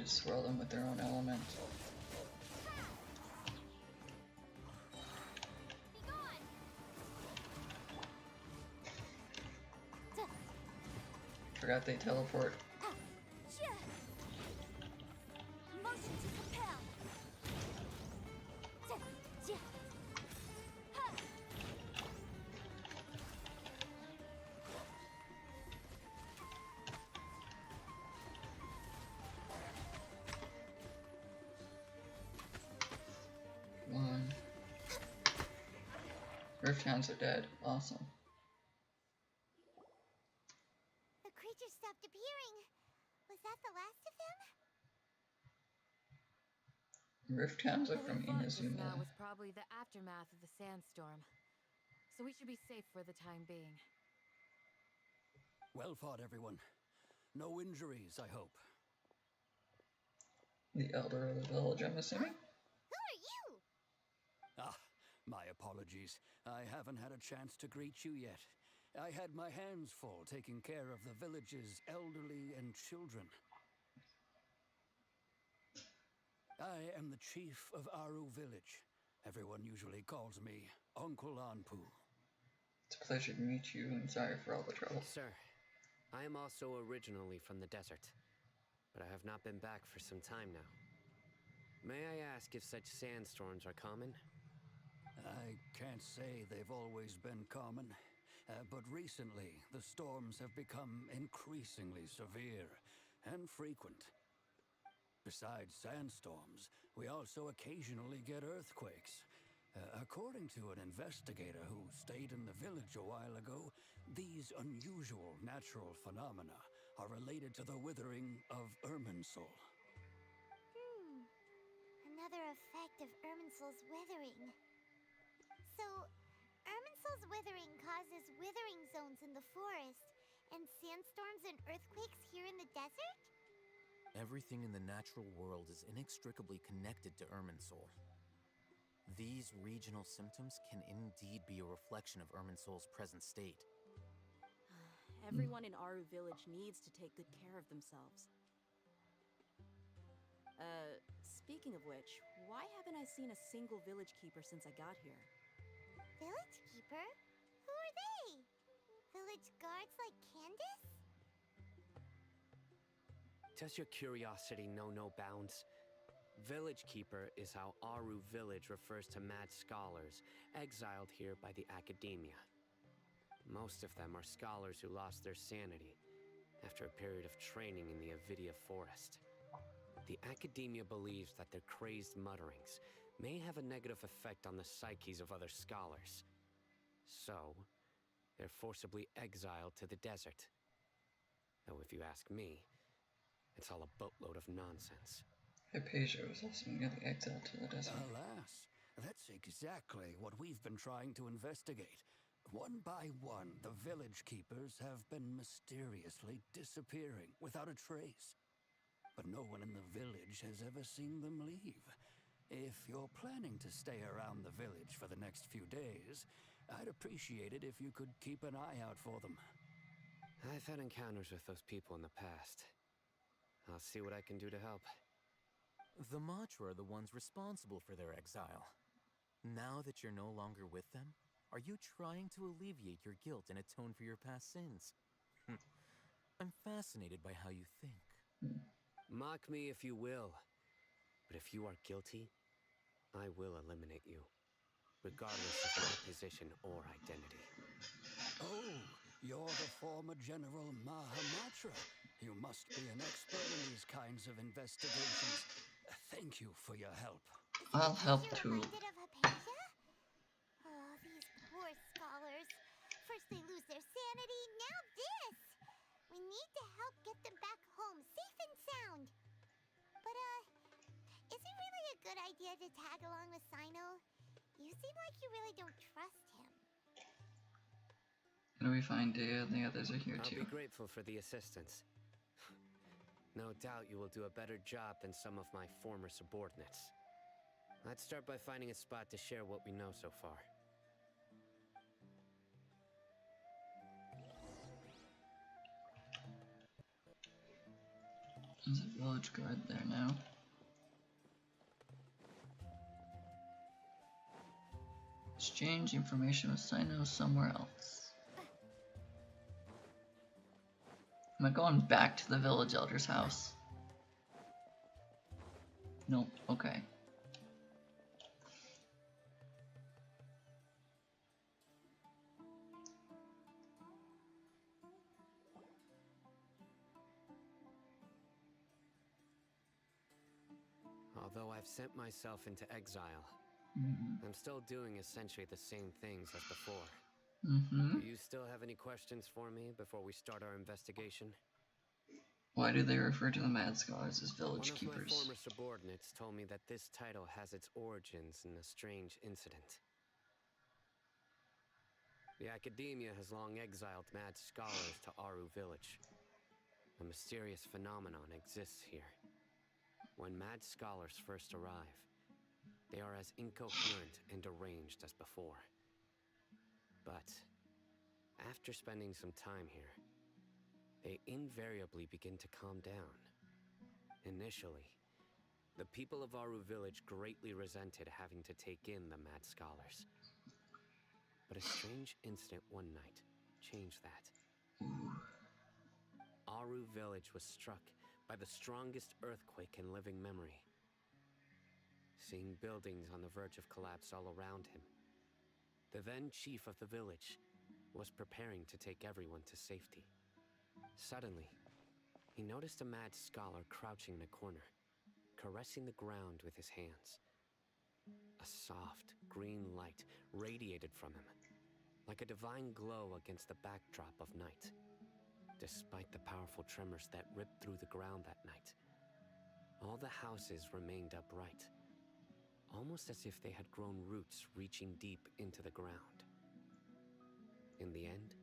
swirl them with their own element. Forgot they teleport. Motion to compel. One. Rift Hounds are dead. Awesome. The creature stopped appearing. Was that the last of them? Rift Hounds are What we from fought just now Inazuma. was probably the aftermath of the sandstorm. So we should be safe for the time being. Well fought, everyone. No injuries, I hope. The Elder of the Village, I'm assuming? Who are you? Ah, my apologies. I haven't had a chance to greet you yet. I had my hands full taking care of the village's elderly and children. I am the chief of Aru Village. Everyone usually calls me Uncle Anpu. It's a pleasure to meet you, and sorry for all the trouble. Sir, I am also originally from the desert, but I have not been back for some time now. May I ask if such sandstorms are common? I can't say they've always been common, but recently the storms have become increasingly severe and frequent. Besides sandstorms, we also occasionally get earthquakes. According to an investigator who stayed in the village a while ago, these unusual natural phenomena are related to the withering of Irminsul. Another effect of Irminsul's withering. So, Irminsul's withering causes withering zones in the forest, and sandstorms and earthquakes here in the desert? Everything in the natural world is inextricably connected to Irminsul. These regional symptoms can indeed be a reflection of Irminsul's present state. Everyone in Aru Village needs to take good care of themselves. Speaking of which, why haven't I seen a single village keeper since I got here? Village keeper? Who are they? Village guards like Candace? Does your curiosity know no bounds? Village Keeper is how Aru Village refers to mad scholars exiled here by the Academia. Most of them are scholars who lost their sanity after a period of training in the Avidia Forest. The Academia believes that their crazed mutterings may have a negative effect on the psyches of other scholars. So, they're forcibly exiled to the desert. Though if you ask me, it's all a boatload of nonsense. Hypatia was also nearly exiled to the desert. Alas, that's exactly what we've been trying to investigate. One by one, the village keepers have been mysteriously disappearing without a trace. But no one in the village has ever seen them leave. If you're planning to stay around the village for the next few days, I'd appreciate it if you could keep an eye out for them. I've had encounters with those people in the past. I'll see what I can do to help. The Matra are the ones responsible for their exile. Now that you're no longer with them, are you trying to alleviate your guilt and atone for your past sins? I'm fascinated by how you think. Mock me if you will, but if you are guilty, I will eliminate you, regardless of my position or identity. Oh, you're the former General Mahamatra. You must be an expert in these kinds of investigations. Thank you for your help. I'll help too. Reminded of Hypatia? Oh, these poor scholars. First they lose their sanity, now this! We need to help get them back home, safe and sound. But, is it really a good idea to tag along with Sino? You seem like you really don't trust him. And we find Dea and the others are here too. I'll be grateful for the assistance. No doubt you will do a better job than some of my former subordinates. Let's start by finding a spot to share what we know so far. There's a village guard there now. Exchange information with Sino somewhere else. Am I going back to the village elder's house? Nope, okay. Although I've sent myself into exile, I'm still doing essentially the same things as before. Do you still have any questions for me before we start our investigation? Why do they refer to the Mad Scholars as village keepers? One of my former subordinates told me that this title has its origins in a strange incident. The Academia has long exiled Mad Scholars to Aru Village. A mysterious phenomenon exists here. When Mad Scholars first arrive, they are as incoherent and deranged as before. But after spending some time here, they invariably begin to calm down. Initially, the people of Aru Village greatly resented having to take in the Mad Scholars. But a strange incident one night changed that. Aru Village was struck by the strongest earthquake in living memory. Seeing buildings on the verge of collapse all around him, the then chief of the village was preparing to take everyone to safety. Suddenly, he noticed a Mad Scholar crouching in a corner, caressing the ground with his hands. A soft, green light radiated from him, like a divine glow against the backdrop of night. Despite the powerful tremors that ripped through the ground that night, all the houses remained upright, almost as if they had grown roots reaching deep into the ground. In the end,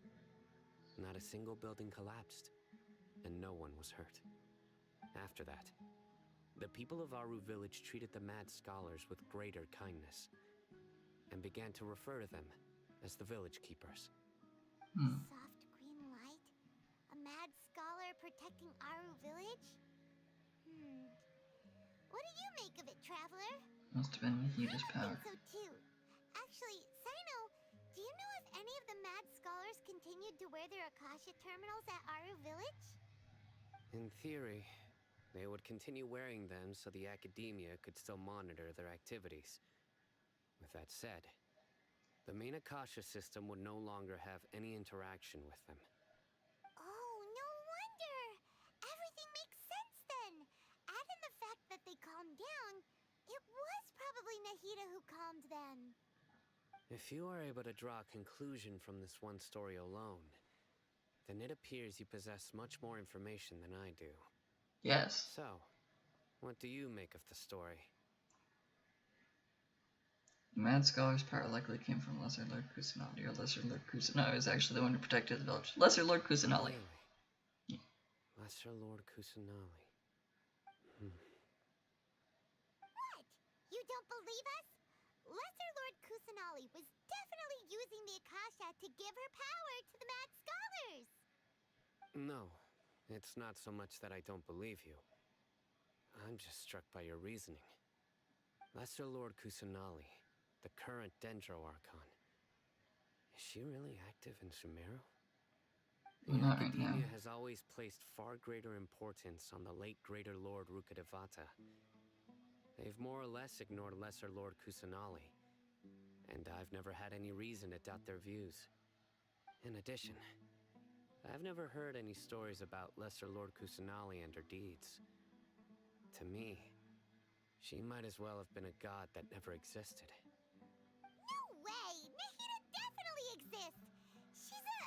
not a single building collapsed, and no one was hurt. After that, the people of Aru Village treated the Mad Scholars with greater kindness, and began to refer to them as the Village Keepers. Soft green light? A Mad Scholar protecting Aru Village? What do you make of it, Traveler? Must have been Nihida's power. I think so too. Actually, Sino, do you know if any of the Mad Scholars continued to wear their Akasha terminals at Aru Village? In theory, they would continue wearing them so the Academia could still monitor their activities. With that said, the main Akasha system would no longer have any interaction with them. Oh, no wonder! Everything makes sense then! Add in the fact that they calmed down, it was probably Nahida who calmed them. If you are able to draw a conclusion from this one story alone, then it appears you possess much more information than I do. Yes. So, what do you make of the story? The Mad Scholar's power likely came from Lesser Lord Kusanali, or Lesser Lord Kusanali is actually the one who protected the village. Lesser Lord Kusanali. Really? Yeah. Lesser Lord Kusanali. What? You don't believe us? Lesser Lord Kusanali was definitely using the Akasha to give her power to the Mad Scholars! No, it's not so much that I don't believe you. I'm just struck by your reasoning. Lesser Lord Kusanali, the current Dendro Archon, is she really active in Sumeru? The Not right Academia now. has always placed far greater importance on the late Greater Lord Rukkhadevata. They've more or less ignored Lesser Lord Kusanali, and I've never had any reason to doubt their views. In addition, I've never heard any stories about Lesser Lord Kusanali and her deeds. To me, she might as well have been a god that never existed. No way! Nahida definitely exists! She's a...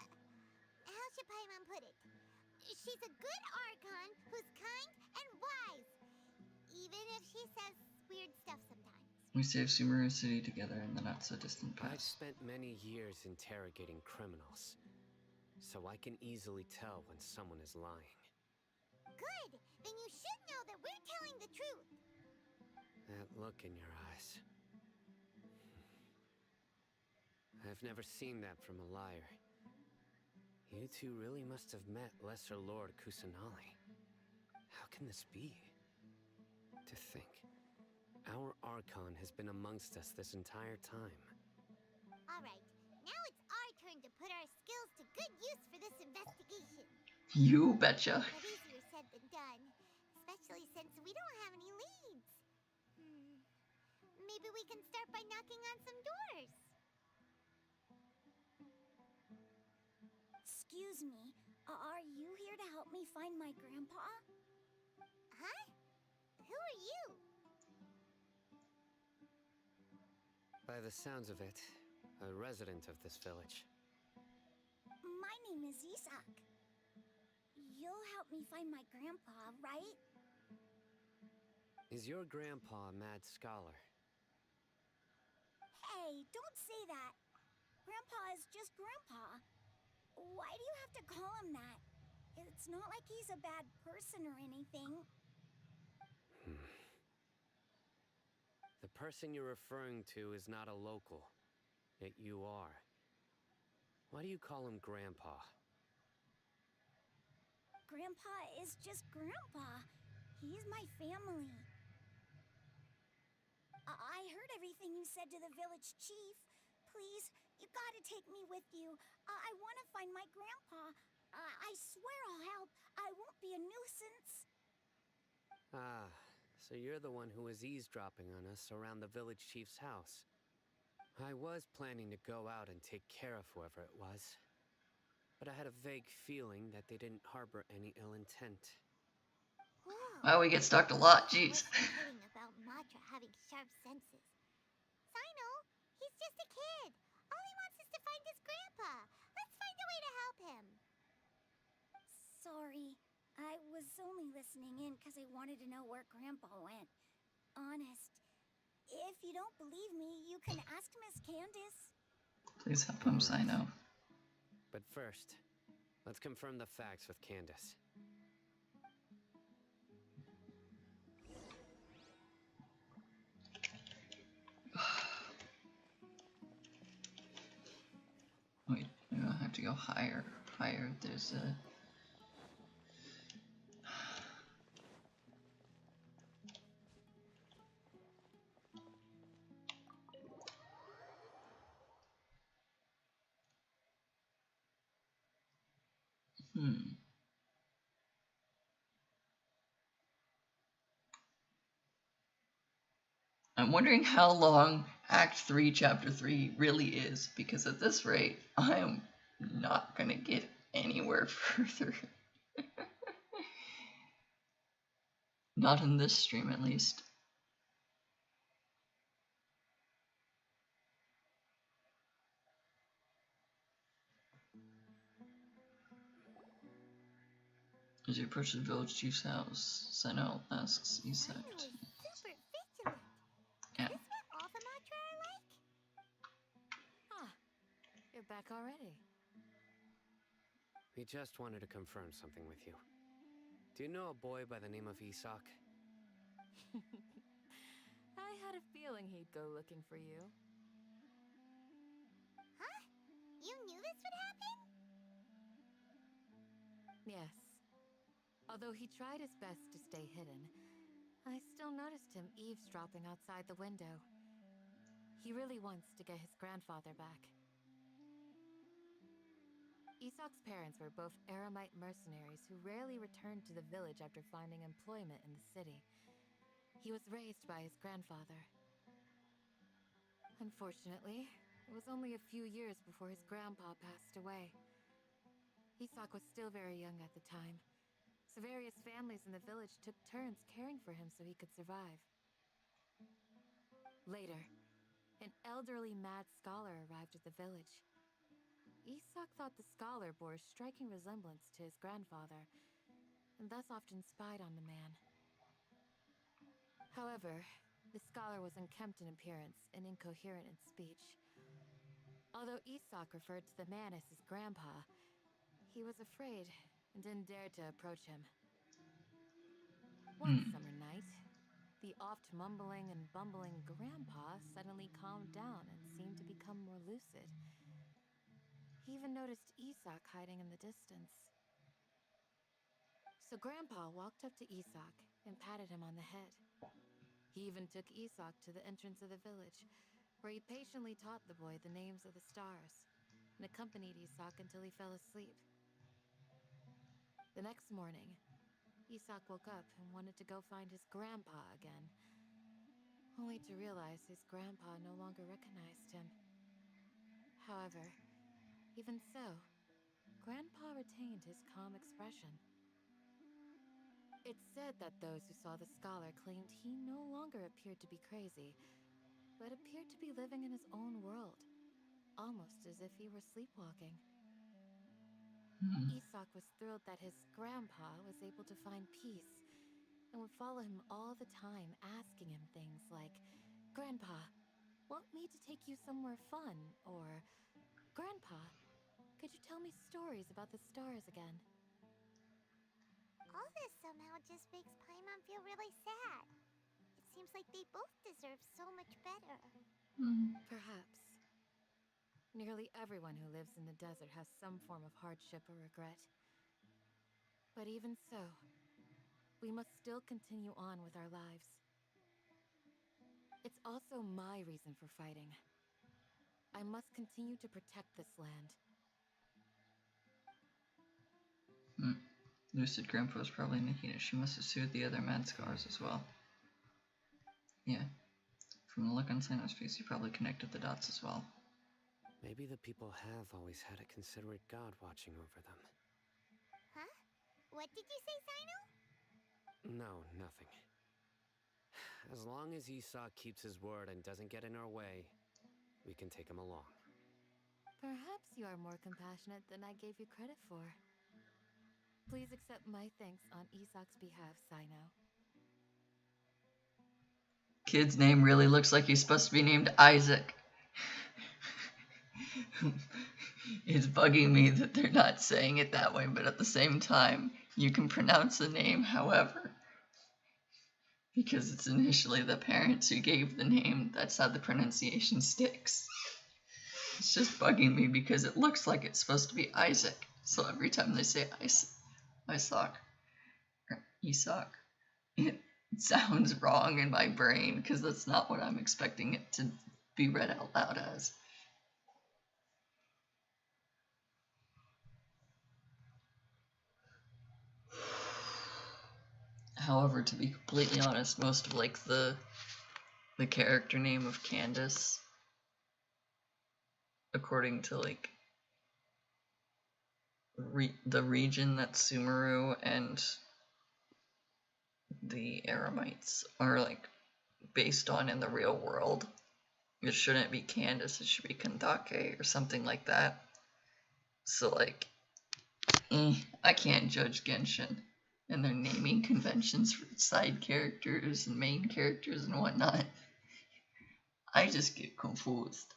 how should Paimon put it? She's a good Archon who's kind and wise. Even if she says weird stuff sometimes. We saved Sumeru City together in the not-so-distant I've past. spent many years interrogating criminals, so I can easily tell when someone is lying. Good! Then you should know that we're telling the truth! That look in your eyes. I've never seen that from a liar. You two really must have met Lesser Lord Kusanali. How can this be? To think, our Archon has been amongst us this entire time. Alright, now it's our turn to put our skills to good use for this investigation. You betcha. But easier said than done, especially since we don't have any leads. Maybe we can start by knocking on some doors. Excuse me, are you here to help me find my grandpa? Huh? Who are you? By the sounds of it, a resident of this village. My name is Isak. You'll help me find my grandpa, right? Is your grandpa a mad scholar? Hey, don't say that. Grandpa is just Grandpa. Why do you have to call him that? It's not like he's a bad person or anything. The person you're referring to is not a local. Yet you are. Why do you call him Grandpa? Grandpa is just Grandpa. He's my family. I heard everything you said to the village chief. Please, you gotta take me with you. I want to find my grandpa. I swear I'll help. I won't be a nuisance. Ah, so you're the one who was eavesdropping on us around the village chief's house. I was planning to go out and take care of whoever it was. But I had a vague feeling that they didn't harbor any ill intent. Wow, we get stalked a lot, jeez. Kidding about Matra having sharp senses. Sino, he's just a kid. All he wants is to find his grandpa. Let's find a way to help him. Sorry, I was only listening in because I wanted to know where Grandpa went. Honest. If you don't believe me, you can ask Miss Candace. Please help him, Sino. But first, let's confirm the facts with Candace. Wait, I have to go higher. Higher, there's a... I'm wondering how long Act 3, Chapter 3 really is, because at this rate, I am not gonna get anywhere further. Not in this stream, at least. As you approach the village chief's house, Sino asks Isak. Sino is super vigilant. Yeah. Is this what all the Matra are like? Ah, you're back already. We just wanted to confirm something with you. Do you know a boy by the name of Isak? I had a feeling he'd go looking for you. Huh? You knew this would happen? Yes. Although he tried his best to stay hidden, I still noticed him eavesdropping outside the window. He really wants to get his grandfather back. Isak's parents were both Aramite mercenaries who rarely returned to the village after finding employment in the city. He was raised by his grandfather. Unfortunately, it was only a few years before his grandpa passed away. Isak was still very young at the time, so various families in the village took turns caring for him so he could survive. Later, an elderly mad scholar arrived at the village. Isak thought the scholar bore a striking resemblance to his grandfather, and thus often spied on the man. However, the scholar was unkempt in appearance and incoherent in speech. Although Isak referred to the man as his grandpa, he was afraid and didn't dare to approach him. One summer night, the oft mumbling and bumbling grandpa suddenly calmed down and seemed to become more lucid. He even noticed Isak hiding in the distance. So Grandpa walked up to Isak and patted him on the head. He even took Isak to the entrance of the village, where he patiently taught the boy the names of the stars and accompanied Isak until he fell asleep. The next morning, Isak woke up and wanted to go find his grandpa again, only to realize his grandpa no longer recognized him. However, even so, Grandpa retained his calm expression. It's said that those who saw the scholar claimed he no longer appeared to be crazy, but appeared to be living in his own world, almost as if he were sleepwalking. Isak was thrilled that his grandpa was able to find peace and would follow him all the time, asking him things like, "Grandpa, want me to take you somewhere fun?" Or, "Grandpa, could you tell me stories about the stars again?" All this somehow just makes Paimon feel really sad. It seems like they both deserve so much better. Perhaps. Nearly everyone who lives in the desert has some form of hardship or regret. But even so, we must still continue on with our lives. It's also my reason for fighting. I must continue to protect this land. Lucid Grandpa was probably Nikita. She must have sued the other Mad Scars as well. Yeah. From the look on Sano's face, he probably connected the dots as well. Maybe the people have always had a considerate god watching over them. Huh? What did you say, Sino? No, nothing. As long as Isak keeps his word and doesn't get in our way, we can take him along. Perhaps you are more compassionate than I gave you credit for. Please accept my thanks on Isak's behalf, Sino. Kid's name really looks like he's supposed to be named Isaac. It's bugging me that they're not saying it that way, but at the same time, you can pronounce the name however. Because it's initially the parents who gave the name, that's how the pronunciation sticks. It's just bugging me because it looks like it's supposed to be Isaac. So every time they say Isak, or Isak, it sounds wrong in my brain because that's not what I'm expecting it to be read out loud as. However, to be completely honest, most of like the character name of Candace, according to like the region that Sumeru and the Eremites are like based on in the real world, it shouldn't be Candace, it should be Kandake or something like that. So like, I can't judge Genshin and their naming conventions for side characters and main characters and whatnot. I just get confused.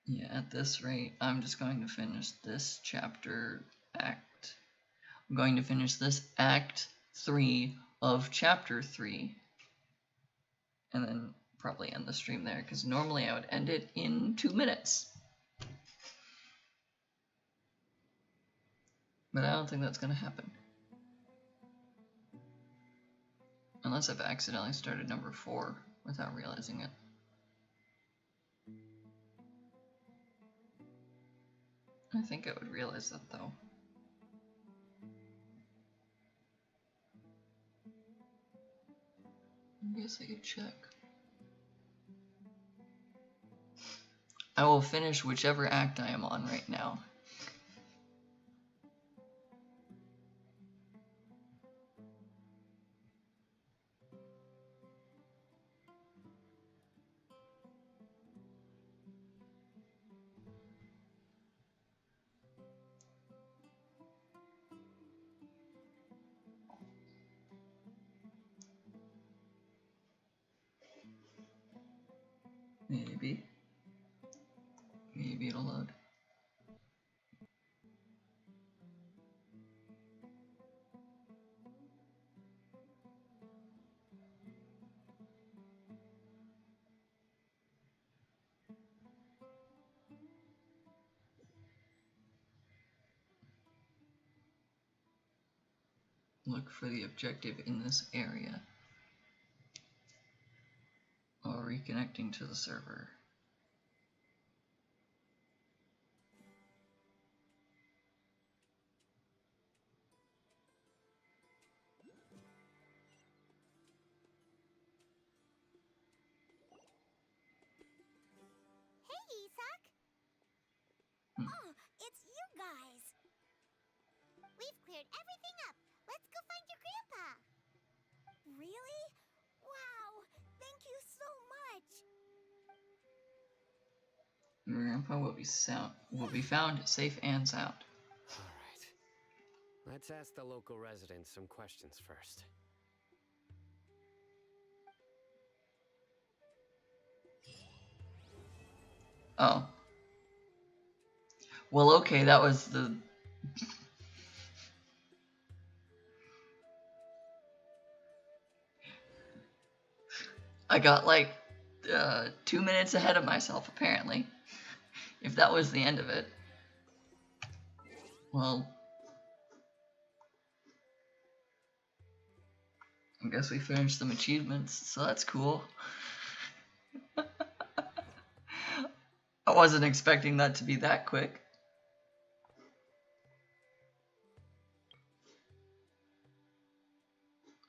Yeah, at this rate, I'm just going to finish this chapter act. I'm going to finish this act 3 of chapter 3. And then probably end the stream there, because normally I would end it in 2 minutes. But I don't think that's going to happen. Unless I've accidentally started number 4 without realizing it. I think I would realize that though. I guess I could check. I will finish whichever act I am on right now. Maybe. Maybe it'll load. look for the objective in this area while reconnecting to the server. Hey, Isak! Oh, it's you guys! We've cleared everything up. Let's go find your grandpa. Really? Wow! Thank you so much! Your grandpa will be found safe and sound. Alright. Let's ask the local residents some questions first. Oh. Well, okay, that was the... I got like 2 minutes ahead of myself, apparently. If that was the end of it. Well, I guess we finished some achievements, so that's cool. I wasn't expecting that to be that quick.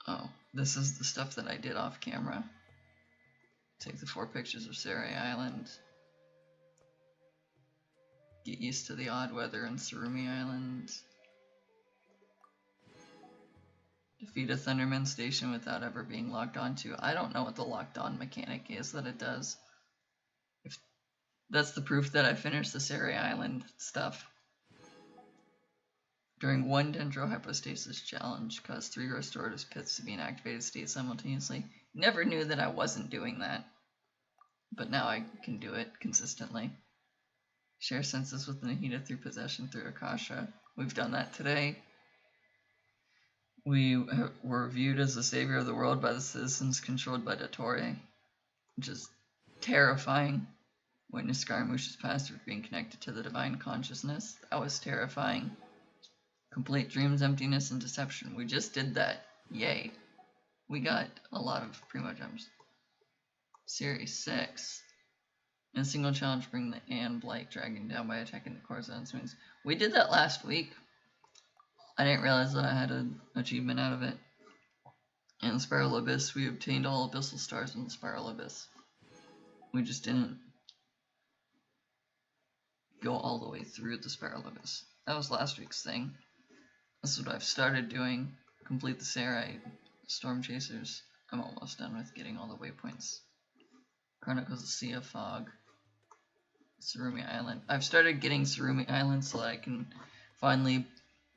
Oh, this is the stuff that I did off camera. Take the 4 pictures of Sarai Island. Get used to the odd weather in Surumi Island. Defeat a Thunderman station without ever being locked onto. I don't know what the locked on mechanic is that it does. If that's the proof that I finished the Sarai Island stuff. During one Dendro Hypostasis challenge, cause 3 restorative pits to be in activated state simultaneously. Never knew that I wasn't doing that. But now I can do it consistently. Share senses with Nahida through possession through Akasha. We've done that today. We were viewed as the savior of the world by the citizens controlled by Dottore, which is terrifying. Witness Scaramouche's past with being connected to the divine consciousness. That was terrifying. Complete dreams, emptiness, and deception. We just did that. Yay. We got a lot of Primo Gems. Series 6. In a single challenge, bring the Anne Blight Dragon down by attacking the Corzon's wings. We did that last week. I didn't realize that I had an achievement out of it. In the Spiral Abyss, we obtained all Abyssal Stars in the Spiral Abyss. We just didn't go all the way through the Spiral Abyss. That was last week's thing. That's what I've started doing. Complete the Sarai Storm Chasers. I'm almost done with getting all the waypoints. Chronicles of Sea of Fog. Surumi Island. I've started getting Surumi Island so that I can finally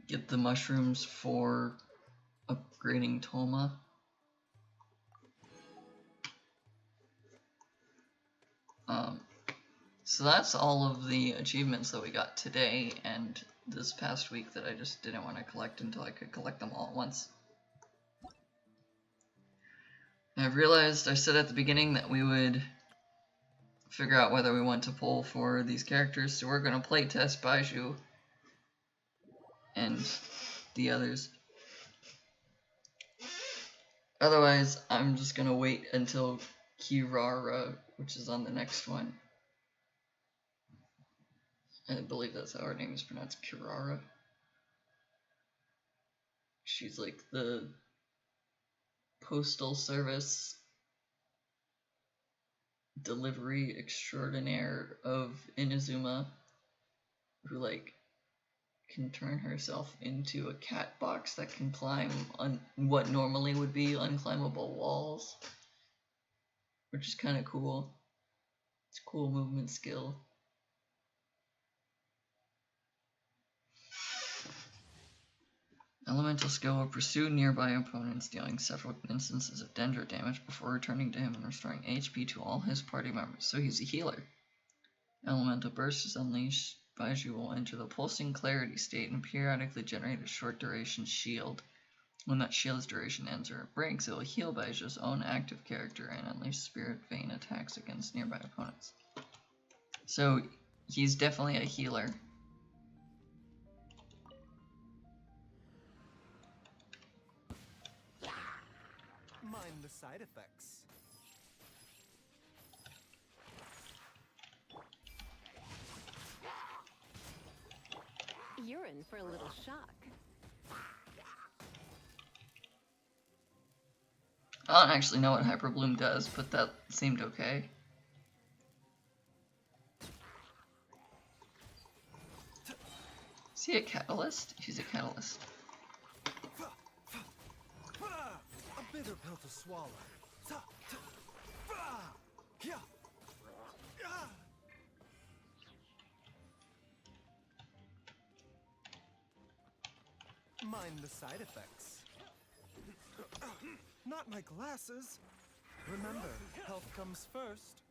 get the mushrooms for upgrading Toma. So that's all of the achievements that we got today and this past week that I just didn't want to collect until I could collect them all at once. And I've realized, I said at the beginning that we would figure out whether we want to pull for these characters, so we're going to play test Baiju and the others. Otherwise, I'm just going to wait until Kirara, which is on the next one. I believe that's how her name is pronounced, Kirara. She's like the postal service delivery extraordinaire of Inazuma, who like can turn herself into a cat box that can climb on what normally would be unclimbable walls, which is kind of cool. It's a cool movement skill. Elemental skill will pursue nearby opponents, dealing several instances of Dendro damage before returning to him and restoring HP to all his party members, so he's a healer. Elemental burst is unleashed. Baiju will enter the pulsing clarity state and periodically generate a short duration shield. When that shield's duration ends or it breaks, it will heal Baiju's own active character and unleash Spirit Vein attacks against nearby opponents. So he's definitely a healer. side effects. You're in for a little shock. I don't actually know what Hyper Bloom does, but that seemed okay. Is he a catalyst? He's a catalyst. A bitter pill to swallow. Mind the side effects. Not my glasses. Remember, health comes first.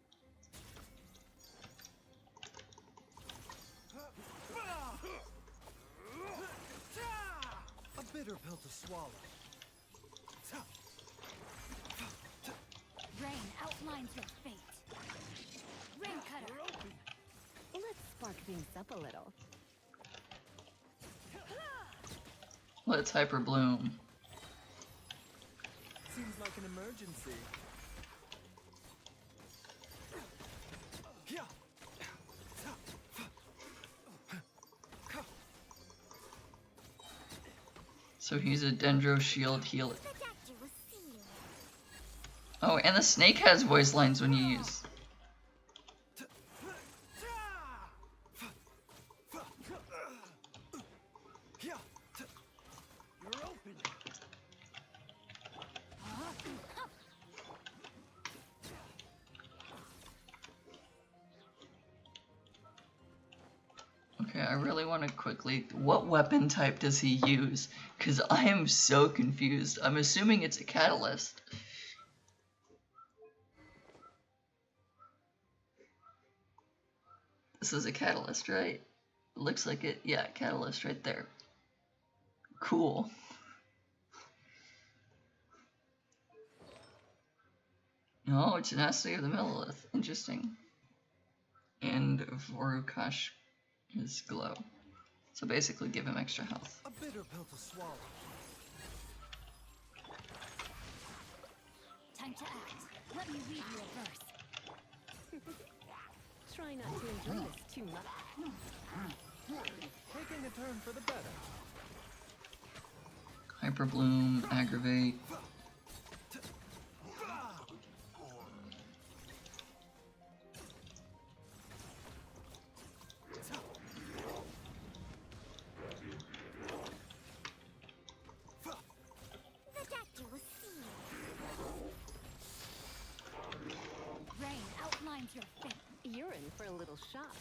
A bitter pill to swallow. Rain outlines your fate. Rain cutter. Let's spark things up a little. Let's Hyper Bloom. Seems like an emergency. So he's a Dendro Shield healer. Oh, and the snake has voice lines when you use. Okay, I really want to quickly... What weapon type does he use? Because I am so confused. I'm assuming it's a catalyst. This is a catalyst, right? Looks like it. Yeah, catalyst right there. Cool. Oh, it's an Tenacity of the Millilith. Interesting. And Vorukash his glow. So basically give him extra health. A bitter pill to swallow. Time to act. Let me read you a verse. Try not to enjoy this too much. Taking a turn for the better. Hyper Bloom, Aggravate. Rain outlines your fate. You're in for a little shock.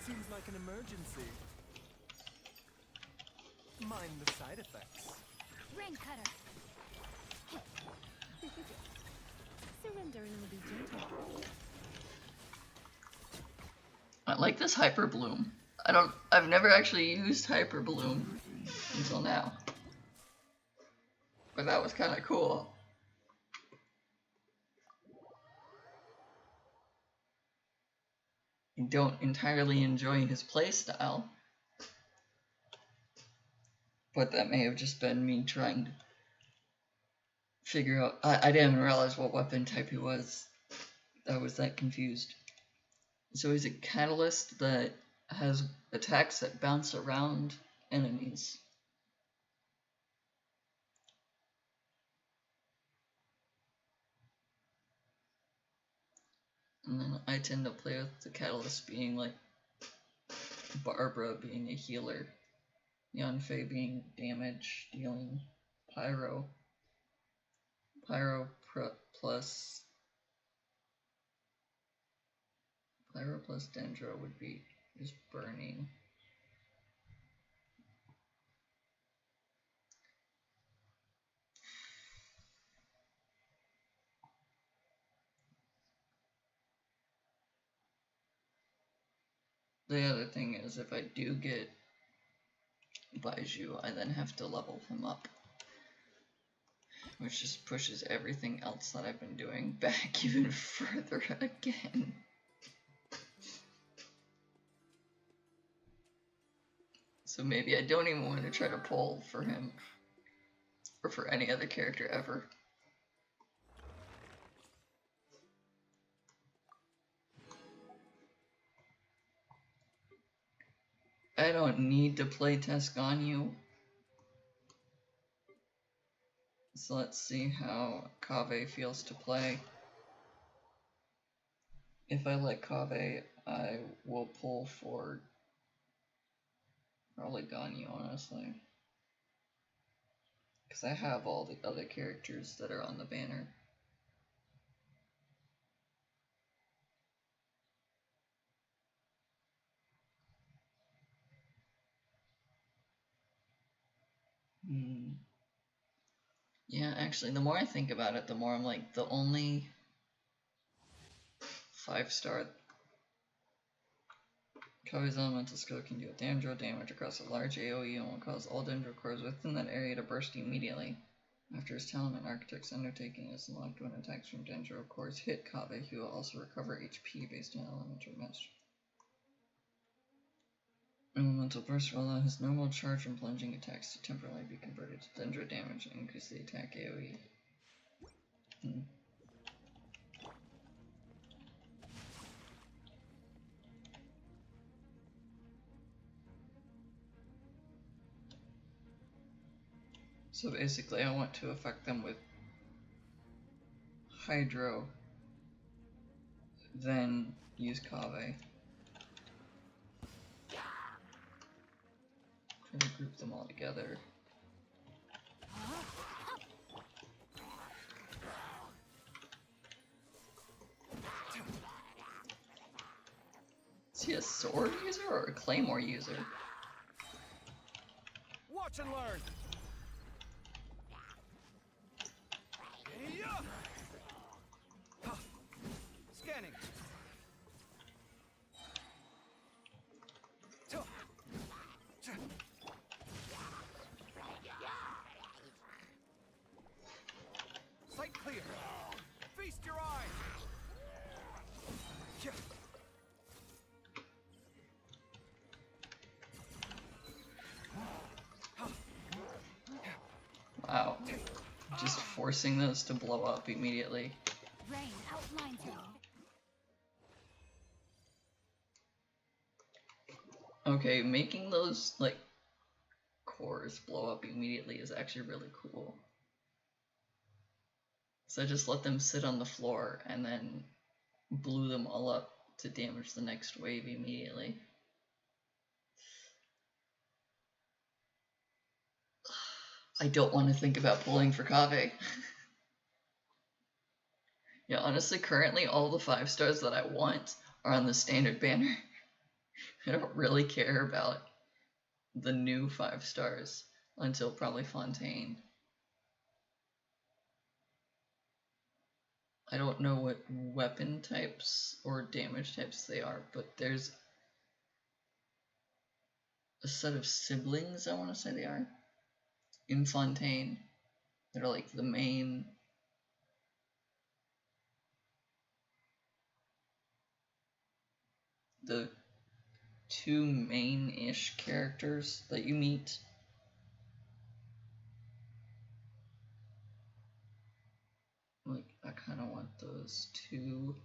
Seems like an emergency. Mind the side effects. Rain cutter. Surrender and I'll be gentle. I like this Hyper Bloom. I've never actually used Hyper Bloom until now. But that was kind of cool. I don't entirely enjoy his playstyle. But that may have just been me trying to figure out. I didn't even realize what weapon type he was. I was that confused. So he's a catalyst that has attacks that bounce around enemies. And then I tend to play with the catalyst being like Barbara being a healer, Yanfei being damage dealing, Pyro plus Dendro would be just burning. The other thing is, if I do get Baiju, I then have to level him up, which just pushes everything else that I've been doing back even further again. So maybe I don't even want to try to pull for him. Or for any other character ever. I don't need to play Tesganyu. So let's see how Kaveh feels to play. If I like Kaveh, I will pull for probably Ganyu, honestly. Because I have all the other characters that are on the banner. Yeah, actually, the more I think about it, the more I'm like, the only 5-star Kaveh's elemental skill can deal damage across a large AoE and will cause all Dendro cores within that area to burst immediately. After his talent and Architect's Undertaking is unlocked when attacks from Dendro cores hit Kaveh, he will also recover HP based on elemental mastery. Elemental Burst will allow his normal charge and plunging attacks to temporarily be converted to Dendro damage and increase the attack AoE. So basically I want to affect them with Hydro, then use Kaveh. Try to group them all together. Is he a sword user or a claymore user? Watch and learn. Scanning. Sight clear. Feast your eyes. Wow. Just forcing those to blow up immediately. Rain outlines you. Okay, making those, like, cores blow up immediately is actually really cool. So I just let them sit on the floor and then blew them all up to damage the next wave immediately. I don't want to think about pulling for Kaveh. Yeah, honestly, currently all the 5-stars that I want are on the standard banner. I don't really care about the new 5-stars until probably Fontaine. I don't know what weapon types or damage types they are, but there's a set of siblings, I want to say they are, in Fontaine that are like the main. The two main-ish characters that you meet. Like, I kind of want those two.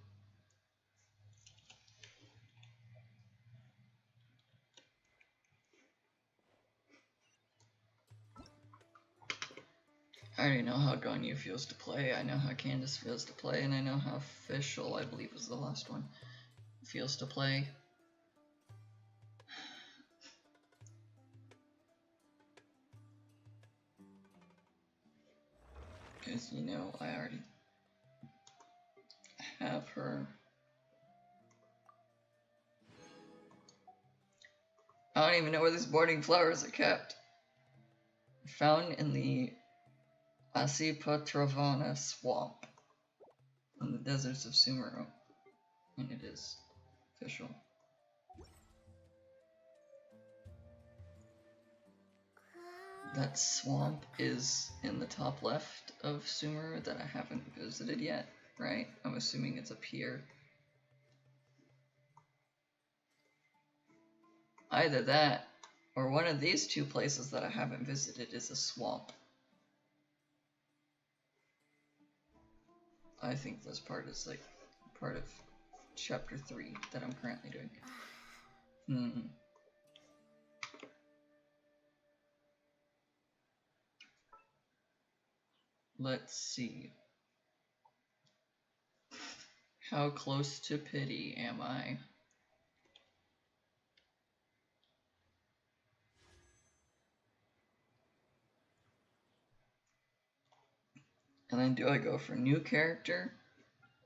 I already know how Ganyu feels to play, I know how Candace feels to play, and I know how Fischl, I believe was the last one, feels to play. Because, you know, I already have her. I don't even know where these boarding flowers are kept. Found in the Asipatravana swamp in the deserts of Sumeru. And it is official. That swamp is in the top left of Sumeru that I haven't visited yet, right? I'm assuming it's up here. Either that, Or one of these two places that I haven't visited is a swamp. I think this part is like part of chapter 3 that I'm currently doing. Let's see. How close to pity am I? And then do I go for new character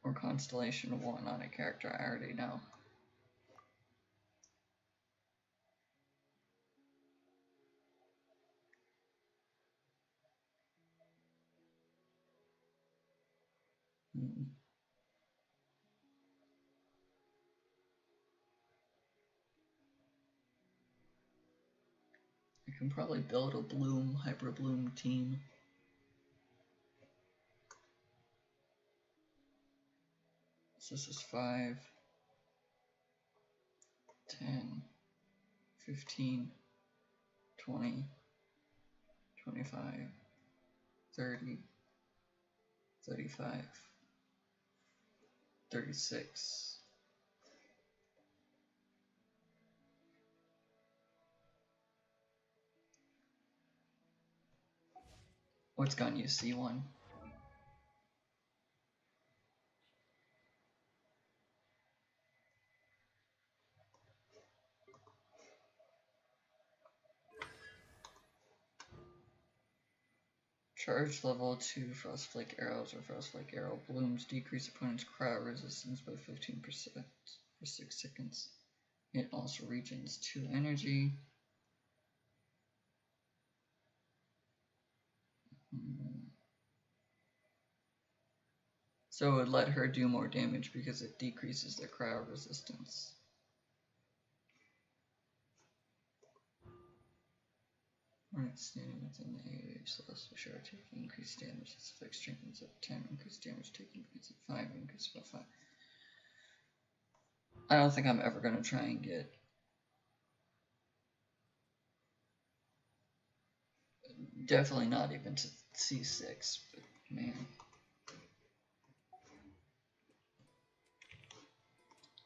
or Constellation 1 on a character I already know? I can probably build a Bloom, Hyper Bloom team. So this is 5, 10, 15, 20, 25, 30, 35, 36. What's gone you C1? Charge level 2 Frostflake arrows or Frostflake arrow blooms decrease opponent's cryo resistance by 15% for 6 seconds. It also regens 2 energy. So it would let her do more damage because it decreases their cryo resistance. When it's standing within the area, Celeste will sure taking increased damage. Its effect strengthens at 10, increased damage taken begins at 5, increased by 5. I don't think I'm ever going to try and get definitely not even to C6, but man.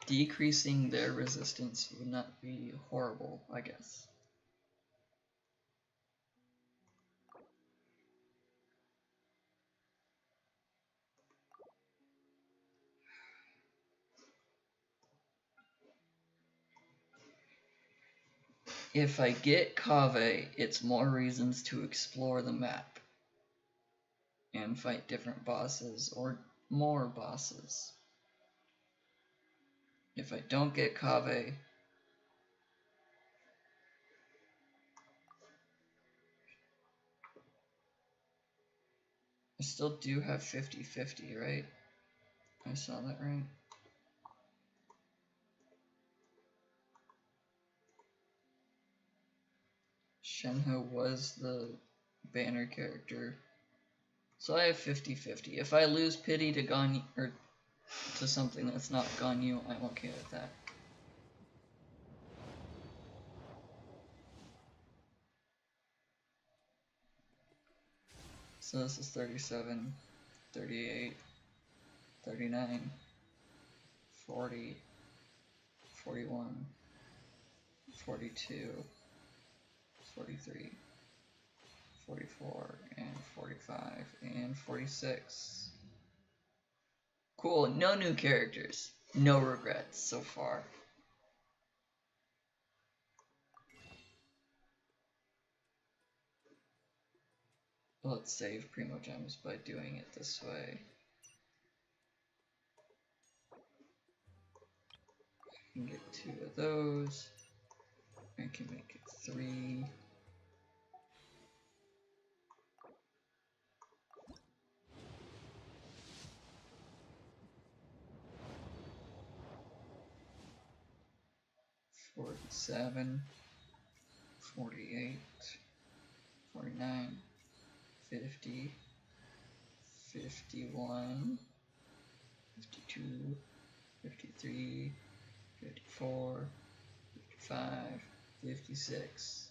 Decreasing their resistance would not be horrible, I guess. If I get Kaveh, it's more reasons to explore the map and fight different bosses or more bosses. If I don't get Kaveh, I still do have 50-50, right? I saw that right. Shenhe was the banner character. So I have 50-50. If I lose pity to Ganyu, or to something that's not Ganyu, I'm okay with that. So this is 37, 38, 39, 40, 41, 42, 43, 44, and 45, and 46. Cool, no new characters. No regrets so far. Let's save Primogems by doing it this way. I can get 2 of those. I can make it 3. $47, 48, 49, 50, 51, 52, 53, 54, 55, 56.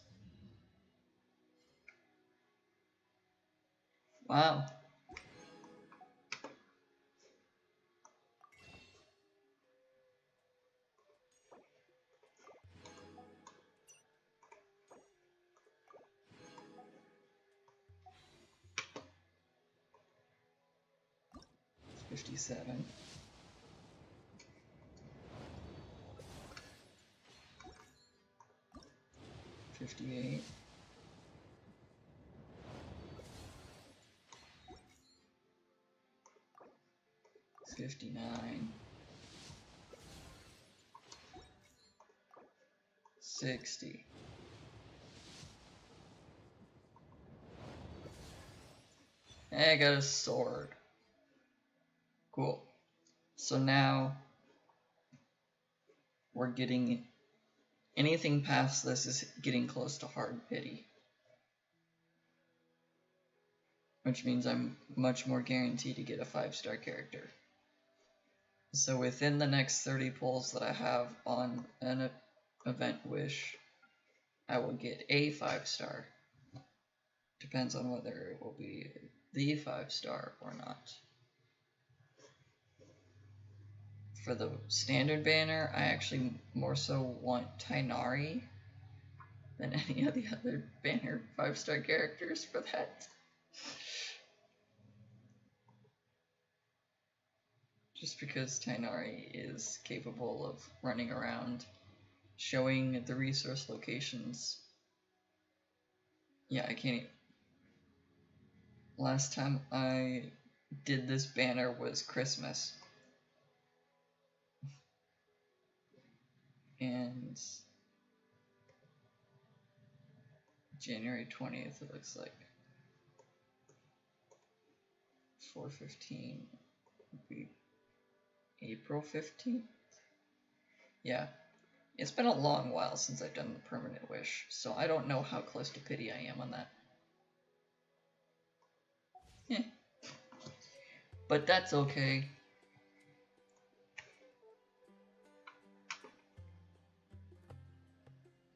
Wow. $57. 58. 59. 60. And I got a sword. Cool. So now we're getting anything past this is getting close to hard pity. Which means I'm much more guaranteed to get a 5-star character. So within the next 30 pulls that I have on an event wish, I will get a 5-star. Depends on whether it will be the 5-star or not. For the standard banner, I actually more so want Tainari than any of the other banner 5-star characters for that. Just because Tainari is capable of running around, showing the resource locations. Yeah, I can't. Last time I did this banner was Christmas. And January 20th, it looks like. 4/15 would be April 15th. Yeah, it's been a long while since I've done the permanent wish, so I don't know how close to pity I am on that. Yeah. But that's okay.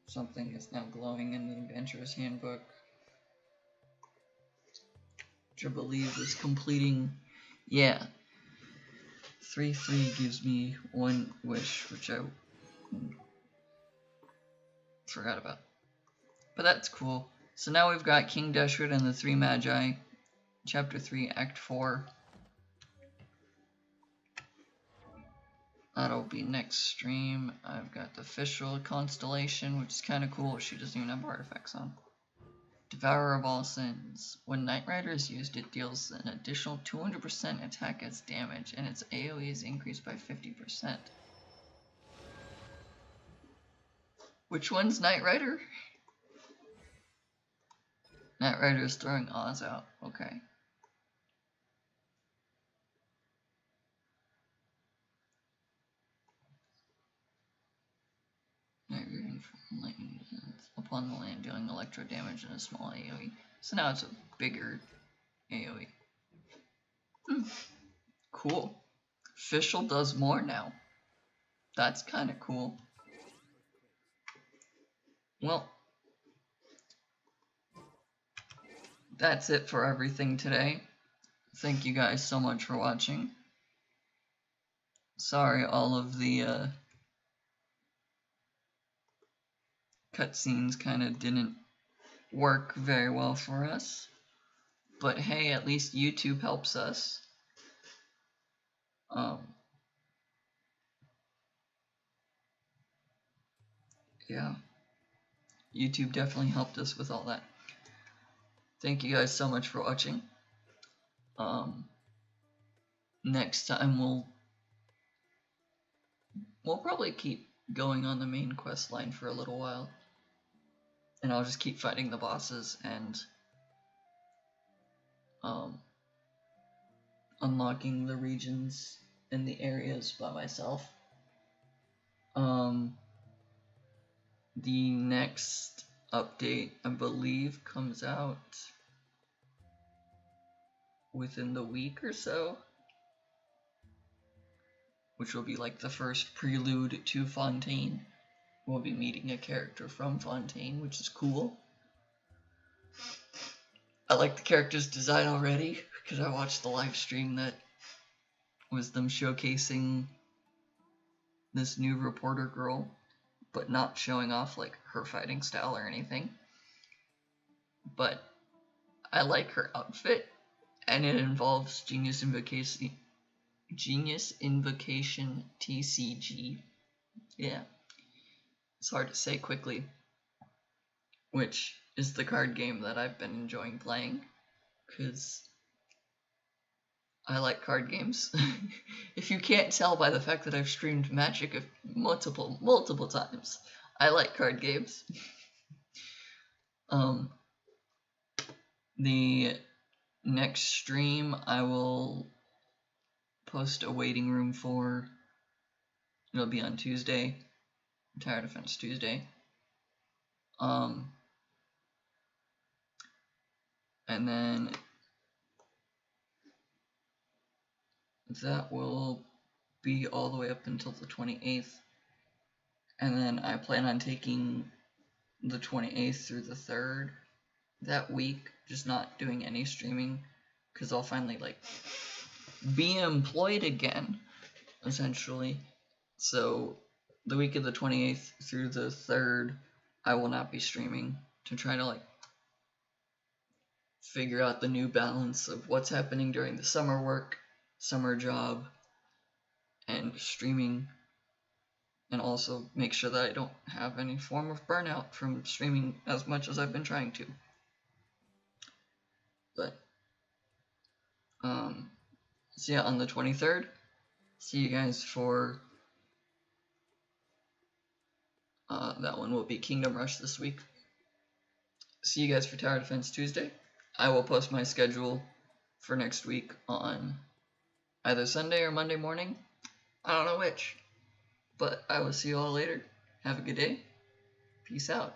Something is now glowing in the Adventurer's Handbook, which I believe is completing. Yeah. 3/3 gives me 1 wish, which I forgot about. But that's cool. So now we've got King Deshret and the 3 Magi, Chapter 3, Act 4. That'll be next stream. I've got the official constellation, which is kind of cool. She doesn't even have artifacts on. Devourer of all sins. When Knight Rider is used, it deals an additional 200% attack as damage, and its AoE is increased by 50%. Which one's Knight Rider? Knight Rider is throwing Oz out. Okay. Knight Rider upon the land, dealing electro damage and a small AoE. So now it's a bigger AoE. Cool. Official does more now. That's kind of cool. Well, that's it for everything today. Thank you guys so much for watching. Sorry all of the cutscenes kind of didn't work very well for us. But hey, at least YouTube helps us. Yeah. YouTube definitely helped us with all that. Thank you guys so much for watching. Next time we'll probably keep going on the main quest line for a little while. And I'll just keep fighting the bosses and unlocking the regions and the areas by myself. The next update, I believe, comes out within the week or so, which will be like the first prelude to Fontaine. We'll be meeting a character from Fontaine, which is cool. I like the character's design already because I watched the live stream that was them showcasing this new reporter girl, but not showing off like her fighting style or anything. But I like her outfit, and it involves Genius Invocation TCG. Yeah, it's hard to say quickly. Which is the card game that I've been enjoying playing, because I like card games. If you can't tell by the fact that I've streamed Magic multiple times, I like card games. The next stream I will post a waiting room for. It'll be on Tuesday, Tower Defense Tuesday. And then that will be all the way up until the 28th. And then I plan on taking the 28th through the 3rd that week, just not doing any streaming, because I'll finally like be employed again, essentially. So the week of the 28th through the 3rd, I will not be streaming to try to like figure out the new balance of what's happening during the summer work, summer job, and streaming, and also make sure that I don't have any form of burnout from streaming as much as I've been trying to. But so yeah, on the 23rd, see you guys for that one will be Kingdom Rush this week. See you guys for Tower Defense Tuesday. I will post my schedule for next week on either Sunday or Monday morning. I don't know which, but I will see you all later. Have a good day. Peace out.